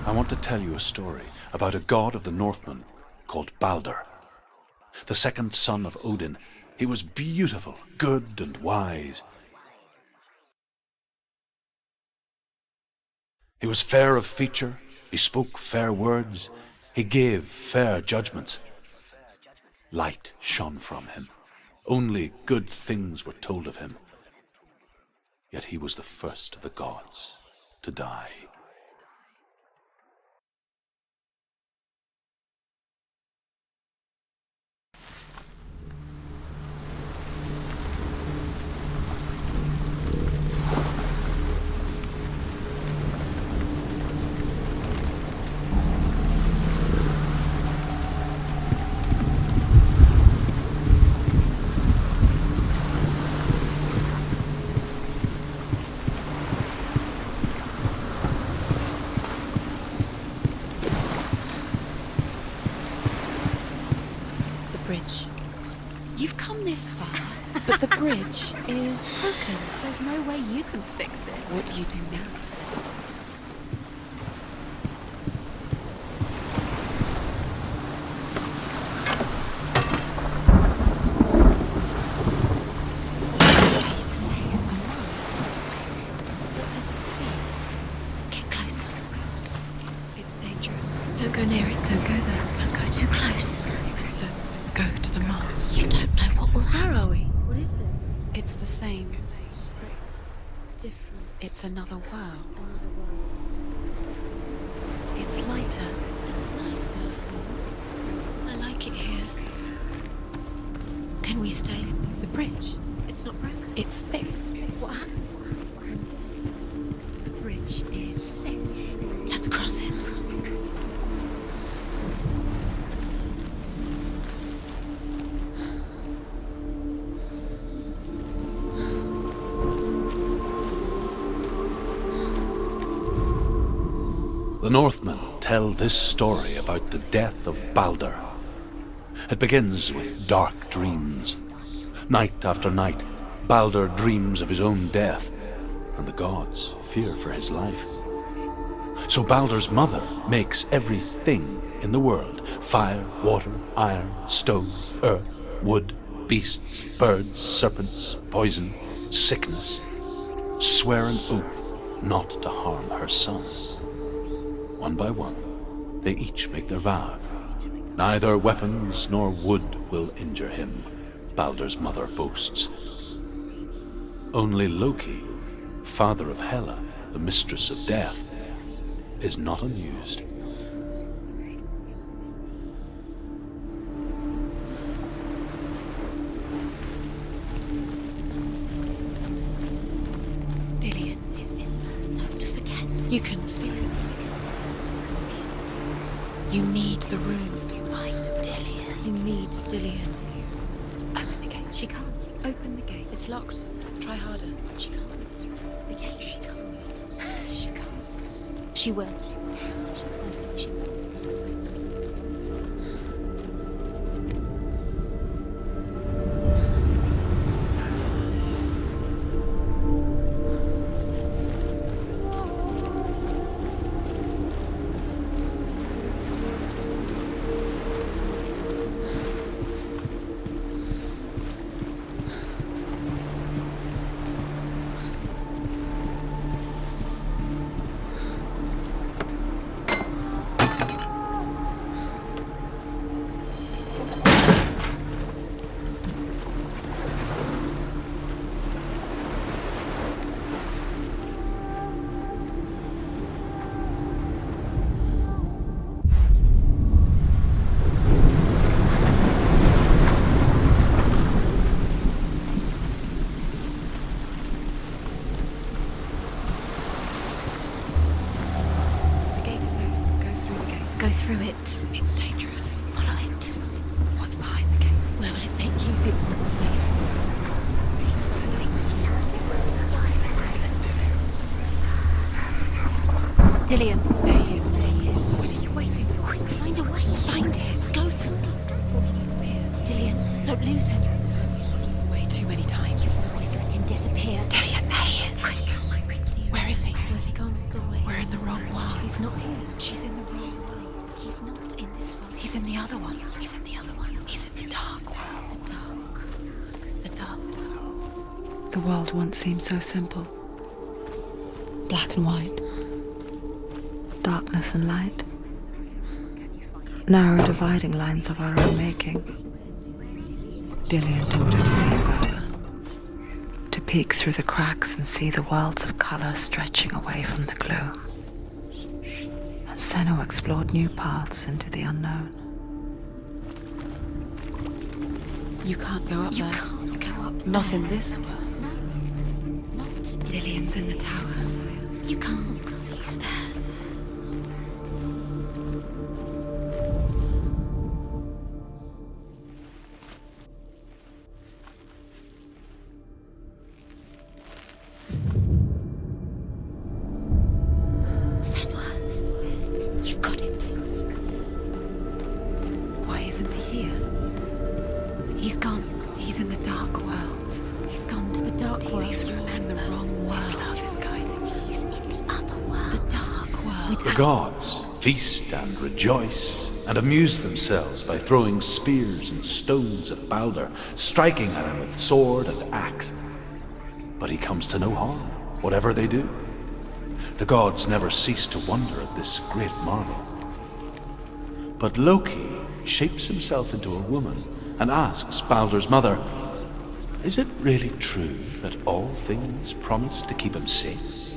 I want to tell you a story about a god of the Northmen called Balder. The second son of Odin. He was beautiful, good and wise. He was fair of feature, he spoke fair words, he gave fair judgments. Light shone from him. Only good things were told of him. Yet he was the first of the gods to die. Bridge. You've come this far, but the bridge is broken. There's no way you can fix it. What do you do now, Senuas? go near it. Don't go there. Don't go too close. Don't go to the mast. You don't know what will happen. Where are we? What is this? It's the same. Different. It's another world. Another world. It's lighter. It's nicer. I like it here. Can we stay? The bridge. It's not broken. It's fixed. What happened? The bridge is fixed. Let's cross it. The Northmen tell this story about the death of Baldur. It begins with dark dreams. Night after night, Baldur dreams of his own death, and the gods fear for his life. So Baldur's mother makes everything in the world: fire, water, iron, stone, earth, wood, beasts, birds, serpents, poison, sickness, swear an oath not to harm her son. One by one, they each make their vow. Neither weapons nor wood will injure him, Baldur's mother boasts. Only Loki, father of Hela, the mistress of death, is not amused. Dillian is in there. Don't forget. You can feel it. You need the runes to fight Dillian. You need Dillian. Open the gate. She can't. Open the gate. It's locked. Try harder. She can't. The gate. She can't. She can't. She will. She'll find a way. She will. Go through it. It's dangerous. Follow it. What's behind the gate? Where will it take you? It's not safe. Dillian. There he is. There he is. What are you waiting for? Quick, find a way. Find him. Go through it. Before he disappears. Dillian, don't lose him. Way too many times. Always let him disappear. Dillian, there he is. Quick. Where is he? Where's he gone? The way. We're in the wrong world. He's not here. She's in the wrong world. He's not in this world. He's in the other one. He's in the other one. He's in the dark world. The dark. The dark world. The world once seemed so simple. Black and white. Darkness and light. Narrow dividing lines of our own making. Dillian told her to see Baldur. To peek through the cracks and see the worlds of colour stretching away from the gloom. And Senua explored new paths into the unknown. You can't go up You there. can't go up Not there. in this world. No. Not. Dillian's in the tower. You can't. He's there. Senua, you've got it. Why isn't he here? He's gone. He's in the dark world. He's gone to the dark Do you world. even remember? The wrong world. His love is guiding. He's in the other world. The dark world. The gods feast and rejoice and amuse themselves by throwing spears and stones at Baldur, striking at him with sword and axe. But he comes to no harm, whatever they do. The gods never cease to wonder at this great marvel. But Loki shapes himself into a woman and asks Baldur's mother, "Is it really true that all things promise to keep him safe?"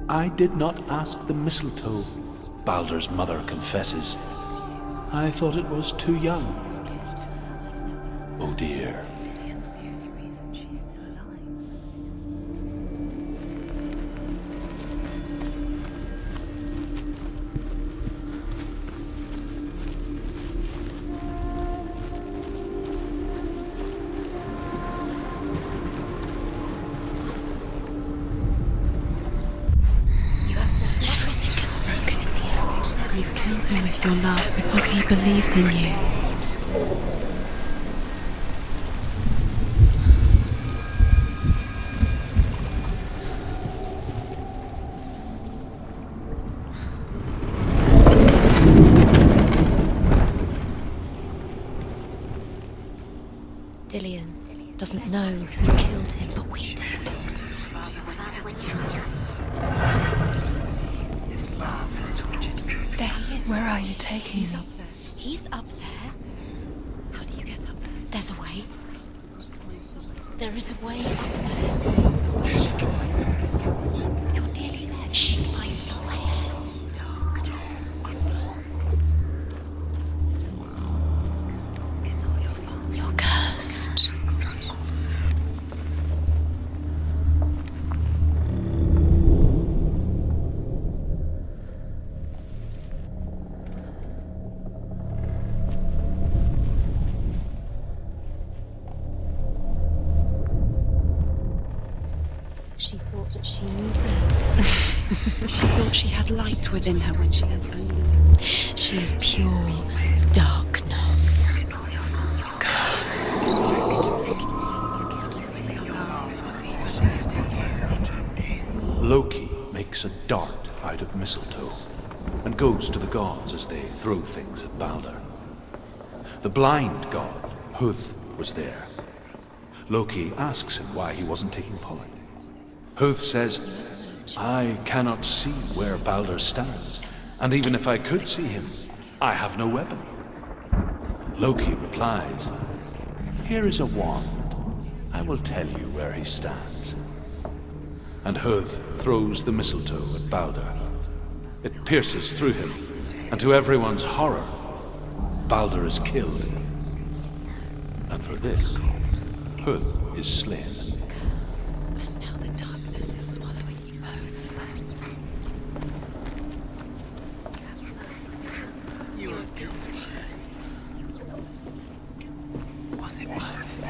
"I did not ask the mistletoe," Baldur's mother confesses. "I thought it was too young." Oh dear. Dillian's the only reason she's still alive. Everything gets broken in the end. You killed him with your love because he believed in you. Dillian doesn't know who killed him, but we do. There he is. Where are you taking him? He's up there. How do you get up there? There's a way. There is a way up there. She can do it. You're nearly there. She'll find the way. It's all your fault. You're cursed. She thought that she knew best. She thought she had light within her when she has only. She is pure darkness. Loki makes a dart out of mistletoe and goes to the gods as they throw things at Baldur. The blind god, Huth, was there. Loki asks him why he wasn't taking part. Huth says, "I cannot see where Baldur stands, and even if I could see him, I have no weapon." Loki replies, "Here is a wand. I will tell you where he stands." And Huth throws the mistletoe at Baldur. It pierces through him, and to everyone's horror, Baldur is killed. And for this, Huth is slain. And now the darkness is swallowing you both. You are guilty. Was it worth it?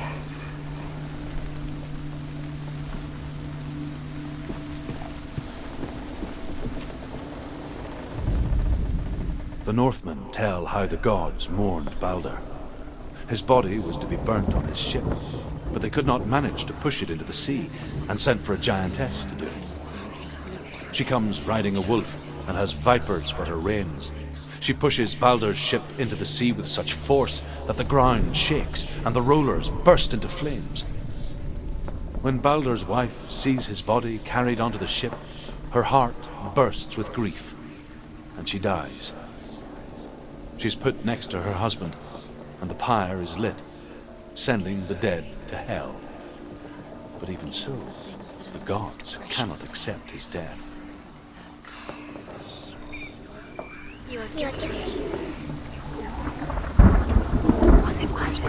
The Northmen tell how the gods mourned Baldur. His body was to be burnt on his ship, but they could not manage to push it into the sea, and sent for a giantess to do it. She comes riding a wolf and has vipers for her reins. She pushes Baldur's ship into the sea with such force that the ground shakes and the rollers burst into flames. When Baldur's wife sees his body carried onto the ship, her heart bursts with grief, and she dies. She's put next to her husband, and the pyre is lit, sending the dead to hell. But even so, the gods cannot accept his death. You are guilty. Was it worth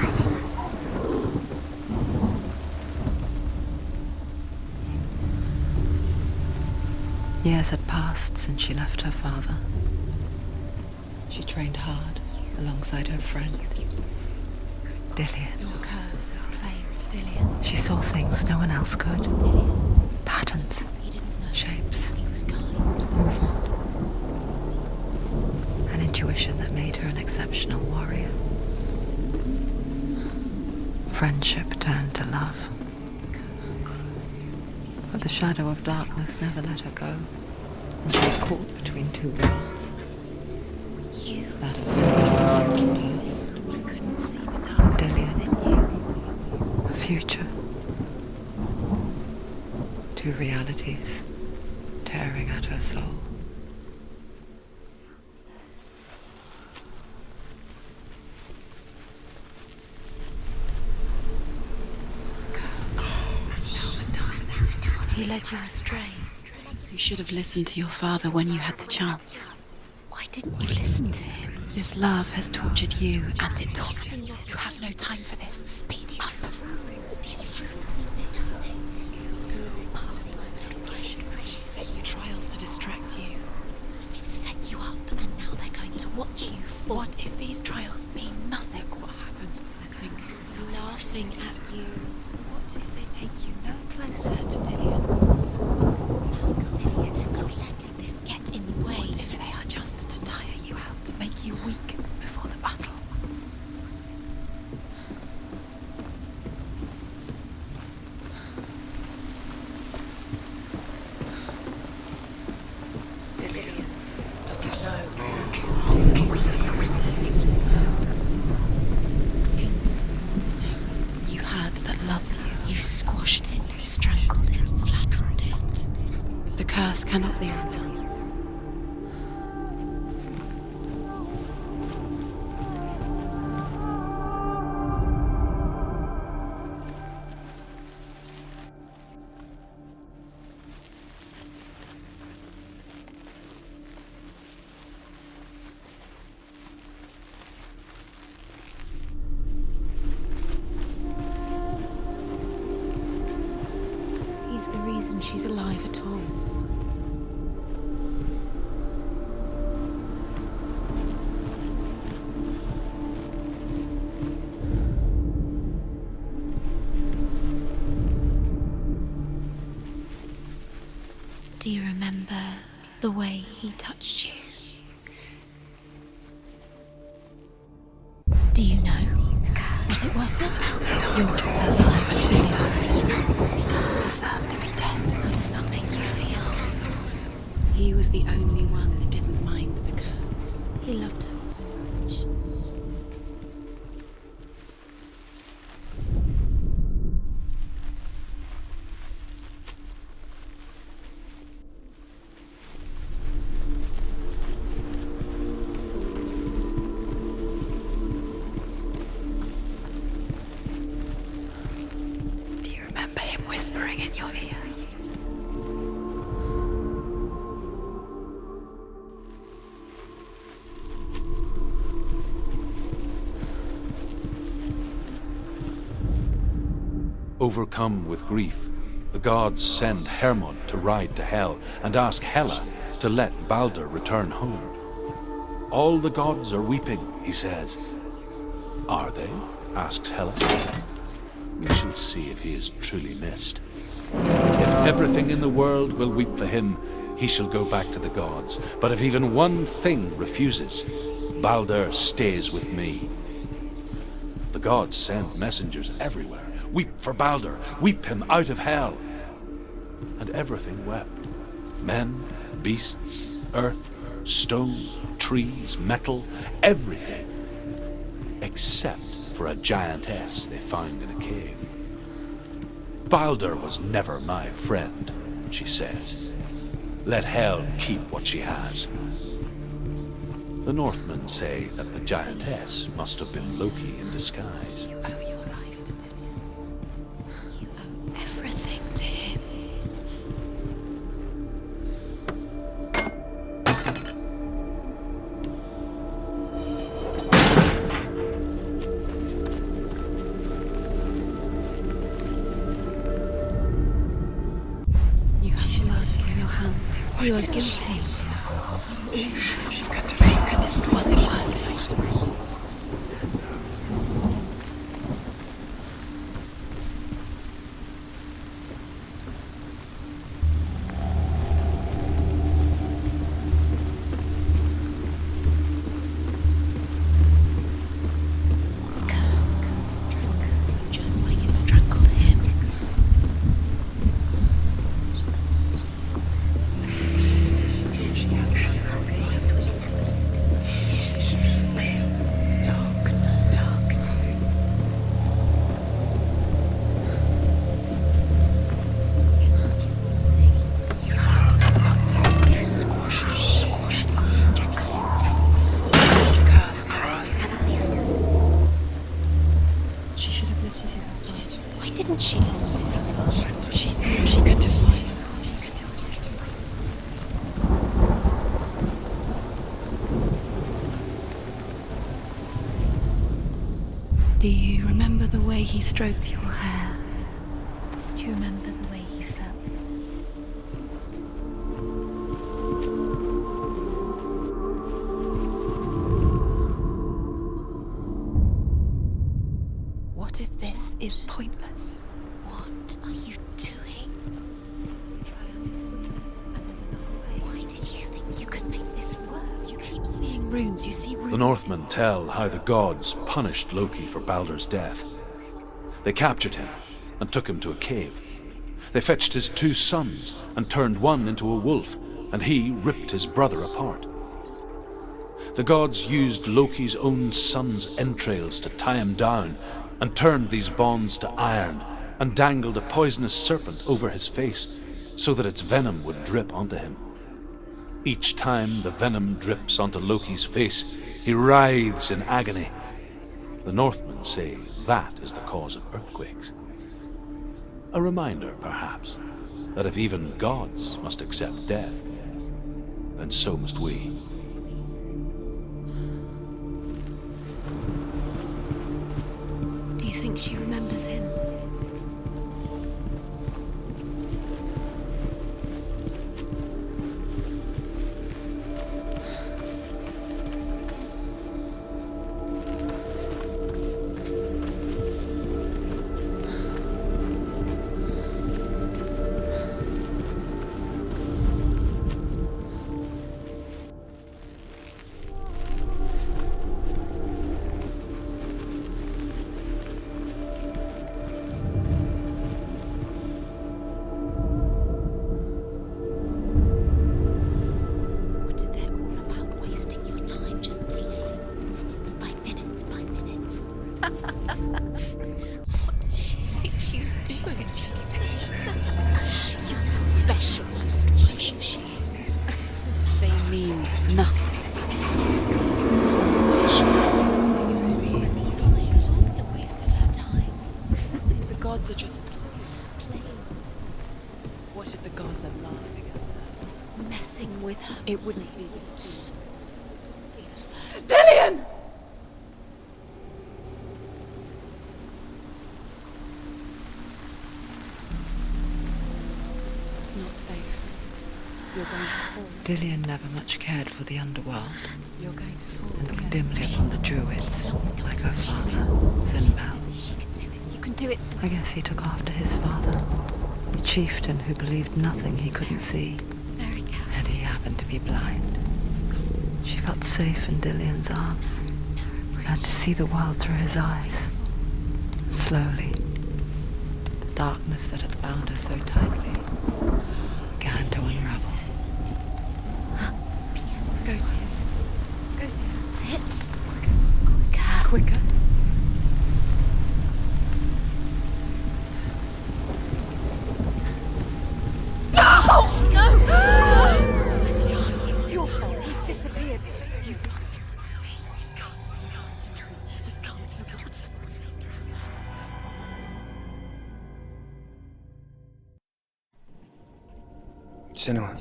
it? Years had passed since she left her father. She trained hard alongside her friend, Dillian. Your curse has claimed Dillian. She saw things no one else could. Patterns, He didn't know shapes, he was kind. movement. An intuition that made her an exceptional warrior. Friendship turned to love. But the shadow of darkness never let her go, and she was caught between two worlds. That of something you couldn't see the darkness within you. A future. Two realities tearing at her soul. He led you astray. You should have listened to your father when you had the chance. Why didn't you listen to him? This love has tortured you, and it tortures Wasting you. your You have no time for this. Speed up. These rooms mean nothing. It's all part of it. Set you trials to distract you. They've set you up, and now they're going to watch you fall. What if these trials mean nothing? What happens to the things inside? Laughing at you. What if they take you no closer to Dillian? Dillian, are you letting this get in the way? What if they are just to tire you out, to make you weak before the battle? You had that loved you. You squashed it, strangled it, flattened it. The curse cannot be undone. He's the reason she's alive at all. Do you remember the way he touched you? Do you know? Was it worth it? You're still alive and Dillian's dead. He doesn't deserve to be dead. How does that make you feel? He was the only one that didn't mind the curse. He loved her so much. Do you remember him whispering in your ear? Overcome with grief, the gods send Hermod to ride to Hell and ask Hela to let Balder return home. All the gods are weeping, he says. Are they? Asks Hela. We shall see if he is truly missed. If everything in the world will weep for him, he shall go back to the gods. But if even one thing refuses, Balder stays with me. The gods send messengers everywhere. Weep for Balder, weep him out of Hell. And everything wept. Men, beasts, earth, stone, trees, metal, everything. Except for a giantess they found in a cave. Balder was never my friend, she says. Let Hell keep what she has. The Northmen say that the giantess must have been Loki in disguise. You owe your life to Dillian. You owe everything to him. You have blood in your hands. You are guilty. Was it worth it? Curse strangled you just like it strangled him. the way he stroked your hair? Do you remember the way he felt? What if this is pointless? What are you doing? Why did you think you could make this work? You keep seeing runes, you see runes. The Northmen tell how the gods punished Loki for Baldur's death. They captured him and took him to a cave. They fetched his 2 sons and turned one into a wolf, and he ripped his brother apart. The gods used Loki's own son's entrails to tie him down and turned these bonds to iron and dangled a poisonous serpent over his face so that its venom would drip onto him. Each time the venom drips onto Loki's face, he writhes in agony. The Northmen say that is the cause of earthquakes. A reminder, perhaps, that if even gods must accept death, then so must we. Do you think she remembers him? It wouldn't be this. Dillian! It's not safe. You're going to fall. Dillian never much cared for the underworld. You're going to fall. And looked dimly upon the druids, like her father, Sinbad. You can do it. I guess he took after his father, the chieftain who believed nothing he couldn't see. And he happened to be blind. She felt safe in Dillian's arms, learned to see the world through his eyes. And slowly, the darkness that had bound her so tightly began to unravel. Go to him. Go to him. That's it. Quicker. Quicker. It's your fault. He's disappeared. You've lost him to the sea. He's gone. You've lost him to the... He's gone to the water. He's drowned. Senua.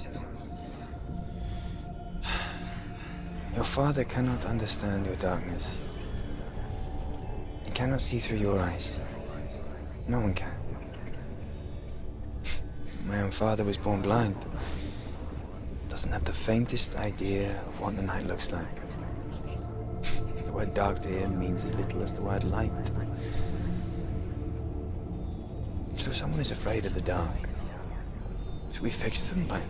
Your father cannot understand your darkness. He cannot see through your eyes. No one can. My own father was born blind. Doesn't have the faintest idea of what the night looks like. The word dark to him means as little as the word light. So someone is afraid of the dark. Should we fix them by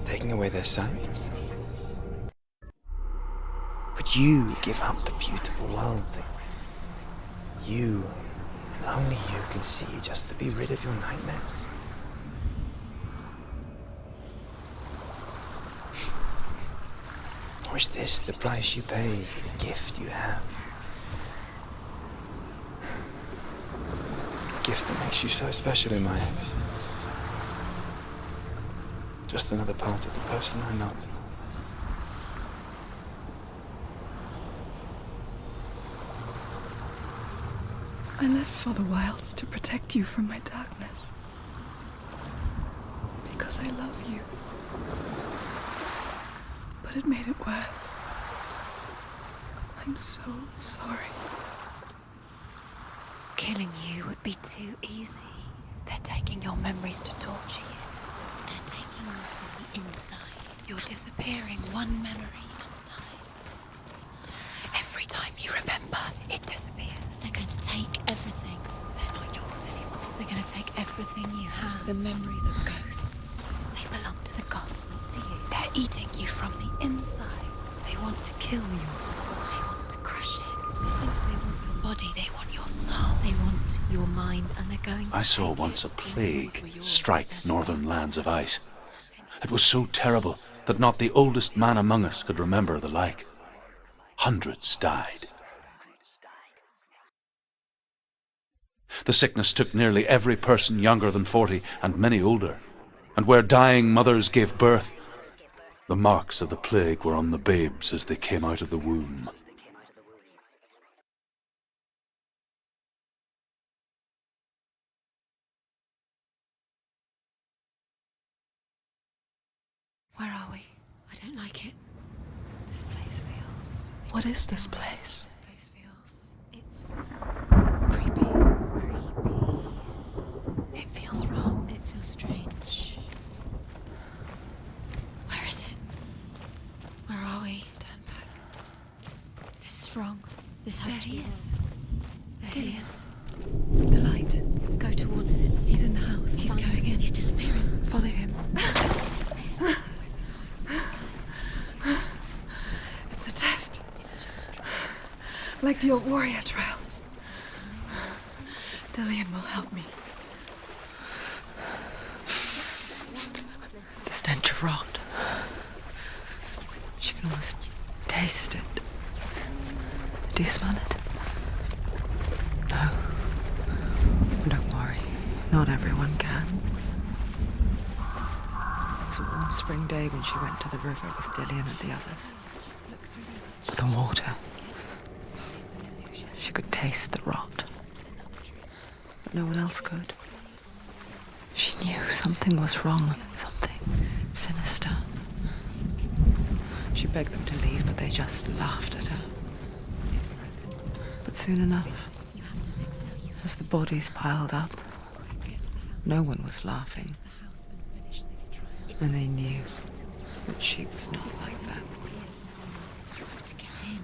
taking away their sight? Would you give up the beautiful world that you, and only you, can see just to be rid of your nightmares? Or is this the price you pay for the gift you have? A gift that makes you so special in my eyes. Just another part of the person I love. I left for the wilds to protect you from my darkness. Because I love you. But it made it worse. I'm so sorry. killing you would be too easy. They're taking your memories to torture you. They're taking you from the inside. You're disappearing one memory at a time. Every time you remember, it disappears. They're going to take everything. They're not yours anymore. They're going to take everything you have. The memories of ghosts. They belong to the gods, not to you. They're eating you from the inside. They want to kill your soul. They want to crush it. They want your body. They want your soul. They want your mind, and they're going to I saw take once a it. plague strike northern lands of ice. It was so terrible that not the oldest man among us could remember the like. Hundreds died. The sickness took nearly every person younger than 40 and many older, and where dying mothers gave birth, the marks of the plague were on the babes as they came out of the womb. Where are we? I don't like it. This place feels... What is this place? This place feels... It's Creepy. creepy. It feels wrong. It feels strange. Where is it? Where are we? Turn back. This is wrong. This has There to be he wrong. is. There Dillian. he is. The light. Go towards it. He's in the house. He's Find going it. in. He's disappearing. Follow him. Disappear. It's a test. It's just a trial. Like the old warrior trials. Dillian will help me. The stench of rot. She can almost taste it. Do you smell it? No. Don't worry. Not everyone can. It was a warm spring day when she went to the river with Dillian and the others. The water. She could taste the rot. But no one else could. She knew something was wrong. Something sinister. She begged them to leave, but they just laughed at her. But soon enough, You have to fix it. as the bodies piled up, no one was laughing. And they knew that she was not like them. You have to get in.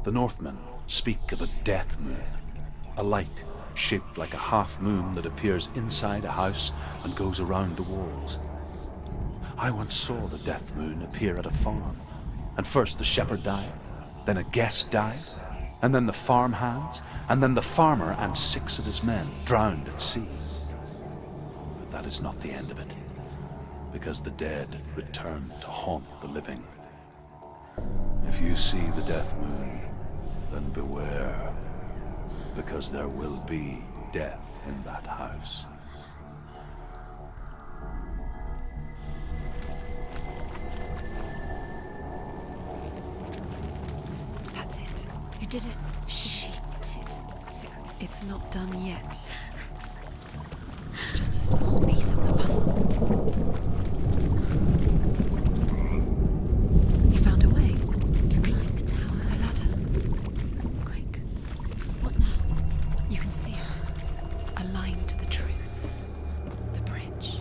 The Northmen speak of a death moon, a light shaped like a half moon that appears inside a house and goes around the walls. I once saw the death moon appear at a farm, and first the shepherd died, then a guest died, and then the farm hands, and then the farmer and 6 of his men drowned at sea. But that is not the end of it, because the dead return to haunt the living. If you see the death moon, then beware, because there will be death in that house. That's it. You did it. She did it. It's not done yet. Just a small piece of the puzzle. You found a way To climb the tower. the ladder. Quick. What now? You can see it. A line to the truth. The bridge.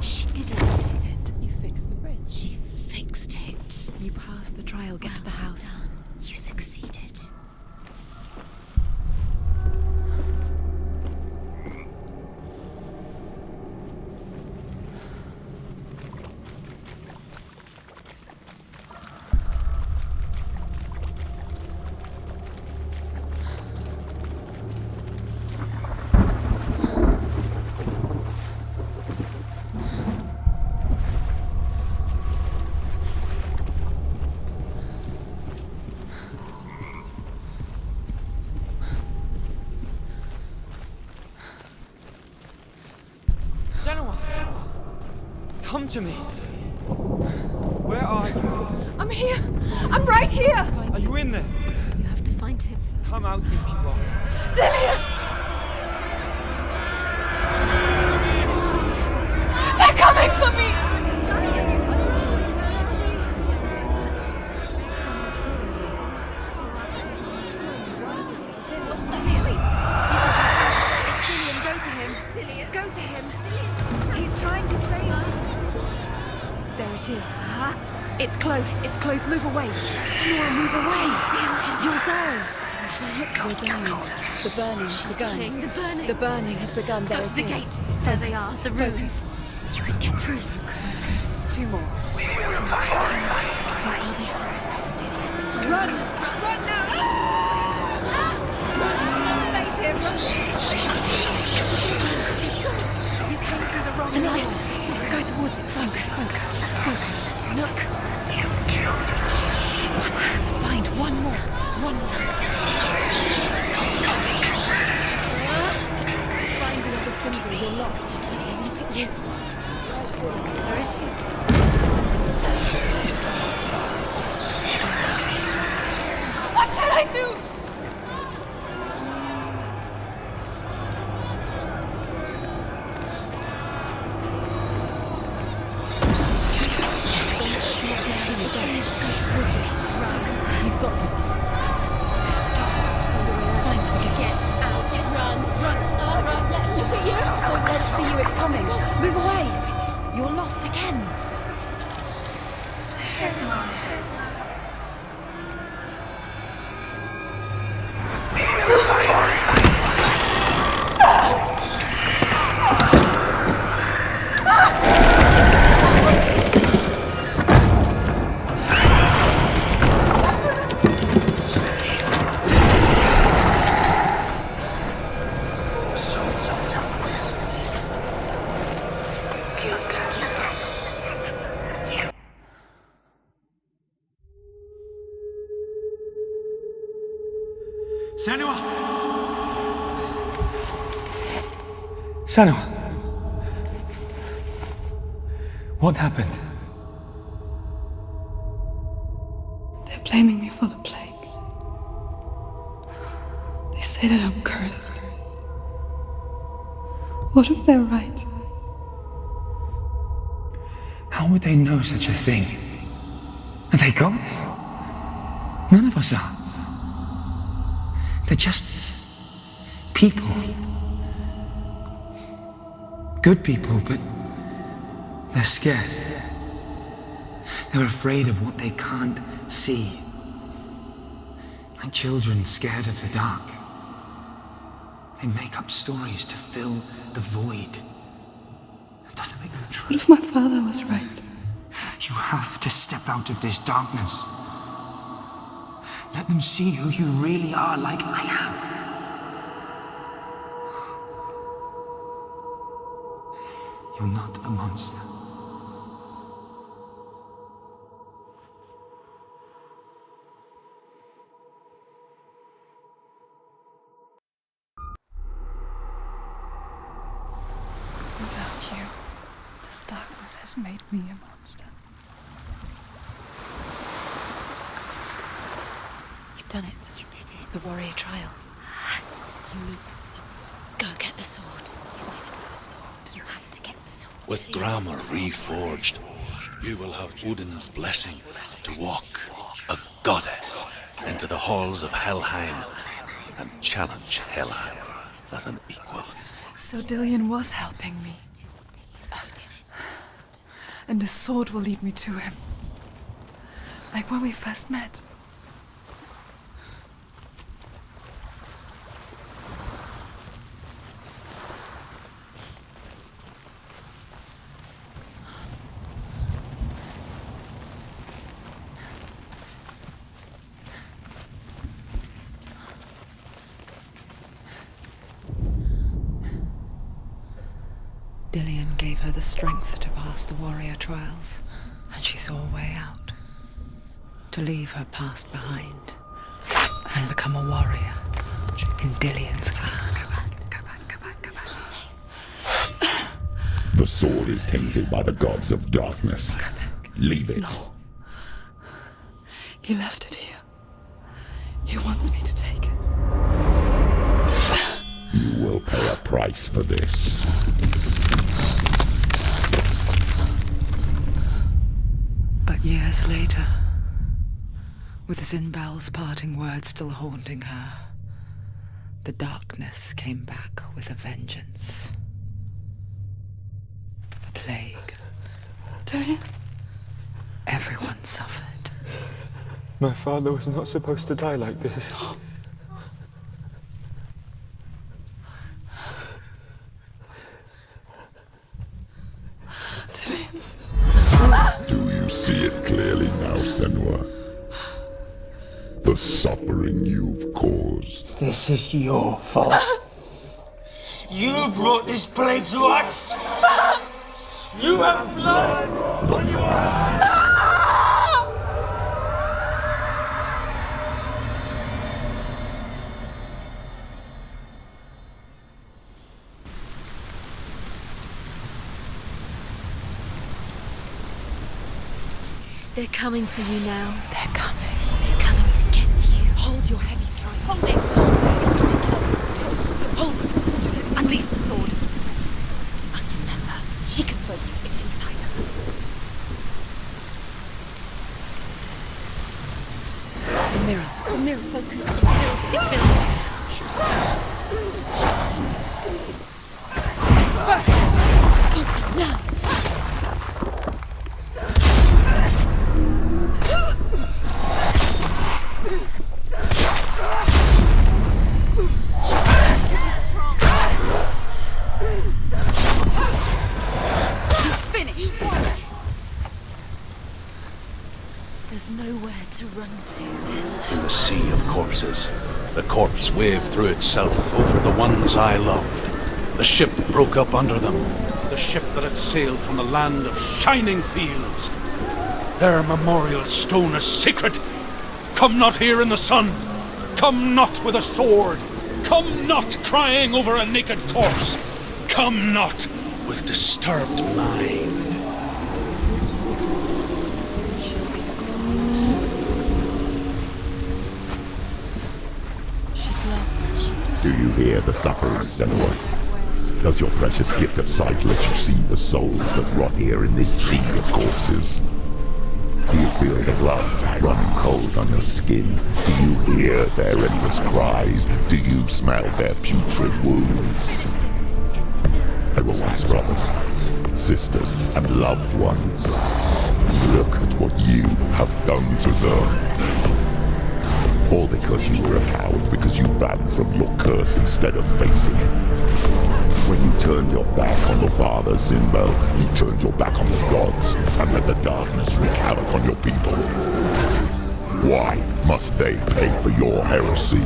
She did it. Did it? You fixed the bridge. She fixed it. You passed the trial. Get to the house. You Come to me. Where are you? I'm here. I'm right here. Are you in there? You have to find him. Come out if you are. Dillian! They're coming for me! You're dying. It's too much. Someone's calling you. Someone's calling you. Why are you? What's the voice? It's Dillian. Go to him. Dillian. Go to him. He's trying to save you. There it is. It's close. It's close. Move away. Senua, move away. You'll die. You're dying. The burning has begun. The burning. The burning has begun. Go to the gate. There they are. The runes. You can get through. Focus. Two more. Where are they? It's Dillian. Run! Run now! Save him! You came through the wrong door. Light. Go towards it. Focus. Look. To find one more. One dance. Find the other symbol. You're lost. Look at you. Where is he? What should I do? You've got them. Where's the door? Find the gate. Get out. Run. Look at you. Don't let it see you. It's coming. Move away. You're lost again. Senua! Senua! What happened? They're blaming me for the plague. They say that I'm cursed. What if they're right? How would they know such a thing? Are they gods? None of us are. They're just people. Good people, but they're scared. They're afraid of what they can't see. Like children scared of the dark. They make up stories to fill the void. It doesn't make them true. What if my father was right? You have to step out of this darkness. Let them see who you really are, like I have. You're not a monster. Without you, this darkness has made me a monster. You've done it. You did it. The warrior trials. You need the sword. Go get the sword. You did it with the sword. You have to get the sword. With grammar reforged, you will have Odin's blessing to walk, a goddess, into the halls of Helheim and challenge Hela as an equal. So Dillian was helping me. And the sword will lead me to him. Like when we first met. Dillian gave her the strength to pass the warrior trials, and she saw a way out. To leave her past behind and become a warrior in Dillian's clan. Go back. It's not safe. The sword is tainted by the gods of darkness. Leave it. No. He left it here. He wants me to take it. You will pay a price for this. But years later, with Zinbal's parting words still haunting her, the darkness came back with a vengeance. A plague. Dillian? Everyone suffered. My father was not supposed to die like this. Do you see it clearly now, Senua? The suffering you've caused. This is your fault. You brought this plague to us! You have blood on your hands! They're coming for you now. They're coming. They're coming to get you. Hold your heavy strike. Hold it. Hold your heavy strike. Hold it. Hold your heavy. Unleash the sword. Must remember, she can focus. It's inside her. The mirror. The mirror focus. It's filled. Focus now. There's nowhere to run to. In the sea of corpses, the corpse waved through itself over the ones I loved. The ship broke up under them. The ship that had sailed from the land of shining fields. Their memorial stone is sacred. Come not here in the sun. Come not with a sword. Come not crying over a naked corpse. Come not with disturbed mind. Do you hear the suffering, Senua? Does your precious gift of sight let you see the souls that rot here in this sea of corpses? Do you feel the blood running cold on your skin? Do you hear their endless cries? Do you smell their putrid wounds? They were once brothers, sisters, and loved ones. And look at what you have done to them. All because you were a coward, because you ran from your curse instead of facing it. When you turned your back on your father, Zinbel, you turned your back on the gods and let the darkness wreak havoc on your people. Why must they pay for your heresy?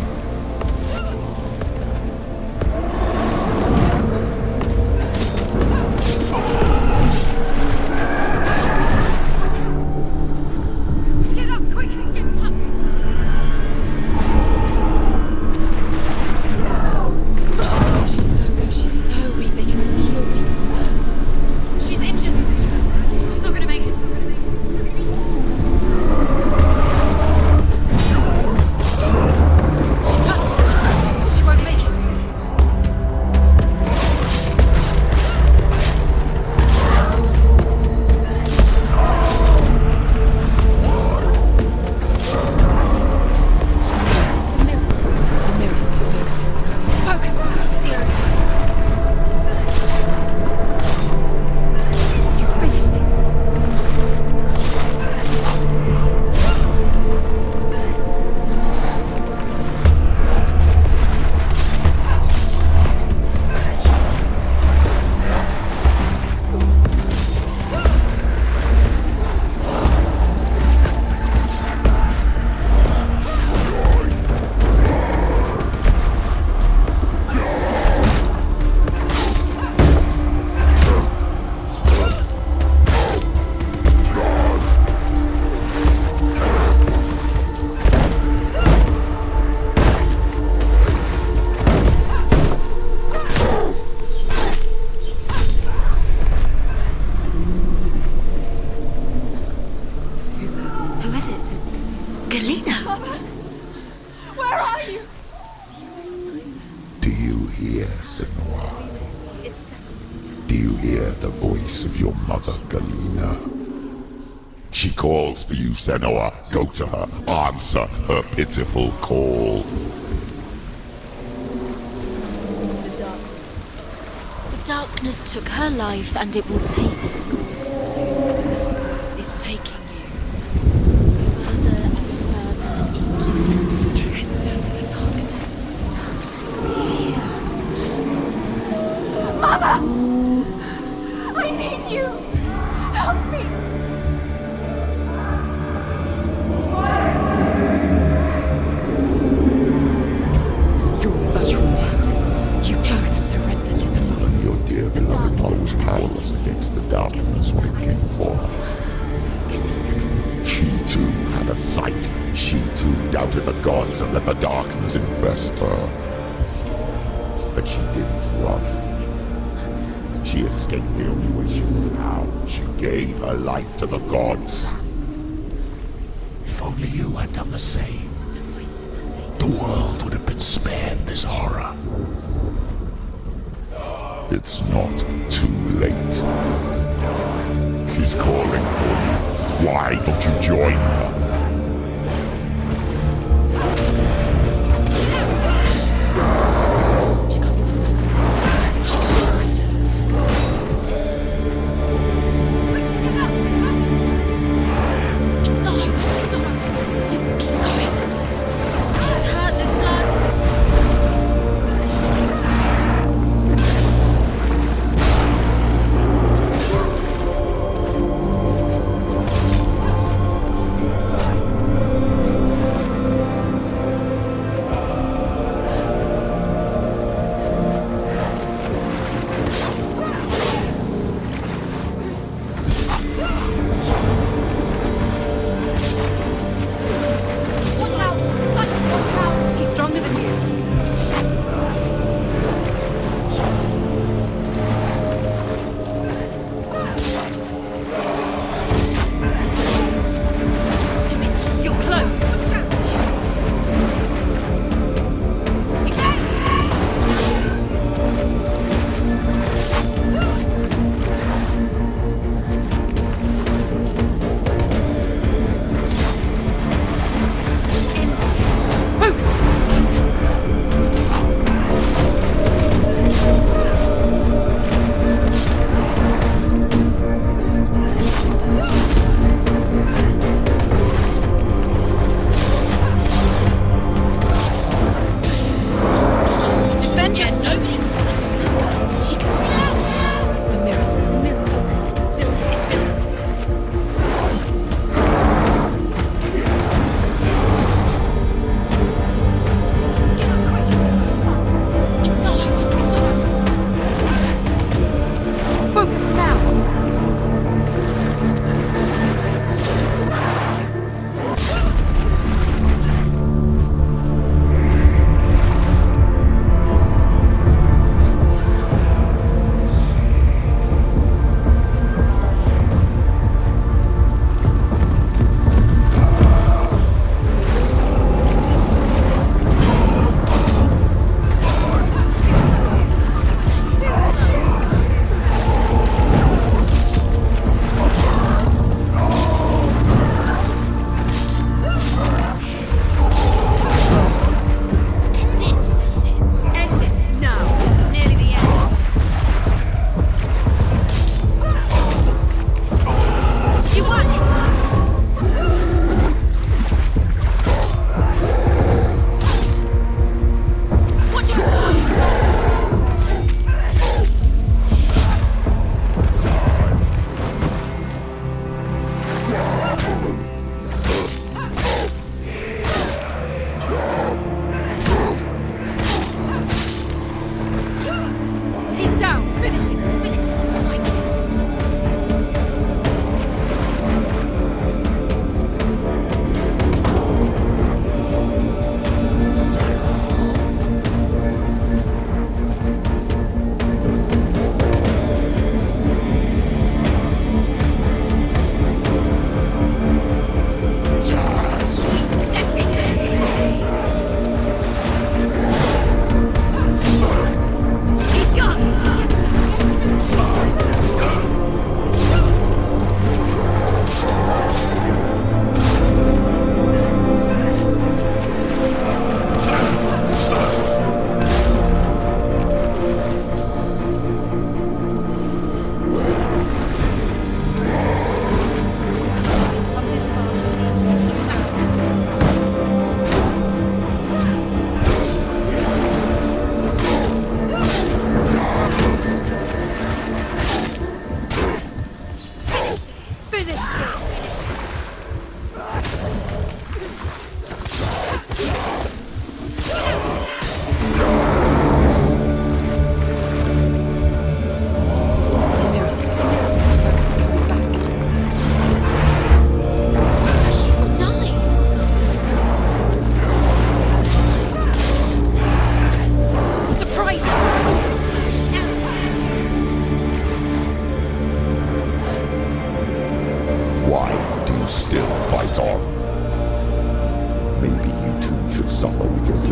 you? Do you hear, Senua? It's definitely... Do you hear the voice of your mother, Galena? She calls for you, Senua. Go to her. Answer her pitiful call. The darkness took her life, and it will take yours too. It's taking you. Further and further into it. Surrender to the darkness. Darkness is here. Mother! I need you! Help me! You're dead. You both surrendered to the voices. Your dear beloved mother was powerless against the darkness when it came for her. She too had a sight. She too doubted the gods and let the darkness infest her. But she didn't run. She escaped the only way she knew how. She gave her life to the gods. If only you had done the same, the world would have been spared this horror. It's not too late. She's calling for you. Why don't you join her? It's not over. It's not over. Keep going. She's hurt. There's blood.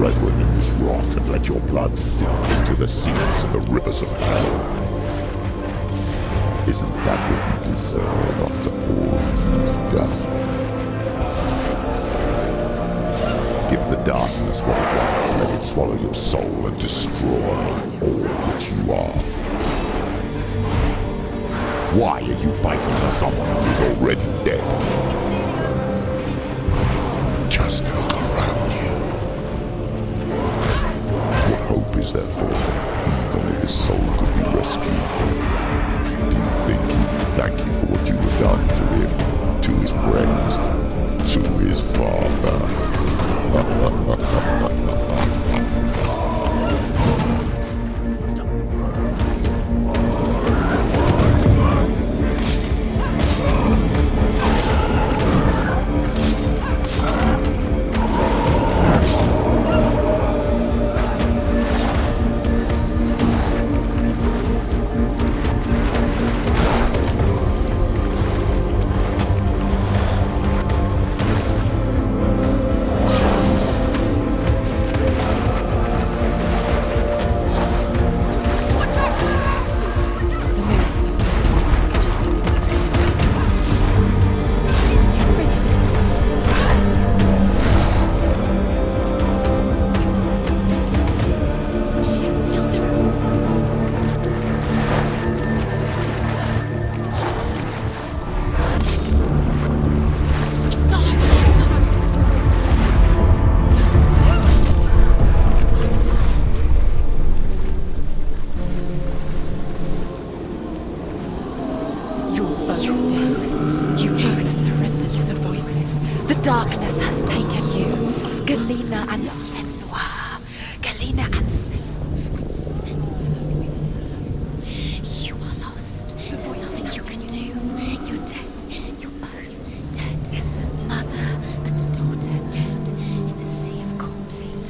brethren in this rot and let your blood sink into the seas and the rivers of hell. Isn't that what you deserve after all you've done? Give the darkness what it wants, let it swallow your soul and destroy all that you are. Why are you fighting for someone who is already dead? Just look around you. What hope is there for him, even if his soul could be rescued? Do you think he would thank you for what you have done to him, to his friends, to his father? Darkness has taken you, Galena and Senuas. Galena and Senuas. You are lost. There's nothing you can do. You're dead. You're both dead. Mother and daughter dead in the sea of corpses.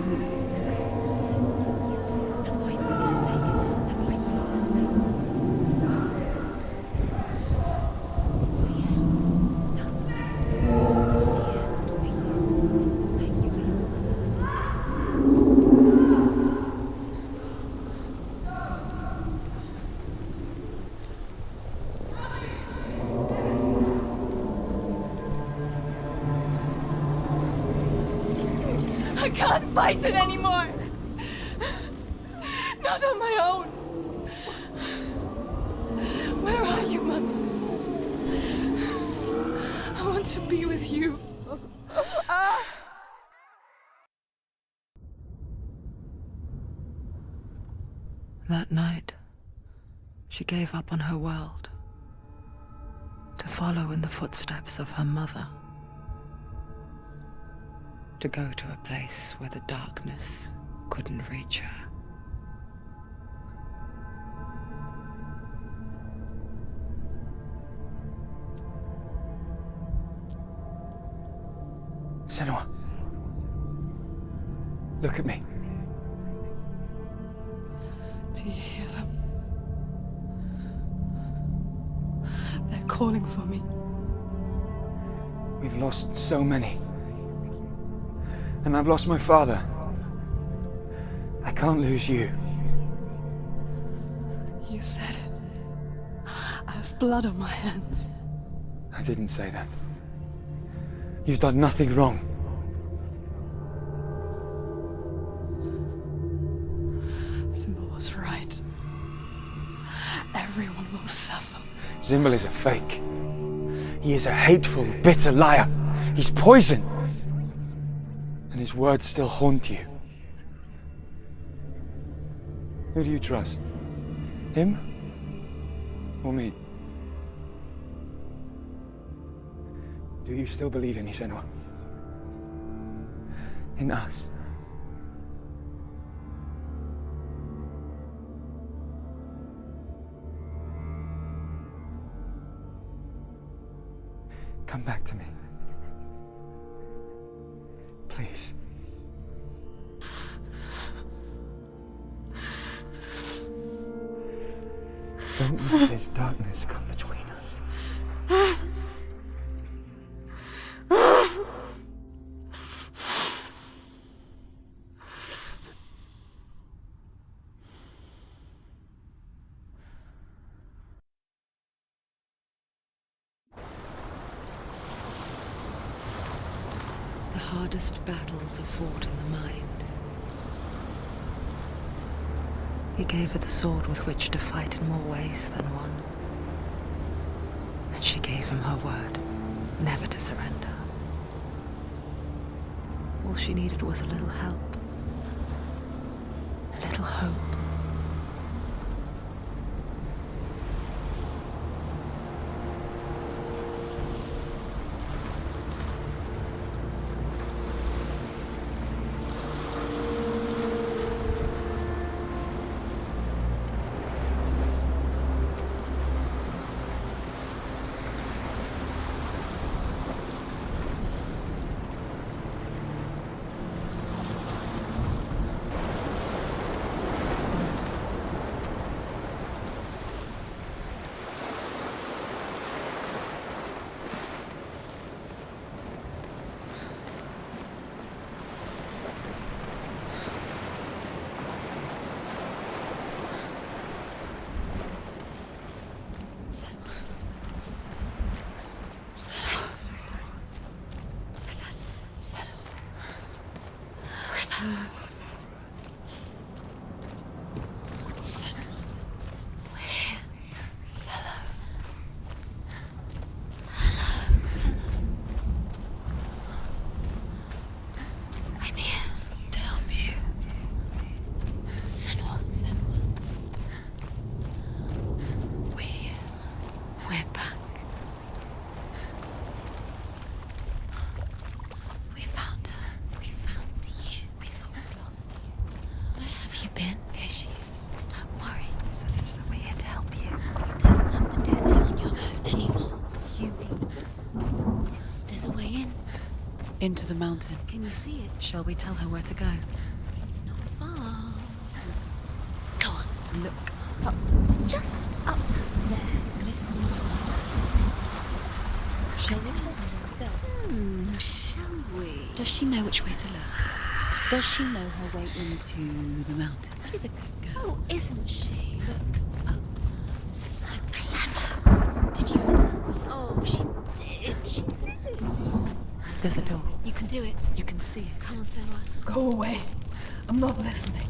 Voices took you to. The voices have taken. The voices. It's the end. I can't fight it anymore. Not on my own. Where are you, Mother? I want to be with you. That night, she gave up on her world to follow in the footsteps of her mother, to go to a place where the darkness couldn't reach her. Senua, look at me. Do you hear them? They're calling for me. We've lost so many. And I've lost my father. I can't lose you. You said it. I have blood on my hands. I didn't say that. You've done nothing wrong. Symbol was right. Everyone will suffer. Symbol is a fake. He is a hateful, bitter liar. He's poison. And his words still haunt you. Who do you trust? Him? Or me? Do you still believe in me, Senua? In us? Come back to me. Please. Don't let this darkness come between us. hardest battles are fought in the mind. He gave her the sword with which to fight in more ways than one. And she gave him her word, never to surrender. All she needed was a little help, a little hope. Into the mountain. Can you see it? Shall we tell her where to go? It's not far. Go on. Look up. Just up there. Listen to us. Shall we tell her to go? Shall we? Does she know which way to look? Does she know her way into the mountain? She's a good girl. Oh, isn't she? Look up. So clever. Did you miss us? Oh, she did. She did. There's a door. You can do it. You can see it. Come on, Senua. Go away. I'm not listening.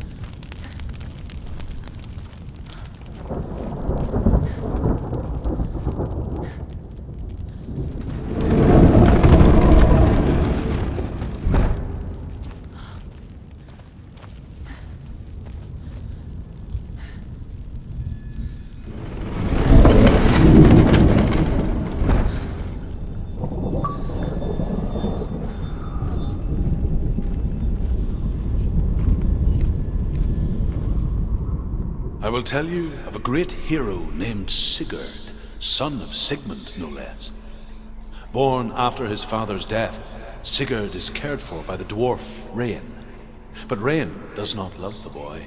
I will tell you of a great hero named Sigurd, son of Sigmund, no less. Born after his father's death, Sigurd is cared for by the dwarf Rain. But Rain does not love the boy.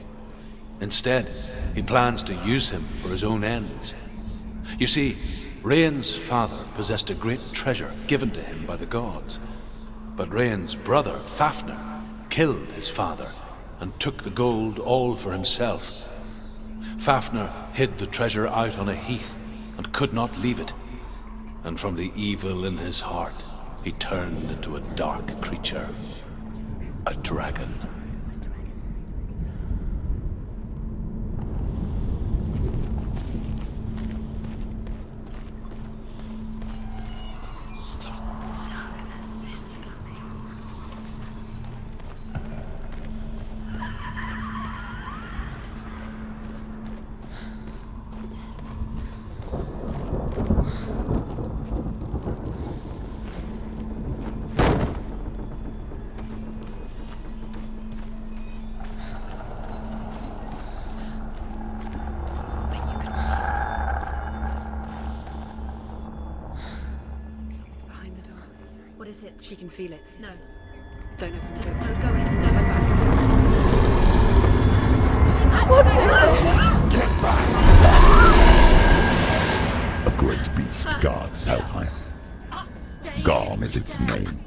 Instead, he plans to use him for his own ends. You see, Rain's father possessed a great treasure given to him by the gods. But Rain's brother, Fafnir, killed his father and took the gold all for himself. Fafnir hid the treasure out on a heath and could not leave it. And from the evil in his heart, he turned into a dark creature, a dragon. She can feel it. No. Don't open the door. Don't go in. Don't Turn back. What's in there? Get back! A great beast guards Helheim. Garm is its name,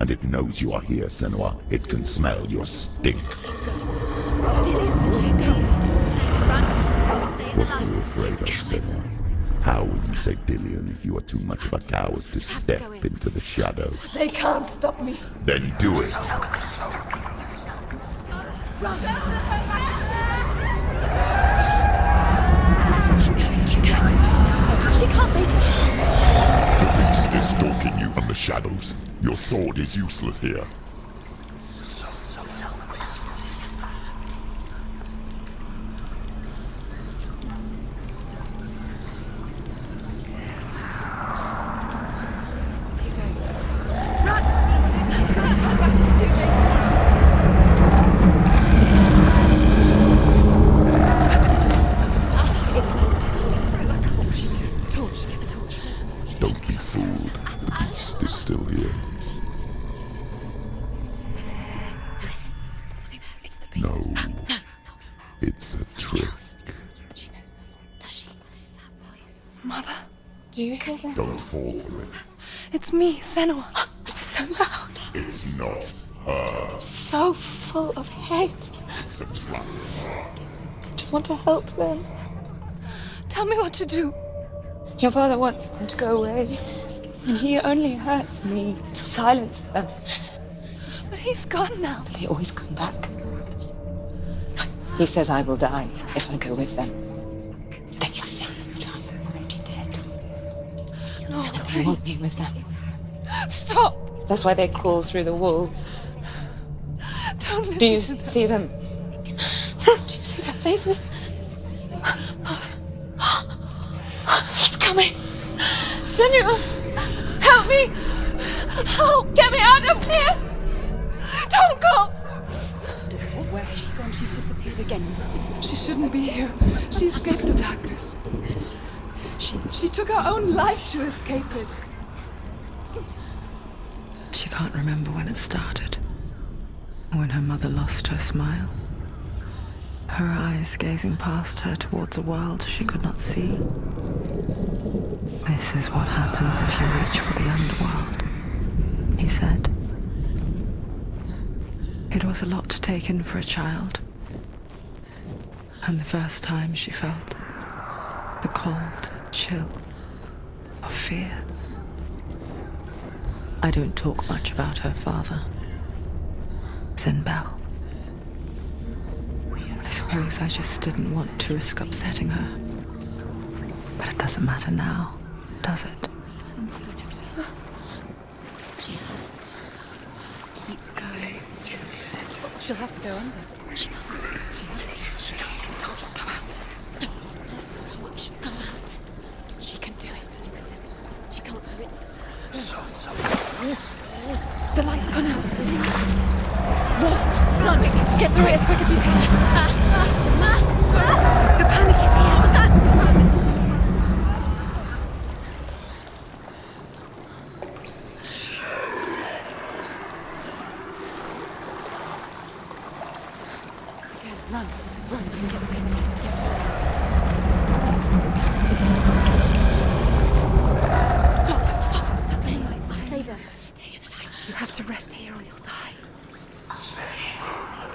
and it knows you are here, Senua. It can smell your stink. Dillian said she goes. Run. Stay in the What are you lights. afraid of, Senua? How will you save Dillion if you are too much of a coward to step into the shadows? They can't stop me. Then do it! Keep going. She can't make it. The beast is stalking you from the shadows. Your sword is useless here. Don't be fooled. The beast is still here. Who is it? Something there. It's the beast. No, No, it's not. it's a trick. She knows that. Does she? What is that voice? Mother, do you hear that? Don't fall for it. It's me, Senua. It's so loud. It's not her. So full of hate. It's a trap. I just want to help them. Tell me what to do. Your father wants them to go away, and he only hurts me to silence them. But he's gone now. They always come back. He says I will die if I go with them. They say that I'm already dead. No, They want me with them. Stop! That's why they crawl through the walls. Don't listen Do you to them. see them? Do you see their faces? He's coming! Senua! Help me! Help! Get me out of here! Don't go! Where has she gone? She's disappeared again. She shouldn't be here. She escaped the darkness. She took her own life to escape it. She can't remember when it started. When her mother lost her smile. Her eyes gazing past her towards a world she could not see. This is what happens if you reach for the underworld, he said. It was a lot to take in for a child. And the first time she felt the cold chill of fear. I don't talk much about her father, Zinbel. I suppose I just didn't want to risk upsetting her. But it doesn't matter now, does it? She has to keep going. She'll have to go under. She has to. The torch will come out. Don't let the torch come out. She can do it. She can't do it. The light's gone out. Run! Get through it as quick as you can. The panic is here. What was that? Again, run. Run. You can get to the light. Get to the light. Stop. Stay. Stay there. Stay in the light. You have to rest here or you'll die.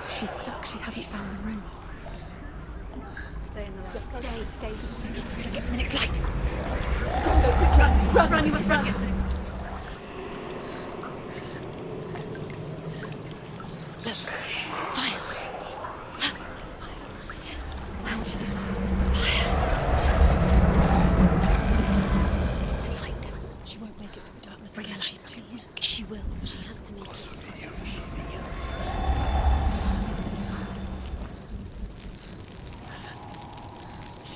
She's stuck. She hasn't found the rooms. Stay in the light. Stay. Get to the next light. Stop. Let's go quickly. Run. You must run. Get to the next light. Look. Fire. There's fire. How will she get it? Fire. She has to go towards it. The light. She won't make it through the darkness again. She's too weak. She will. She has to make it.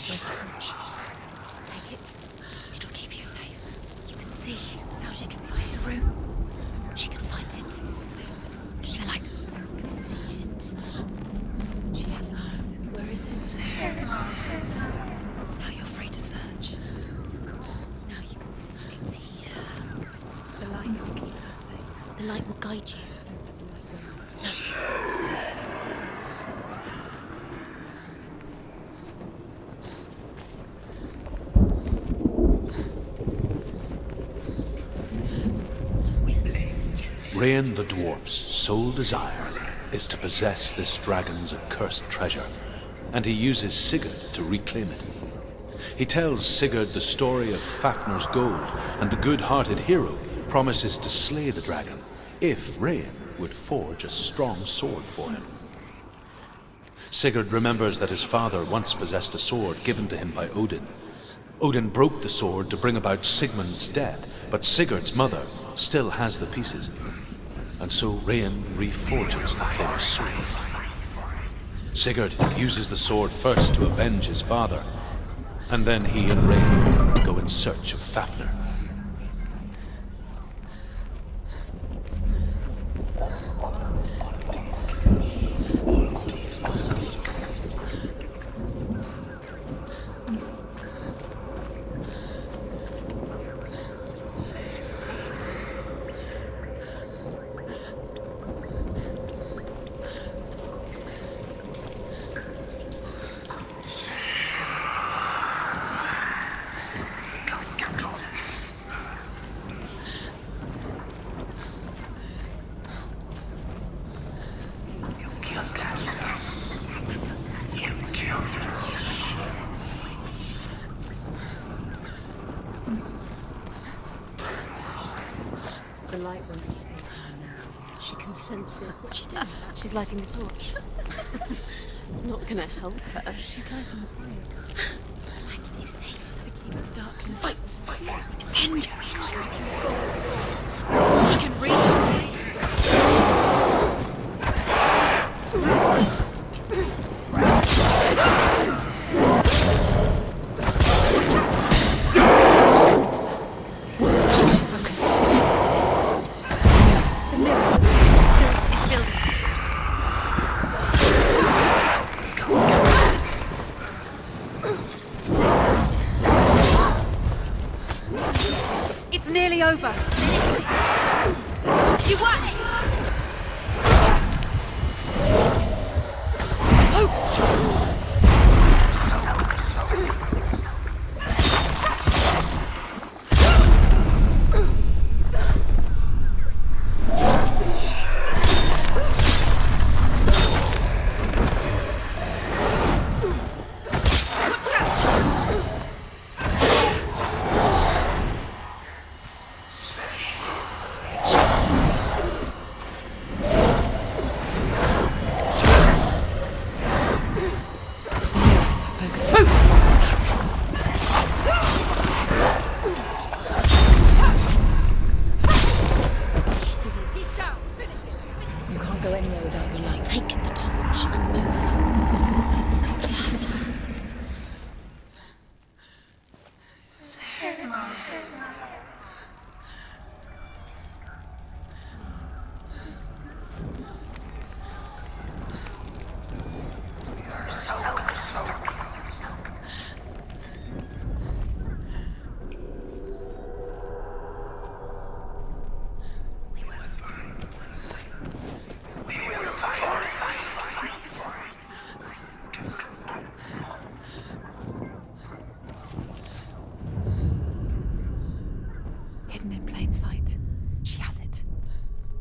Where's the torch? Take it. It'll keep you safe. You can see. Now she can find the room. She can find it. The light. See it. She has a light. Where is it? Now you're free to search. Now you can see it's here. The light will keep her safe. The light will guide you. No. Rain the dwarf's sole desire is to possess this dragon's accursed treasure, and he uses Sigurd to reclaim it. He tells Sigurd the story of Fafnir's gold, and the good-hearted hero promises to slay the dragon if Rain would forge a strong sword for him. Sigurd remembers that his father once possessed a sword given to him by Odin. Odin broke the sword to bring about Sigmund's death, but Sigurd's mother still has the pieces, and so Rain reforges the famous sword. Sigurd uses the sword first to avenge his father, and then he and Rain go in search of Fafnir. The light won't save her now. She can sense it. What's she doing? She's lighting the torch. It's not gonna help her. She's lighting the fire. Why did you say to keep the darkness? Fight! Defend! Using swords. I can read her. Nearly over. You won!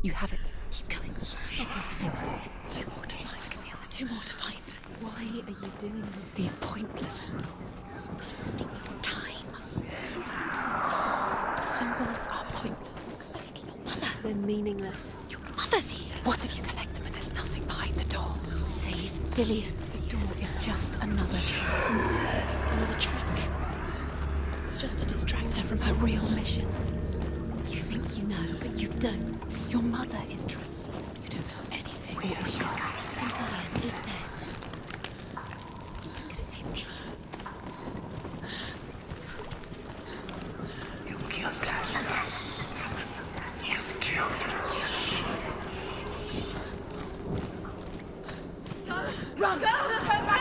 You have it. Keep going. Where's the next? 2 more to find. I can feel them. 2 more to find. Why are you doing this? These pointless rules. Time. The symbols are pointless. Look at your mother. They're meaningless. Your mother's here. What if you collect them and there's nothing behind the door? Save Dillian. The door is just another trick. It's just another trick. Just to distract her from her real mission. You think you know, but you don't. Your mother is trapped. You don't know anything. Dillian is dead. He's gonna save Dillian. You killed us. You killed us. Run! Go! Turn back!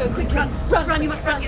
go quickly. Run, you must run.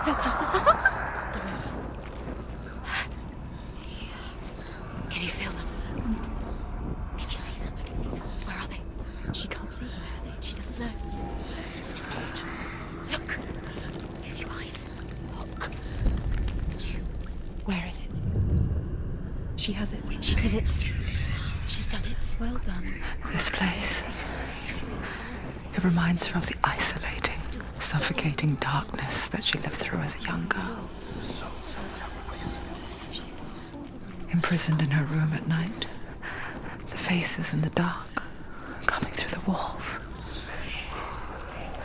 The roots. Can you feel them? Can you see them? Where are they? She can't see them. Where are they? She doesn't know. Look! Use your eyes. Look. Where is it? She has it. She did it. She's done it. Well done. This place. It reminds her of the isolating, suffocating darkness that she lived through as a young girl. Imprisoned in her room at night, the faces in the dark, coming through the walls.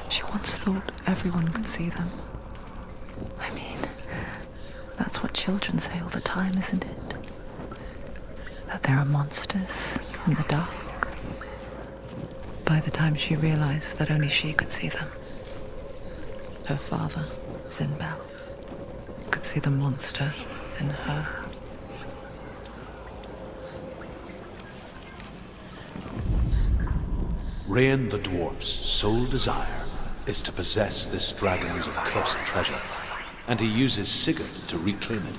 She once thought everyone could see them. I mean, that's what children say all the time, isn't it? That there are monsters in the dark. By the time she realized that only she could see them, her father, Zinbel, could see the monster in her. Rain the dwarf's sole desire is to possess this dragon's accursed treasure, and he uses Sigurd to reclaim it.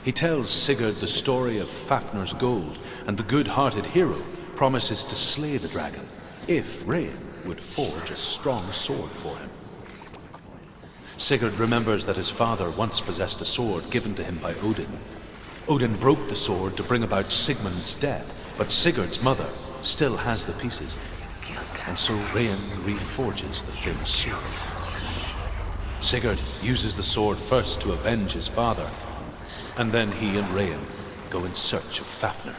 He tells Sigurd the story of Fafnir's gold, and the good-hearted hero promises to slay the dragon if Rain would forge a strong sword for him. Sigurd remembers that his father once possessed a sword given to him by Odin. Odin broke the sword to bring about Sigmund's death, but Sigurd's mother still has the pieces. And so Rain reforges the famous sword. Sigurd uses the sword first to avenge his father, and then he and Rain go in search of Fafnir.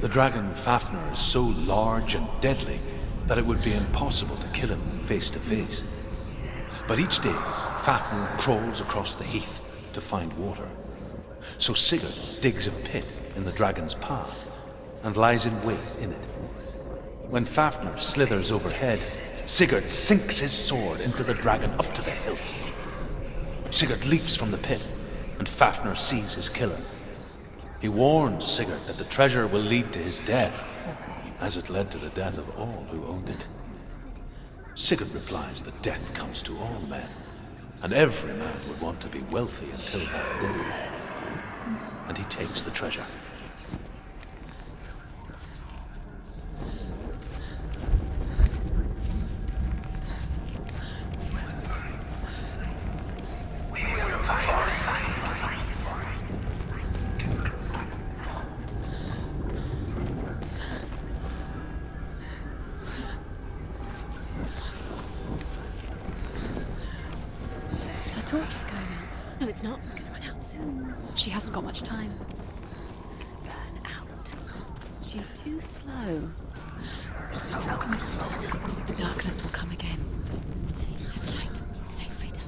The dragon Fafnir is so large and deadly that it would be impossible to kill him face to face. But each day, Fafnir crawls across the heath to find water. So Sigurd digs a pit in the dragon's path and lies in wait in it. When Fafnir slithers overhead, Sigurd sinks his sword into the dragon up to the hilt. Sigurd leaps from the pit, and Fafnir sees his killer. He warns Sigurd that the treasure will lead to his death, as it led to the death of all who owned it. Sigurd replies that death comes to all men, and every man would want to be wealthy until that day. And he takes the treasure. It's not. It's gonna run out soon. She hasn't got much time. It's gonna burn out. She's too slow. It's not meant to burn out. The darkness will come again. Stay. Have light. Safe, Rita.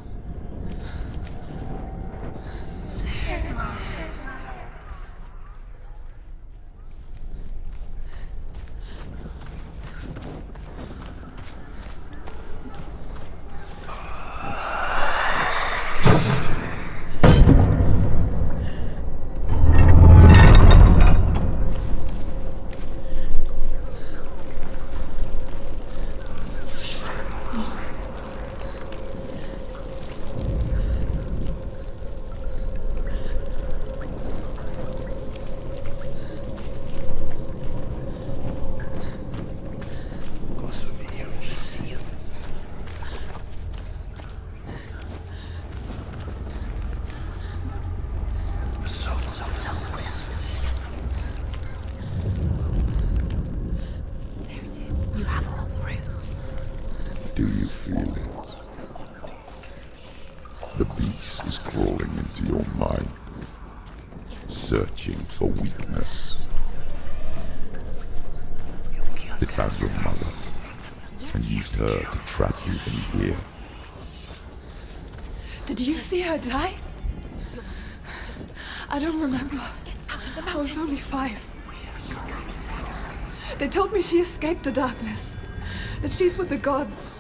Do you feel it? The beast is crawling into your mind, searching for weakness. It found your mother and used her to trap you in here. Did you see her die? I don't remember. I was only 5. They told me she escaped the darkness, that she's with the gods.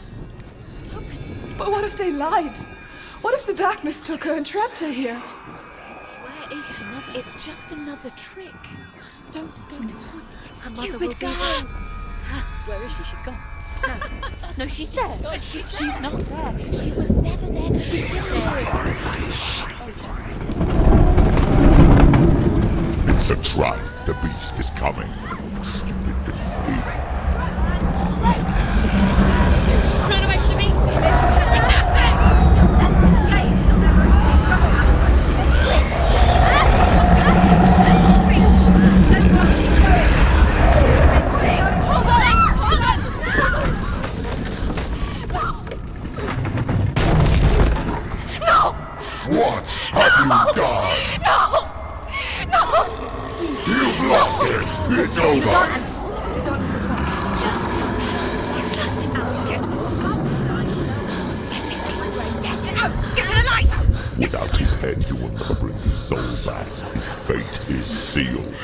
But what if they lied? What if the darkness took her and trapped her here? Where is her mother? It's just another trick. Don't report it. Stupid girl! Where is she? She's gone. No, she's there. She's not there. She was never there to begin with. It's a trap. The beast is coming. Stupid thing. Run away from the beast! For nothing! She'll never escape. She'll never escape. Let's not keep going. Hold on! Hold on! No! What have you done? No! No! You've lost it. It's over. The darkness is back. Lost him. You've lost him. Get it out! Get to the light! Without his head, you will never bring his soul back. His fate is sealed.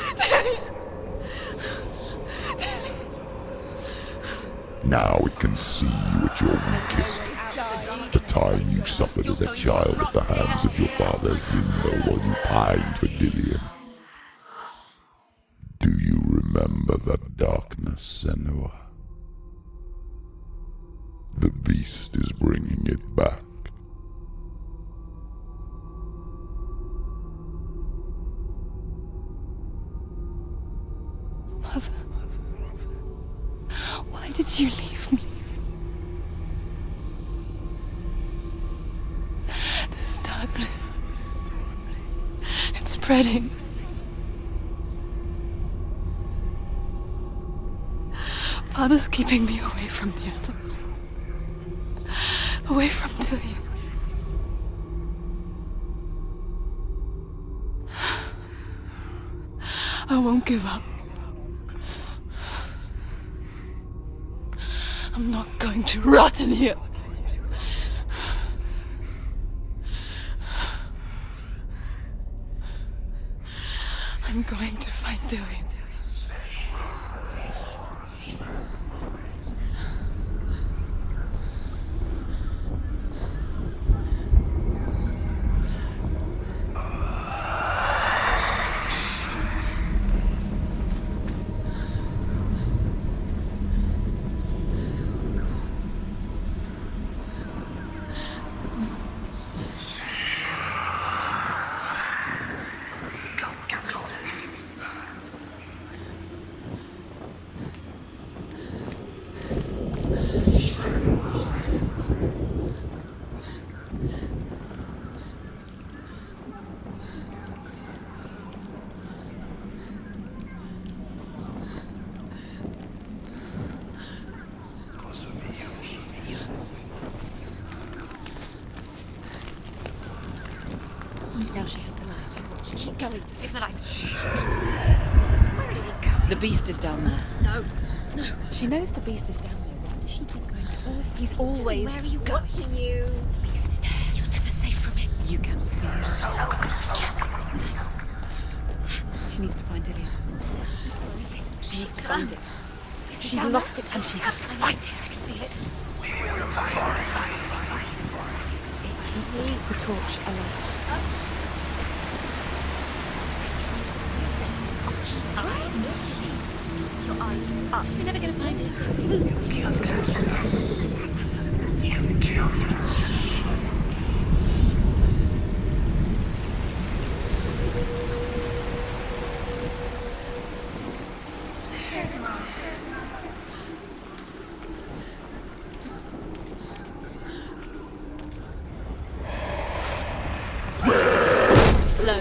Now it can see you at your weakest. The time you suffered as a child at the hands of your father Zindo while you pined for Dillian. Do you remember that darkness, Senua? The beast is bringing it back. Mother, why did you leave me? This darkness, it's spreading. Father's keeping me away from the others. Away from Dillian. I won't give up. I'm not going to rot in here. I'm going to find Dillian. going. Save the light. Where is she going? The beast is down there. No. No. She knows the beast is down there. Why does she keep going towards him? He's always Where are you going? watching you. The beast is there. You're never safe from him. You can feel it. She needs to find Dillian. Where is he? She needs to find it. Is he She down lost there? it and she has to find it. I can feel it. Keep the torch alight. Your eyes up. You're never gonna find it. Too slow.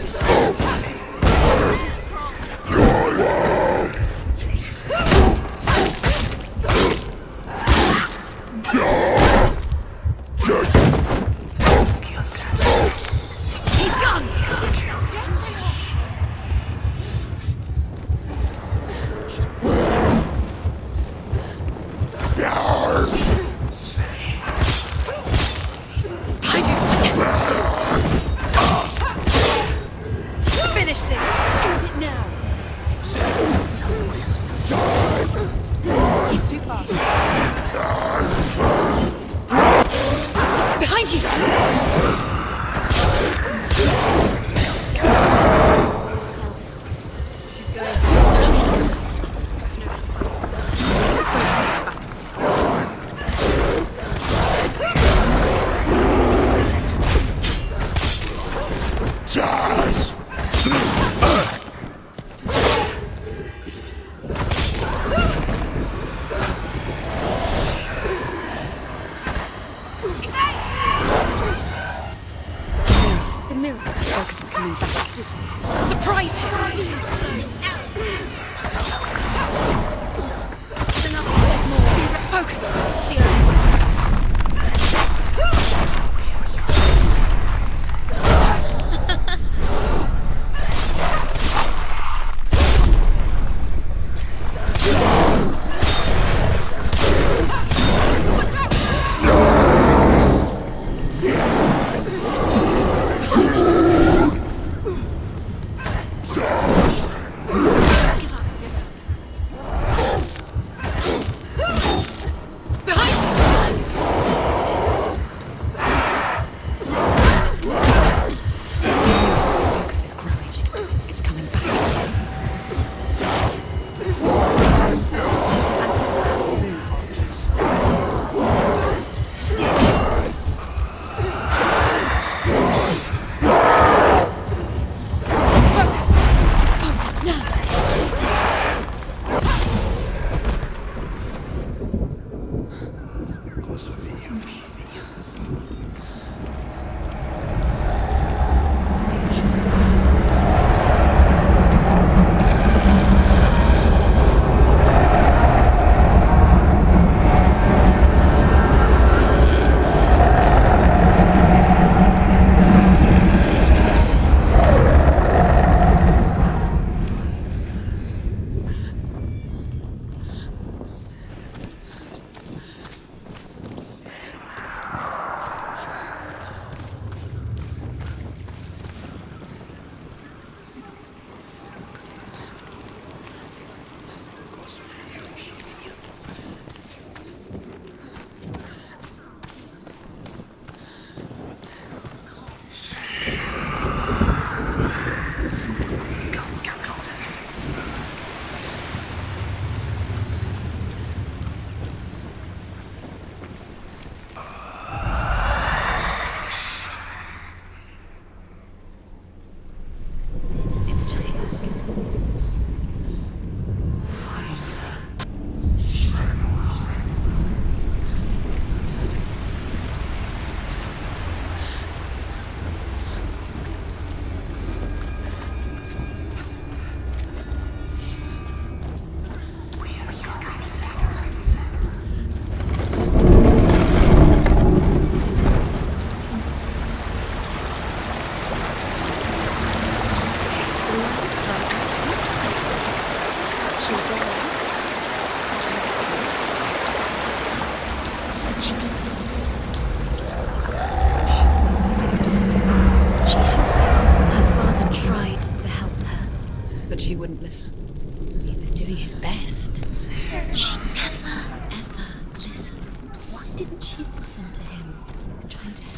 He's gone! Behind you, watch it! Finish this! End it now! He's too fast. Behind you! Yourself. She's going to... Jazz!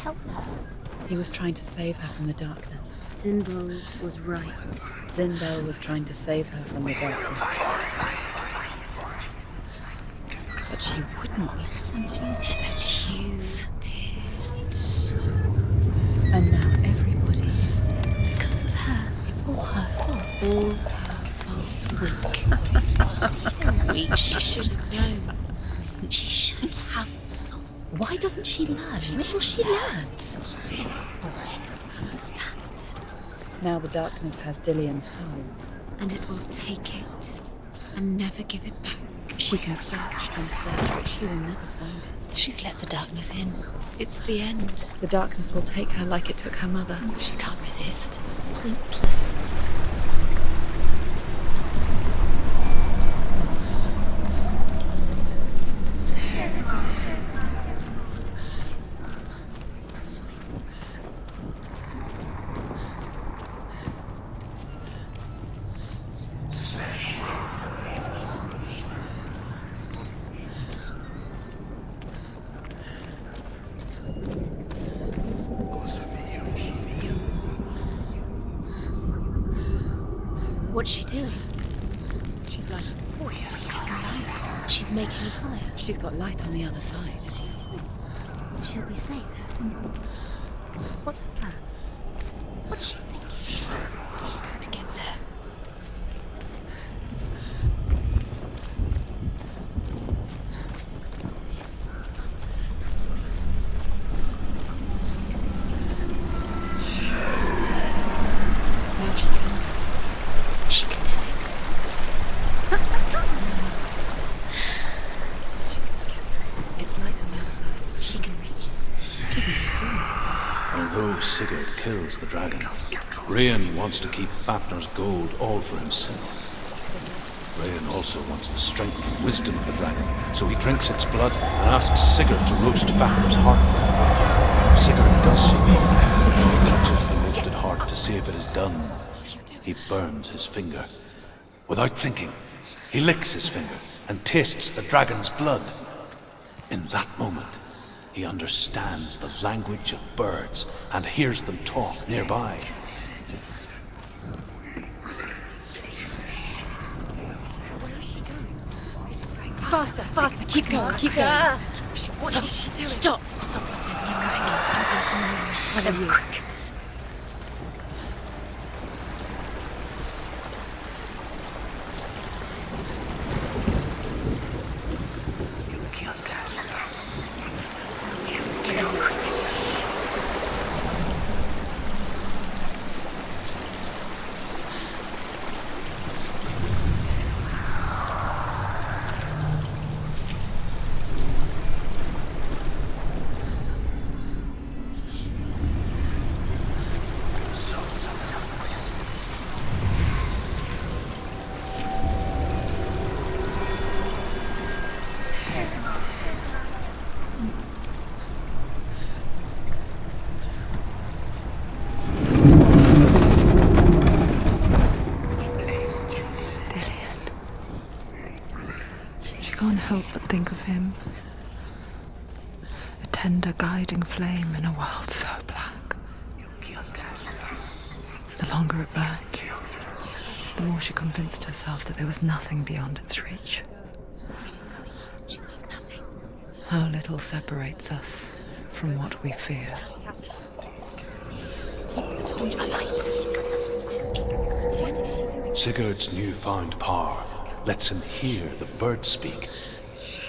help her. He was trying to save her from the darkness. Zinbo was right. Zinbo was trying to save her from the darkness. But she wouldn't listen. Stupid. And now everybody is dead. Because of her. It's all her fault. All her fault. Weak. She should have known. She should have thought. Why doesn't she learn? Wait till she learns. She doesn't understand. Now the darkness has Dillian's soul. And it will take it and never give it back. She can search and search, but she will never find it. She's let the darkness in. It's the end. The darkness will take her like it took her mother. She can't resist. Pointless. What's she doing? She's like, She's making a fire. she's got light on the other side. She'll be safe. What's her plan? What's she thinking? She's going to get there. Now she can. She can do it. It's light on the other side. She can reach it. She can fly. Although Sigurd kills the dragon, Rain wants to keep Fafnir's gold all for himself. Rain also wants the strength and wisdom of the dragon, so he drinks its blood and asks Sigurd to roast Fafnir's heart. Sigurd does so. He touches the roasted heart to see if it is done. He burns his finger. Without thinking, he licks his finger and tastes the dragon's blood. In that moment, he understands the language of birds and hears them talk nearby. Faster, faster, keep going, keep going. What is she doing? Stop! Stop it. Keep going. Stop letting them quick. Can't help but think of him. A tender guiding flame in a world so black. The longer it burned, the more she convinced herself that there was nothing beyond its reach. How little separates us from what we fear. Keep the torch alight. Sigurd's newfound power lets him hear the birds speak.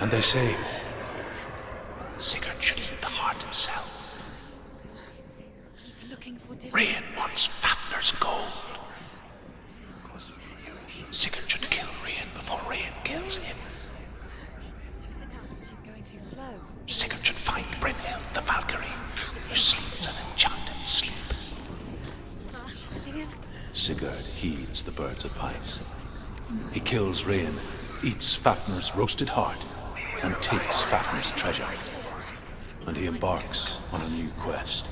And they say, Sigurd should eat the heart himself. Rain wants Fafnir's gold. Sigurd should kill Rain before Rain kills him. Sigurd should find Brynhild, the Valkyrie, who sleeps an enchanted sleep. Sigurd heeds the bird's advice. He kills Rain, eats Fafnir's roasted heart, and takes Fafnir's treasure. And he embarks on a new quest.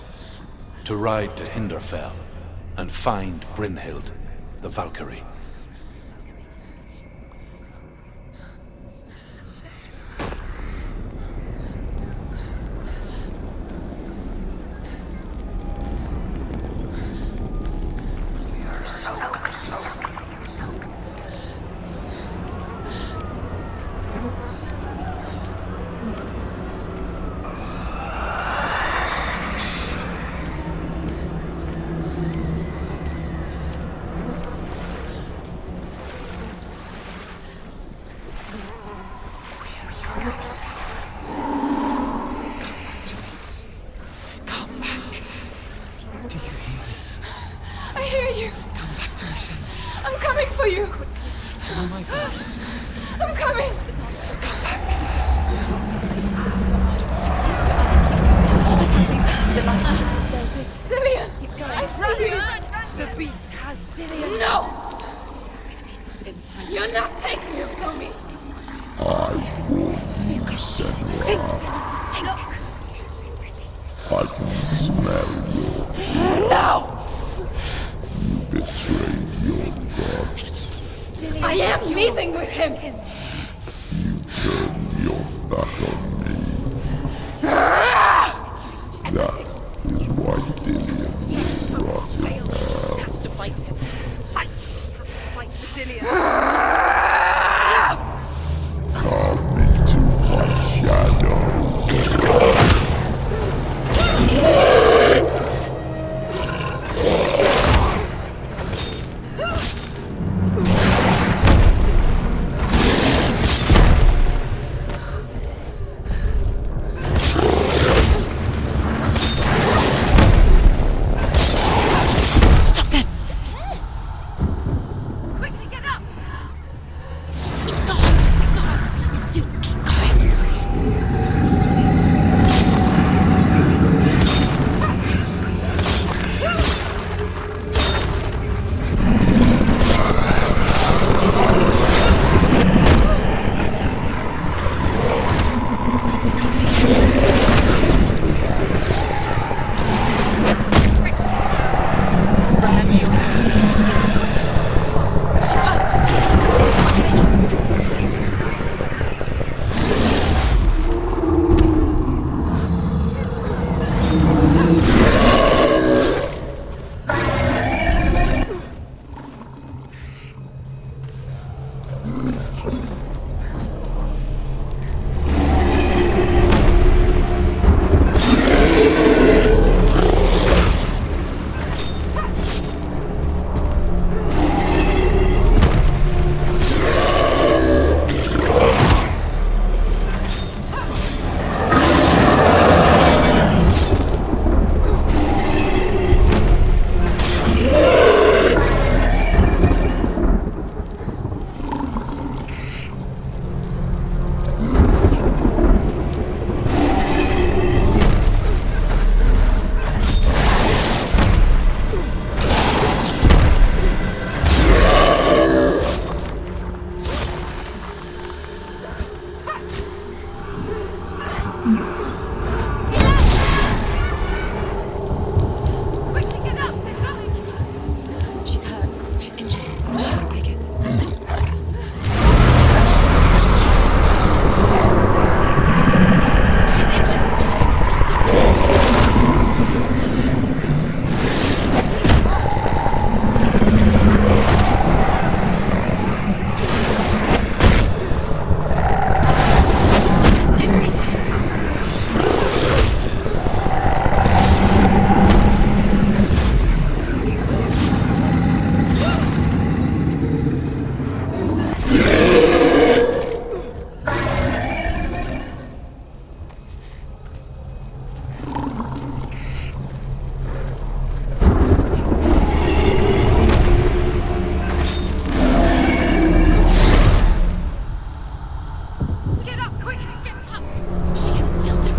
To ride to Hinderfell and find Brynhild, the Valkyrie. I warn you, Senua. I can smell your No! You betrayed your god. I am leaving with him! You turned your back on me. That is why Dillion will rot in hell. Has to fight him. Fight! Has to fight Dillion. Come into my shadow. Stop them! Stairs! Quickly get up! It's not over. It's not over. She can do it. Keep going. Remember your training. Get quick. She's hurt. Quickly get up. They're coming. She's hurt. She's injured. She won't make it. She's injured. She can still do it. Get up, quickly! Get up! She can still do it!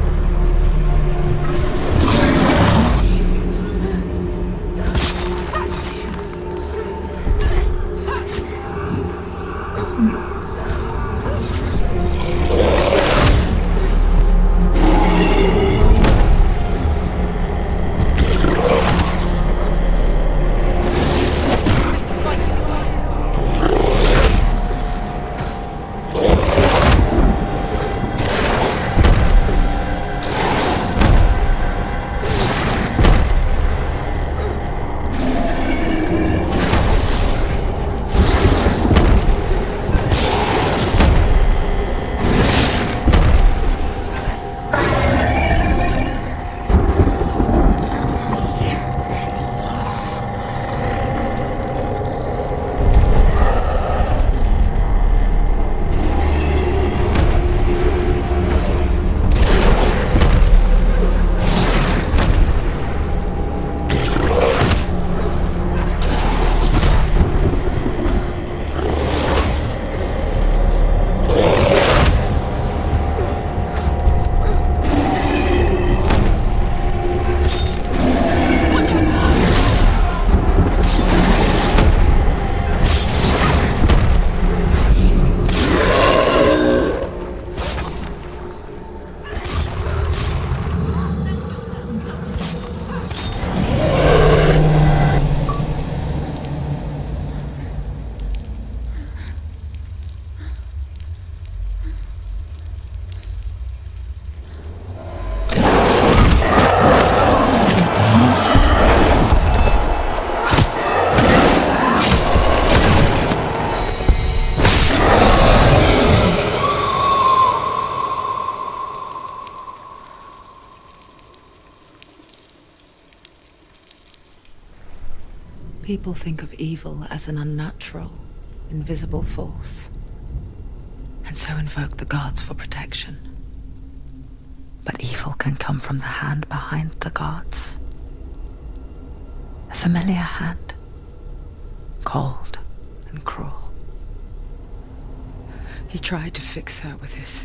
People think of evil as an unnatural, invisible force, and so invoke the gods for protection. But evil can come from the hand behind the gods. A familiar hand, cold and cruel. He tried to fix her with his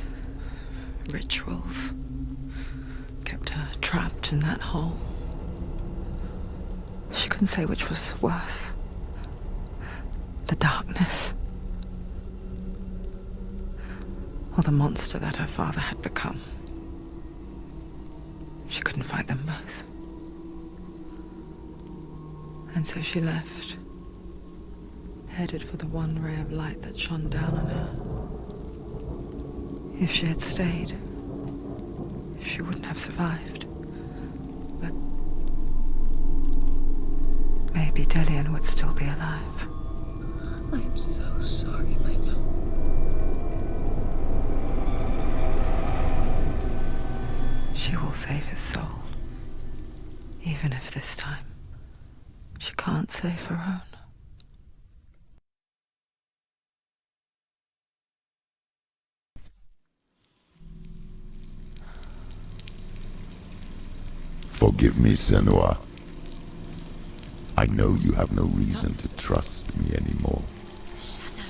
rituals, kept her trapped in that hole. She couldn't say which was worse. The darkness, or the monster that her father had become. She couldn't fight them both. And so she left, headed for the one ray of light that shone down on her. If she had stayed, she wouldn't have survived. But maybe Dillian would still be alive. I'm so sorry, my love. She will save his soul, even if this time she can't save her own. Forgive me, Senua. I know you have no reason to trust me anymore. Shadow,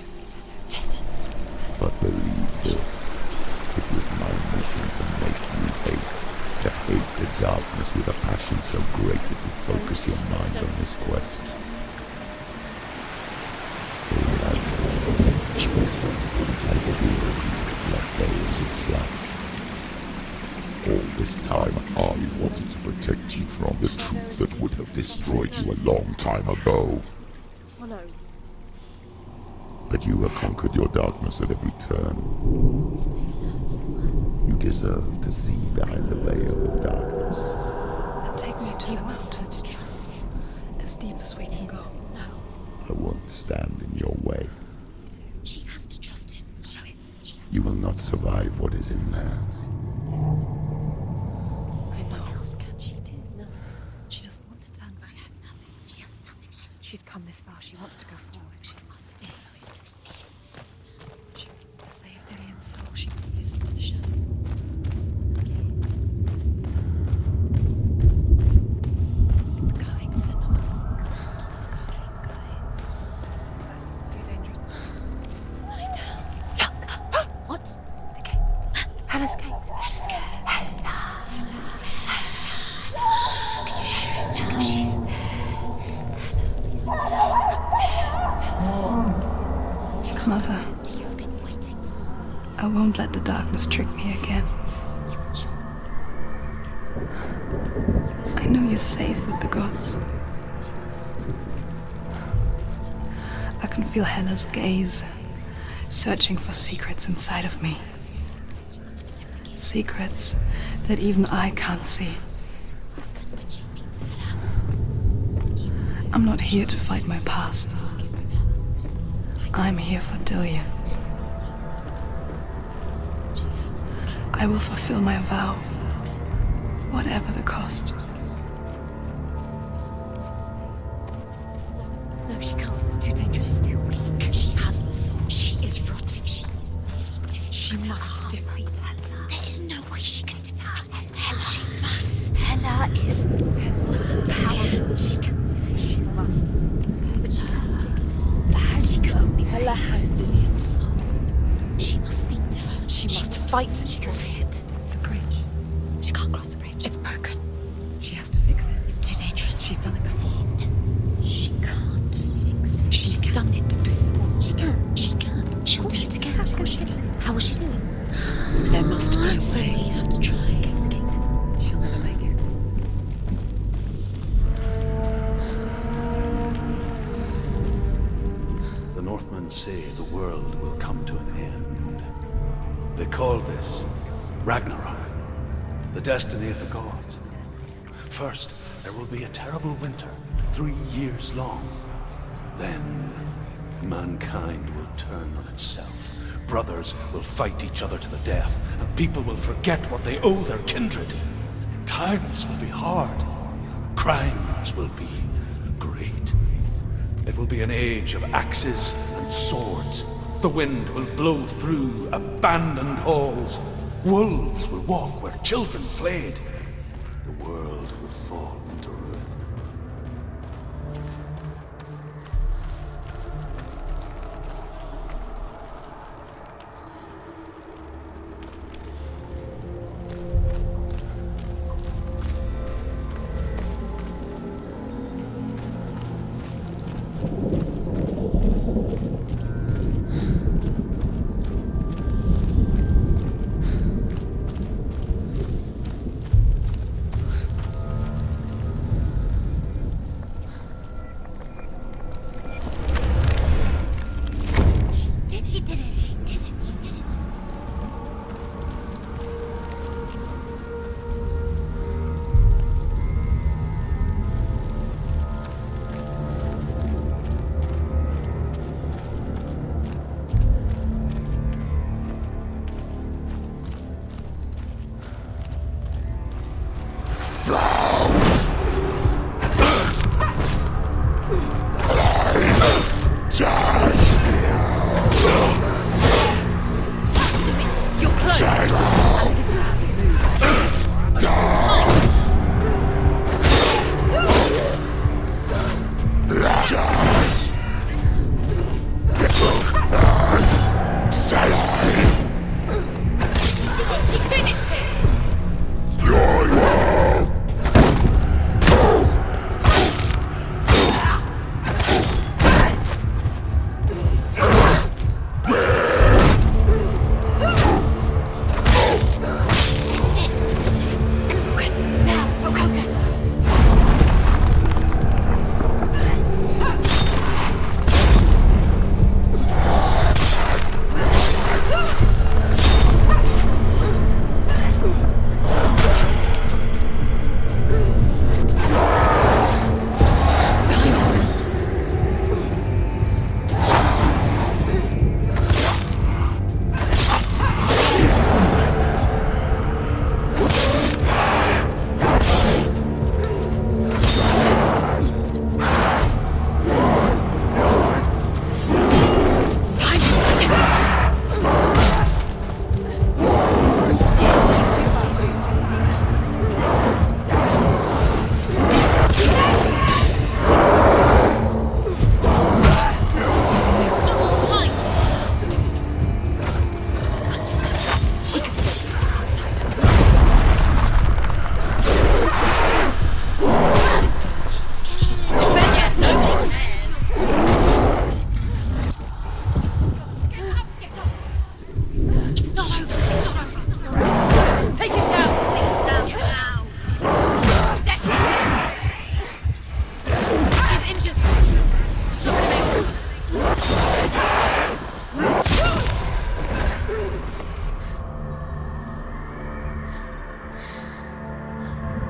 listen. But believe this, it was my mission to make you hate the darkness with a passion so great it would focus your mind on this quest. All that I tell you, and the world left there as its life. All this time, I've wanted to protect you from the truth that would have destroyed you a long time ago. But you have conquered your darkness at every turn. You deserve to see behind the veil of darkness. And take me to the mountain to trust him. As deep as we can go. No. I won't stand in your way. She has to trust him. Follow it. You will not survive what is in there. I know. What else can she do? No. She doesn't want to turn back. She has nothing. She has nothing left. She's come this far. She wants to go forward. She must. This is it. She wants to save Dillian's soul. She must listen to the shadow. Keep going, Senua. Just keep going. It's too dangerous to lie down. Look! What? The gate. Hella's gate. Hella's gate. Hella. Can you hear it? She's there. Mother, you've been waiting. I won't let the darkness trick me again. I know you're safe with the gods. I can feel Hella's gaze, searching for secrets inside of me. Secrets that even I can't see. I'm not here to fight my past. I'm here for Dillian. I will fulfill my vow, whatever the cost. No, she can't. It's too dangerous. Too weak. She has the soul. She is rotting. She must defeat Hella. There is no way she can defeat Hella. She must. Hella is powerful. She can do. She must. But she has the soul. She can only. Hella has Dillian's soul. She must speak to her. She must fight. She can see it. The bridge. She can't cross the bridge. It's broken. She has to fix it. It's too dangerous. She's done it before. She can't fix it. She's done it before. She can. She can. She'll do it again. How's she going to fix it? How will she do it? There must be a way. You have to try. The gate. She'll never make it. The Northmen say the world will come to an end. They call this Ragnarok, the destiny of the gods. First, there will be a terrible winter, 3 years long. Then, mankind will turn on itself. Brothers will fight each other to the death, and people will forget what they owe their kindred. Times will be hard. Crimes will be great. It will be an age of axes and swords. The wind will blow through abandoned halls. Wolves will walk where children played. The world will fall into ruin. She did it. She did it. She did it.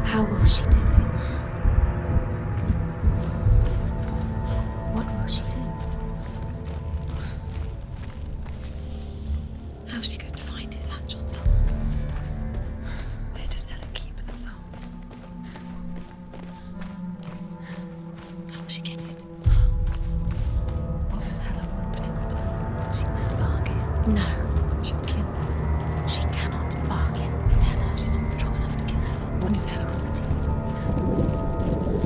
How will she do it? What will she do? How's she going to find his actual soul? Where does Ella keep the souls? How will she get it? What will Ella want in return? She must bargain. No. She'll kill her. She cannot bargain with Hella. She's not strong enough to kill her. What does Ella want?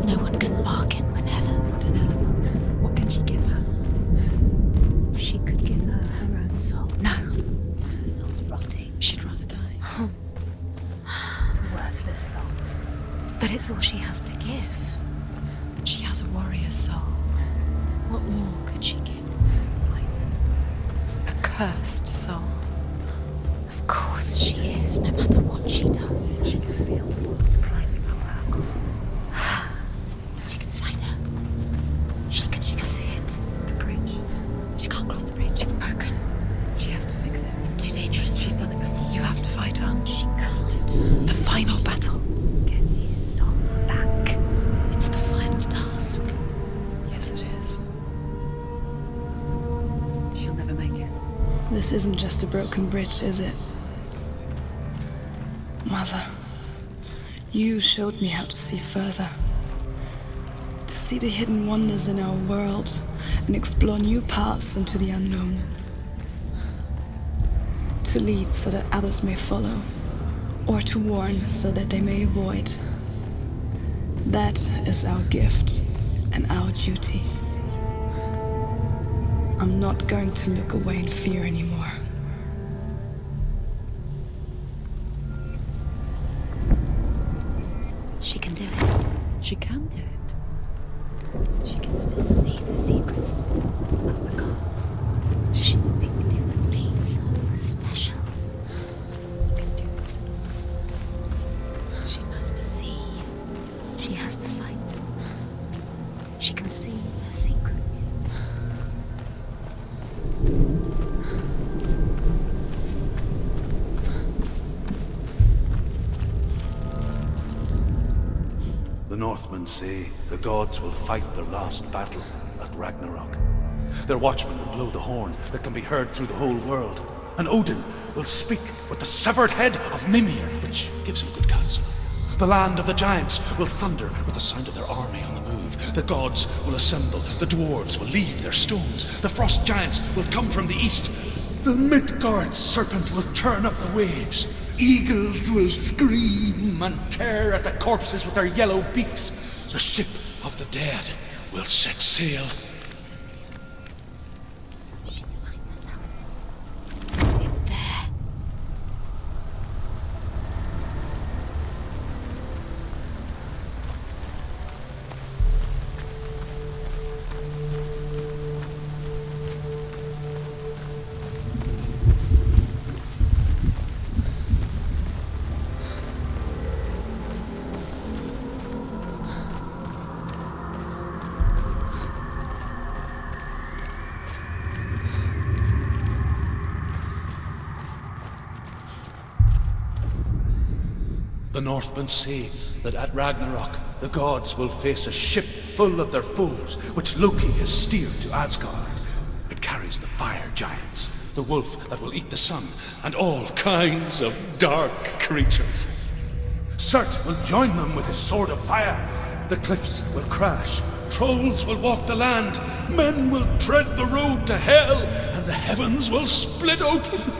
No one can bargain with Hella. What does Ella want? What can she give her? She could give her her own soul. No. Her soul's rotting. She'd rather die. It's a worthless soul. But it's all she has to give. She has a warrior soul. What more could she give? A cursed soul. Of course she is, no matter what she does. She can feel the walls climbing up her. She can find her. She can see it. The bridge. She can't cross the bridge. It's broken. She has to fix it. It's too dangerous. She's done it before. You have to fight her. She can't. The final battle. Get his soul back. It's the final task. Yes, it is. She'll never make it. This isn't just a broken bridge, is it? Mother, you showed me how to see further. To see the hidden wonders in our world and explore new paths into the unknown. To lead so that others may follow, or to warn so that they may avoid. That is our gift and our duty. I'm not going to look away in fear anymore. She can do it. She can do it. She can still see the secrets of the gods. She can think differently. So special. She can do it. She must see. She has the sight. She can see their secrets. The Northmen say the gods will fight their last battle at Ragnarok. Their watchmen will blow the horn that can be heard through the whole world. And Odin will speak with the severed head of Mimir, which gives him good counsel. The land of the giants will thunder with the sound of their army on the move. The gods will assemble. The dwarves will leave their stones. The frost giants will come from the east. The Midgard serpent will turn up the waves. Eagles will scream and tear at the corpses with their yellow beaks. The ship of the dead will set sail. She defines herself. It's there. The Northmen say that at Ragnarok, the gods will face a ship full of their foes, which Loki has steered to Asgard. It carries the fire giants, the wolf that will eat the sun, and all kinds of dark creatures. Surt will join them with his sword of fire. The cliffs will crash, trolls will walk the land, men will tread the road to hell, and the heavens will split open.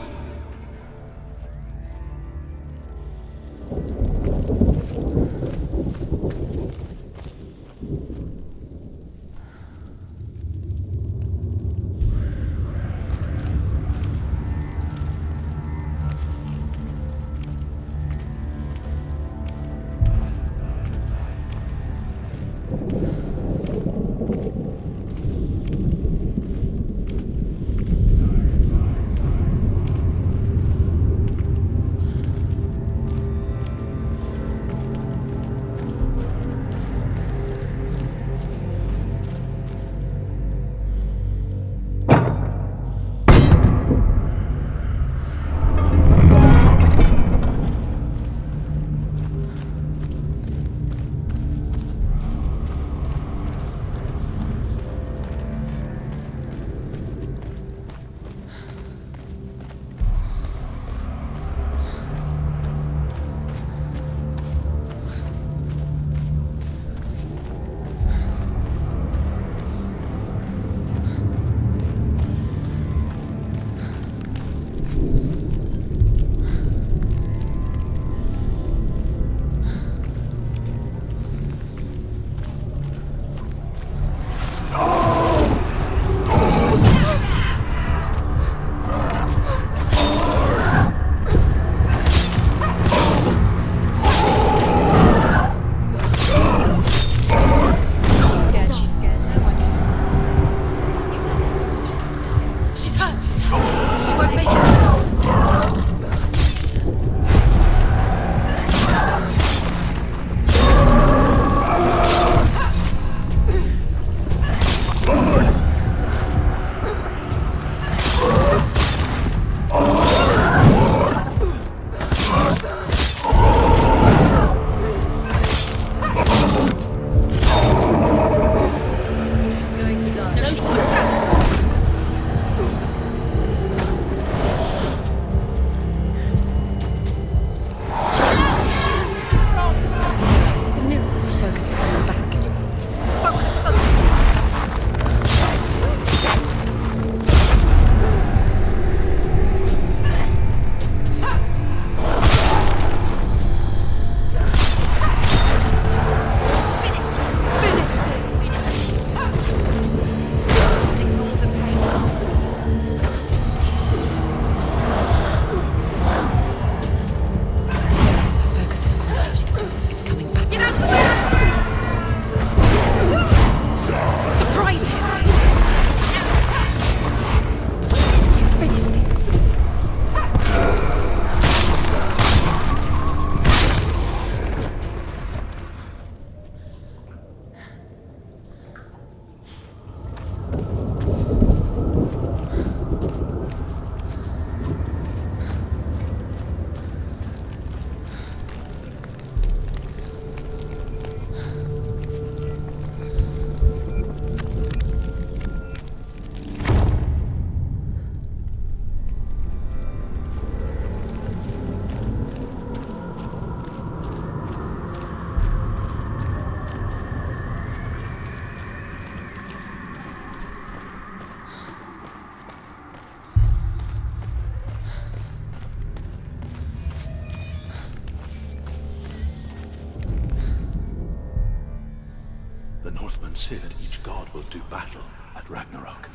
Northmen say that each god will do battle at Ragnarok.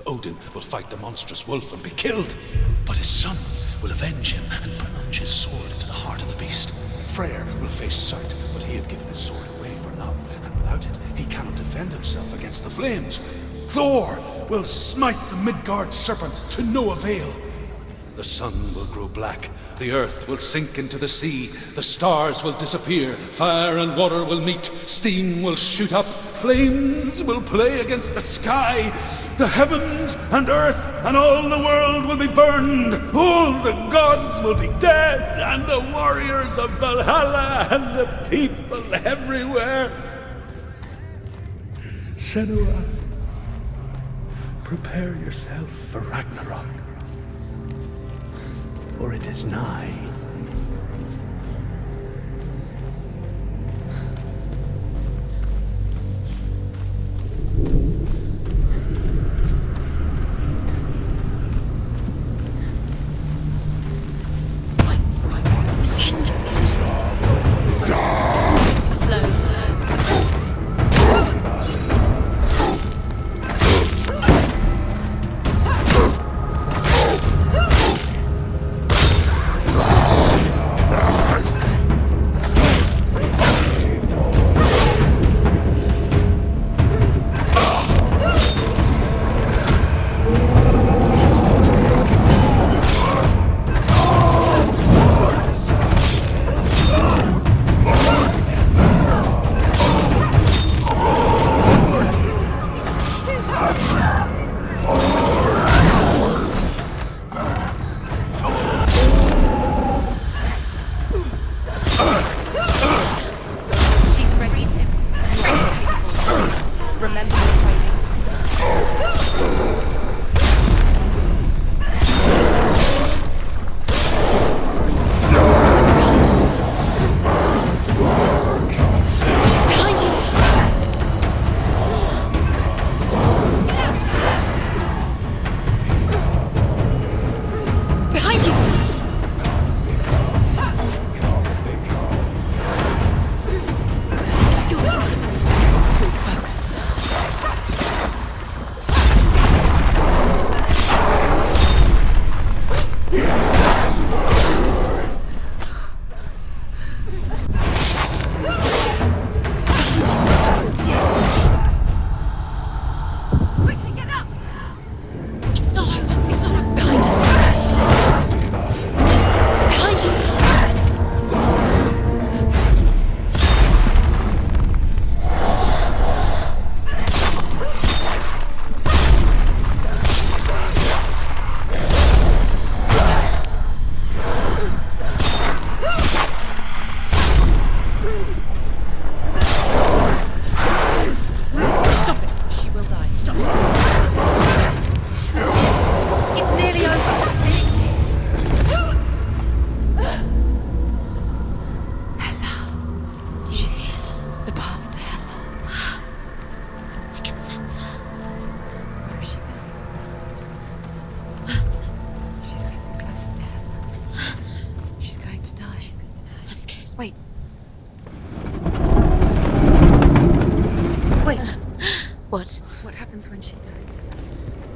Odin will fight the monstrous wolf and be killed, but his son will avenge him and plunge his sword into the heart of the beast. Freyr will face Surt, but he had given his sword away for love, and without it, he cannot defend himself against the flames. Thor will smite the Midgard serpent to no avail. The sun will grow black, the earth will sink into the sea, the stars will disappear, fire and water will meet, steam will shoot up, flames will play against the sky, the heavens and earth and all the world will be burned, all the gods will be dead, and the warriors of Valhalla and the people everywhere. Senua, prepare yourself for Ragnarok, for it is nigh. What happens when she dies?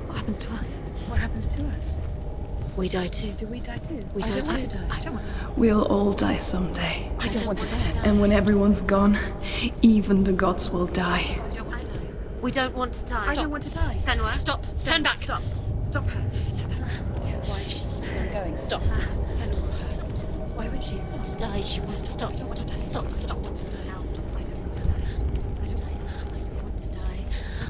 What happens to us? What happens to us? We die too. Do we die too? We I die don't want too. to die. I don't want to die. We'll all die someday. I don't want to die. And when everyone's gone, even the gods will die. I don't want to die. We don't want to die. I don't want to die. Senua, stop. Turn back. Stop. Stop her. Why is she going? Stop. Stop. Why would she stop? To die, she wants to stop. Stop. Stop.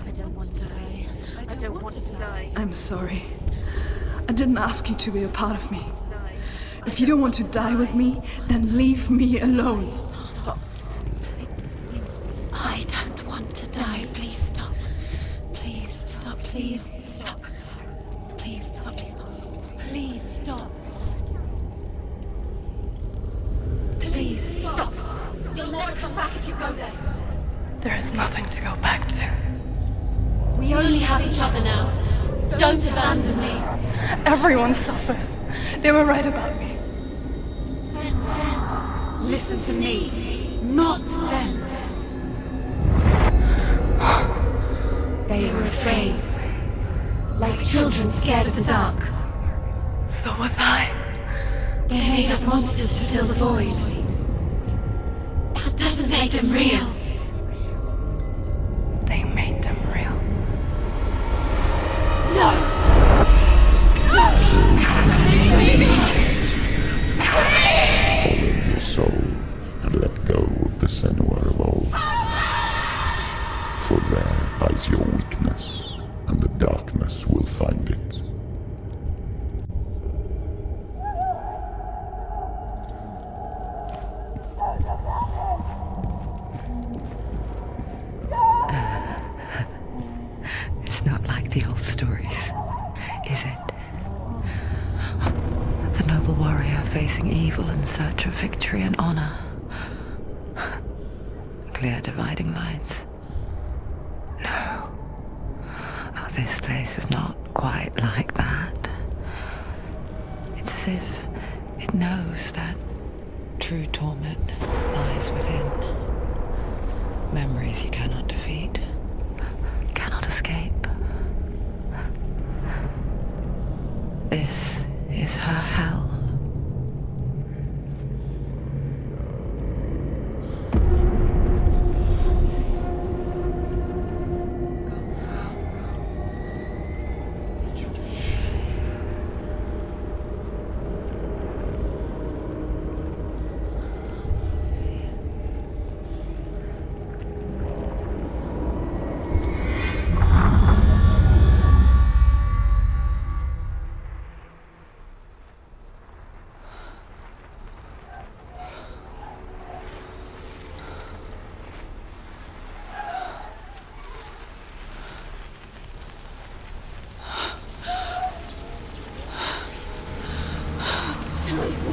I don't want to die. I don't want to die. I'm sorry. I didn't ask you to be a part of me. If you don't want to die with me, then leave me alone. Stop. I don't want to die. Please stop. Please stop. Please stop. Please stop. Please stop. Please stop. Please stop. You'll never come back if you go there. There is nothing to go back to. We only have each other now. Don't abandon me. Everyone suffers. They were right about me. Listen to me, not them. They were afraid. Like children scared of the dark. So was I. They made up monsters to fill the void. That doesn't make them real. They made them real. No! Follow your soul and let go of the Senua of old. For there lies your weakness, and the darkness will find it. It's not like the old stories, is it? The noble warrior facing evil in search of victory and honor. Clear dividing lines. No. Oh, this place is not quite like that. It's as if it knows that true torment lies within. Memories you cannot defeat, cannot escape. This is her hell.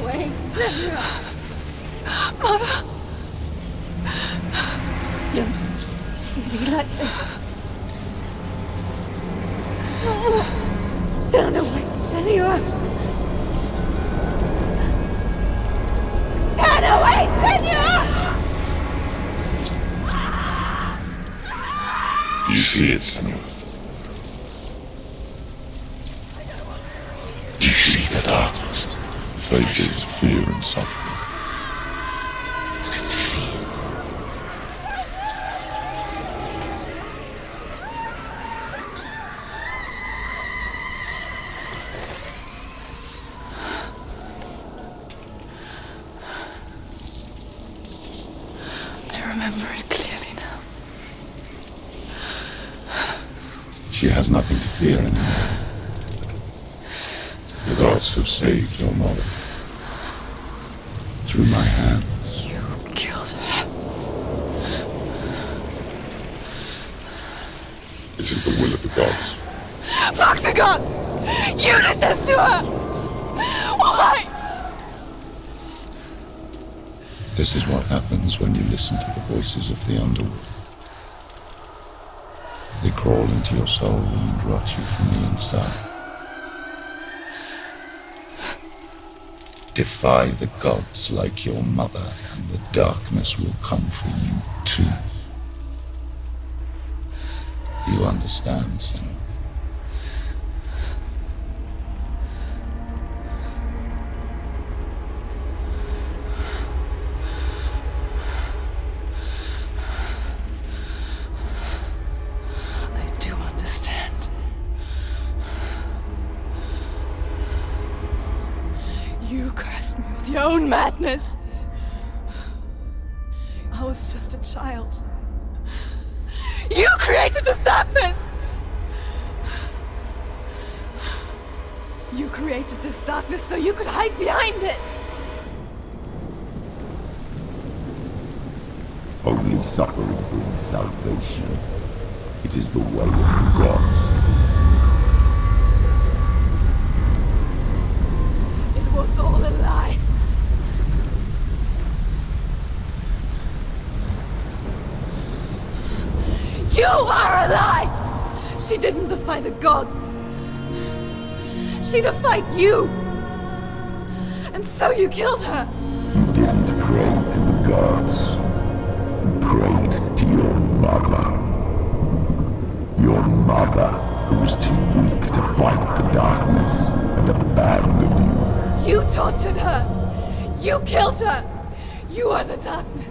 Wait, Senua! Mother! Don't see me like this. No! Turn away, Senua! Turn away, Senua! Do you see it, Senua? Do you see the darkness? Faces fear and suffering. You can see it. I remember it clearly now. She has nothing to fear anymore. The gods have saved your mother. Through my hand. You killed her. It is the will of the gods. Fuck the gods! You did this to her! Why? This is what happens when you listen to the voices of the underworld. They crawl into your soul and rot you from the inside. Defy the gods like your mother, and the darkness will come for you too. You understand, Sen? I do understand. You cursed me with your own madness. I was just a child. You created this darkness! You created this darkness so you could hide behind it! Only suffering brings salvation. It is the way of the gods. It was all a lie. You are a lie! She didn't defy the gods. She defied you! And so you killed her! You didn't pray to the gods. You prayed to your mother. Your mother, who was too weak to fight the darkness and abandoned you. You tortured her! You killed her! You are the darkness!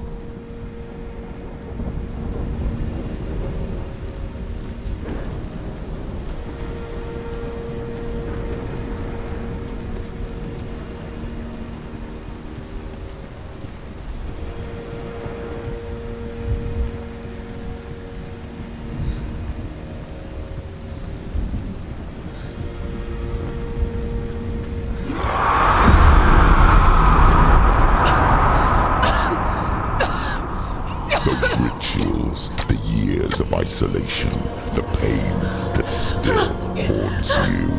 Of isolation, the pain that still haunts you.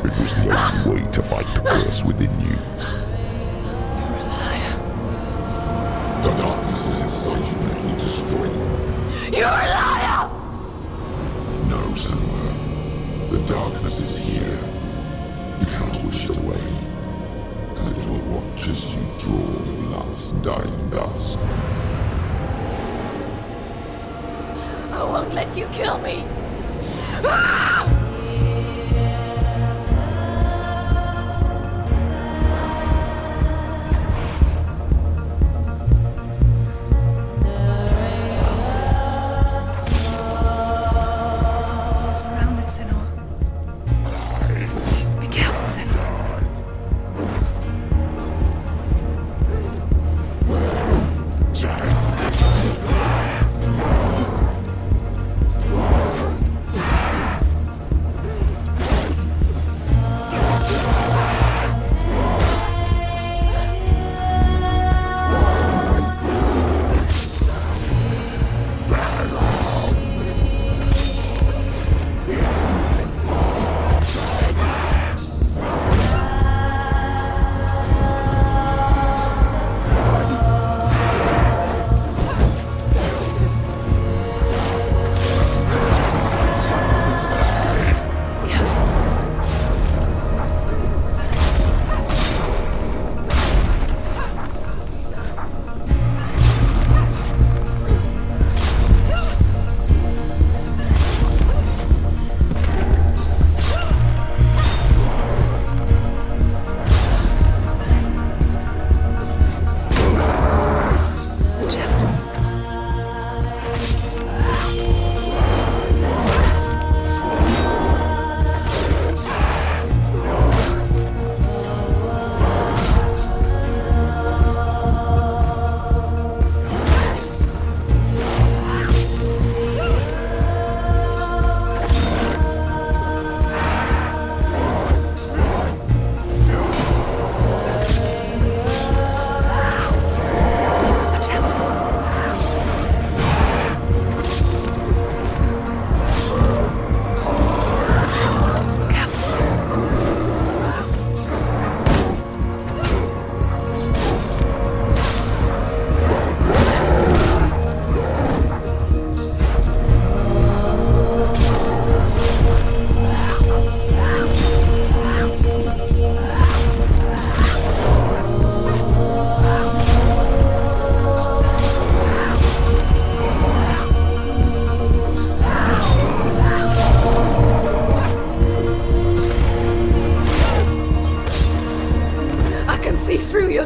It was the only way to fight the curse within you. You're a liar. The darkness is inside you and it will destroy you. You're a liar! No, Senua. The darkness is here. You cannot wish it away. And it will watch as you draw your last dying gasp. I won't let you kill me! Ah! You're surrounded, Senua. Be careful, Senua.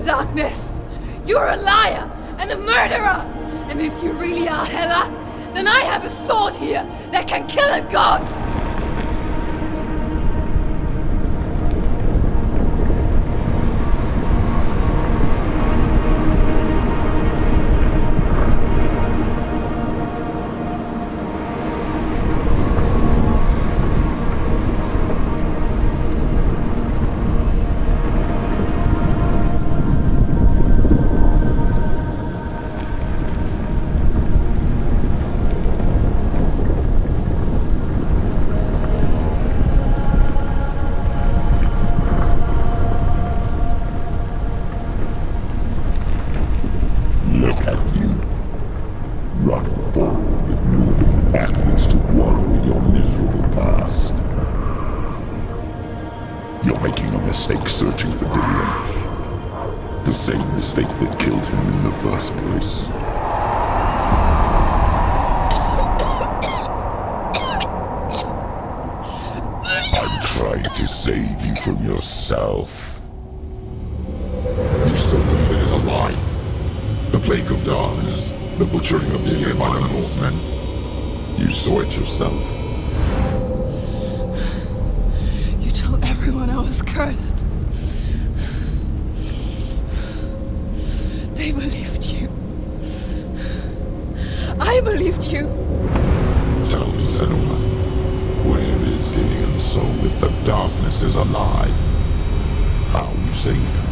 Darkness! You're a liar and a murderer! And if you really are Hela, then I have a sword here that can kill a god! Mistake searching for Dillion. The same mistake that killed him in the first place. save you from yourself. You still believe it is a lie? The plague of darkness, the butchering of Dillion by the Northmen. You saw it yourself. You told everyone I was cursed. They believed you. I believed you. Tell me, Senua, where is Dillion's soul if the darkness is a lie? How you saved him?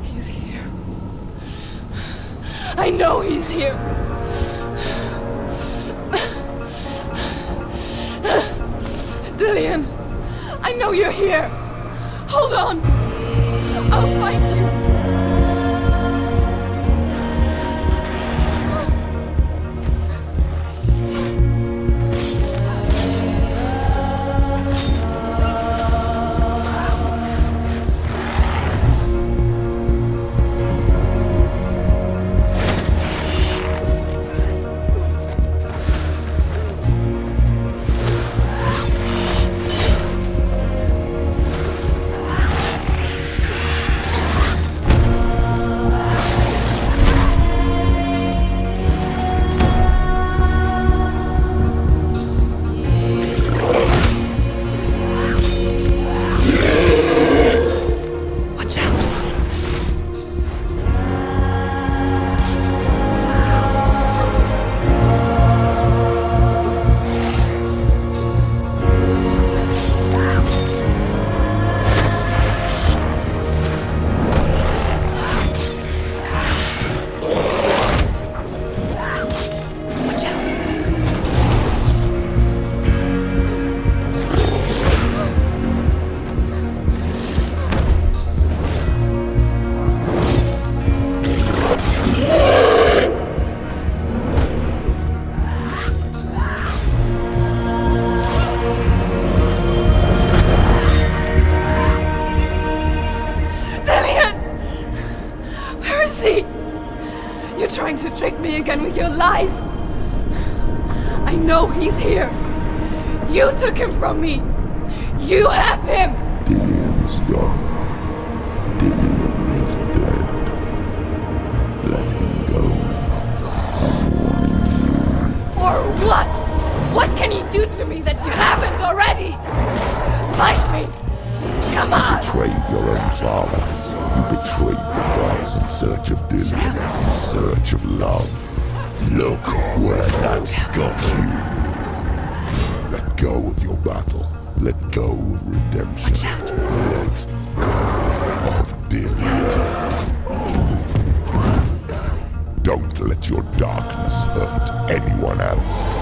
He's here. I know he's here. Dillion, I know you're here. Hold on. I'll find you. Again with your lies. I know he's here. You took him from me. You have him. Dillion is gone. Dillion is dead. Let him go now. I'm warning you. Or what? What can he do to me that you haven't already? Fight me. Come on. You betrayed your own father. You betrayed the gods in search of Dillion, in search of love. Look where that's got you. Let go of your battle. Let go of redemption. Watch out. Let go of Dillion. Don't let your darkness hurt anyone else.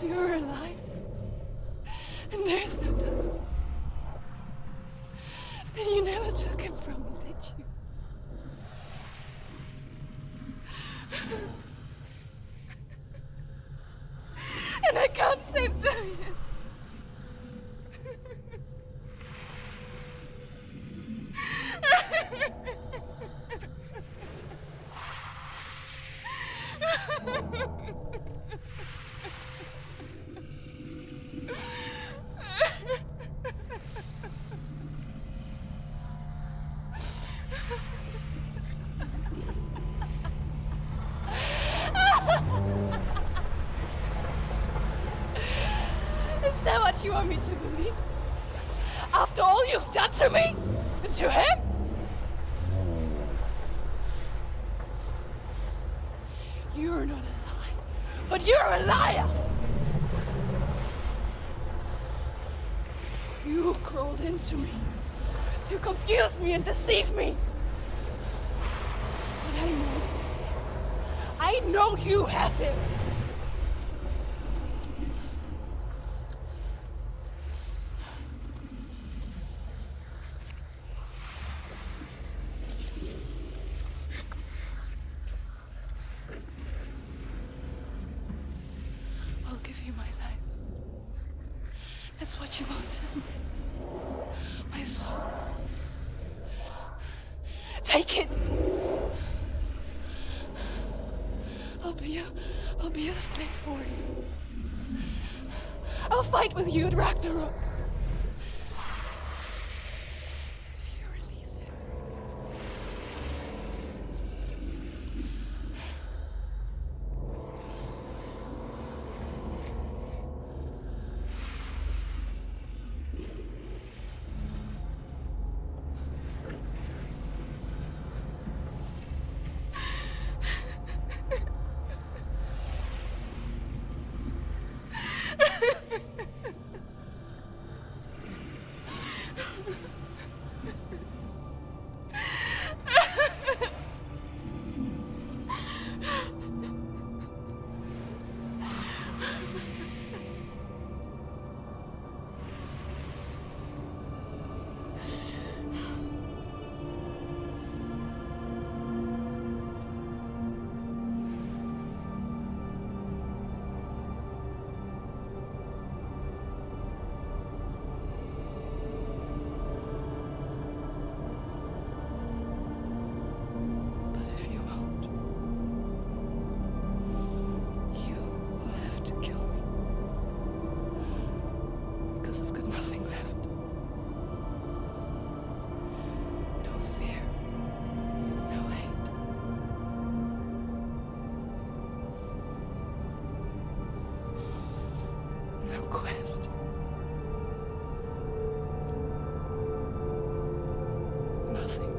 you're alive, and there's no darkness, then you never took him from me, did you? And I can't save Dorian. Is that what you want me to believe? After all you've done to me? And to him? You're not a lie, but you're a liar! You crawled into me to confuse me and deceive me. But I know he's here. I know you have him. I'll give you my life. That's what you want, isn't it? My soul. Take it. I'll be a slave for you. I'll fight with you at Ragnarok. If you release him. I've got nothing left. No fear. No hate. No quest. Nothing.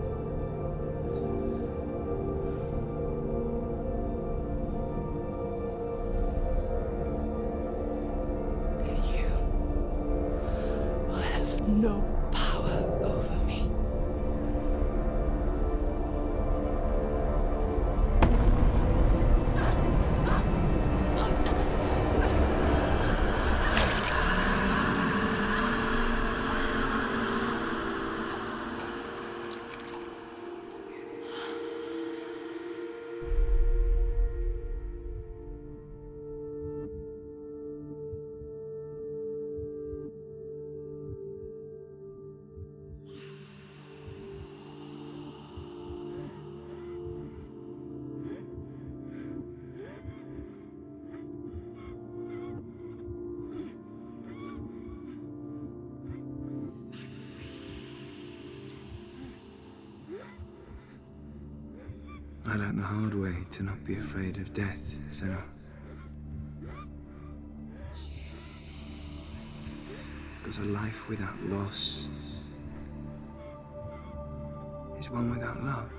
And you will have no power over me. I learned the hard way to not be afraid of death, Senua. Because a life without loss is one without love.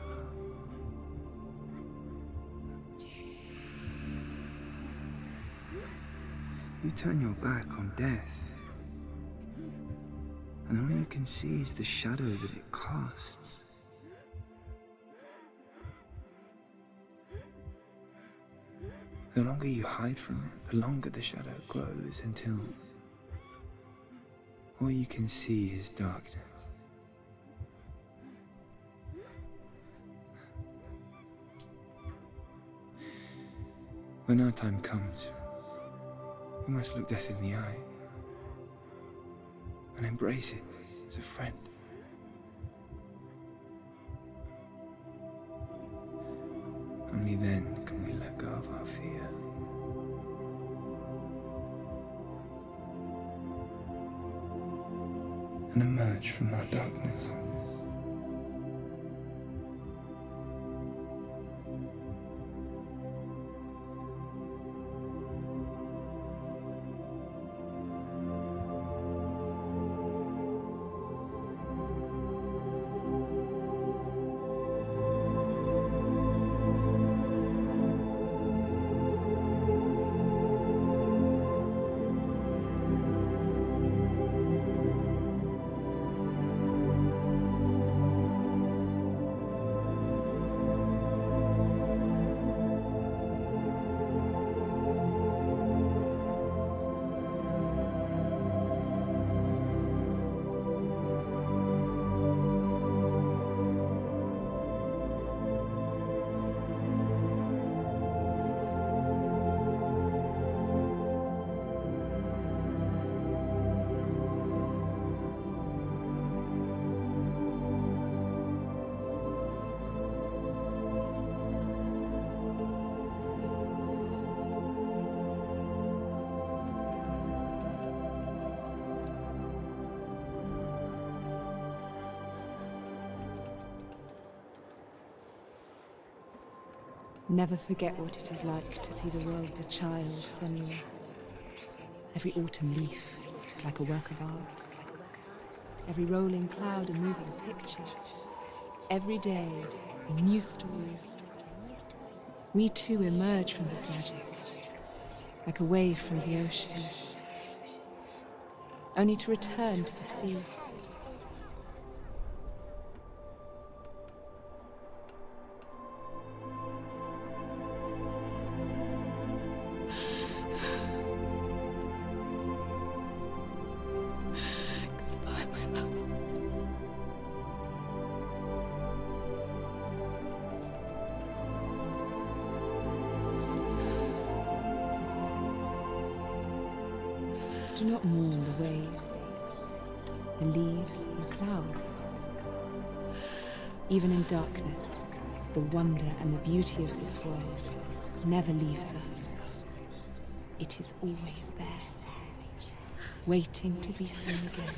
You turn your back on death, and all you can see is the shadow that it casts. The longer you hide from it, the longer the shadow grows until all you can see is darkness. When our time comes, we must look death in the eye and embrace it as a friend. Only then can we let go of our fear. And emerge from our darkness. Never forget what it is like to see the world as a child, Senua. Every autumn leaf is like a work of art. Every rolling cloud a moving picture. Every day a new story. We too emerge from this magic, like a wave from the ocean, only to return to the sea. Do not mourn the waves, the leaves, and the clouds. Even in darkness, the wonder and the beauty of this world never leaves us. It is always there, waiting to be seen again.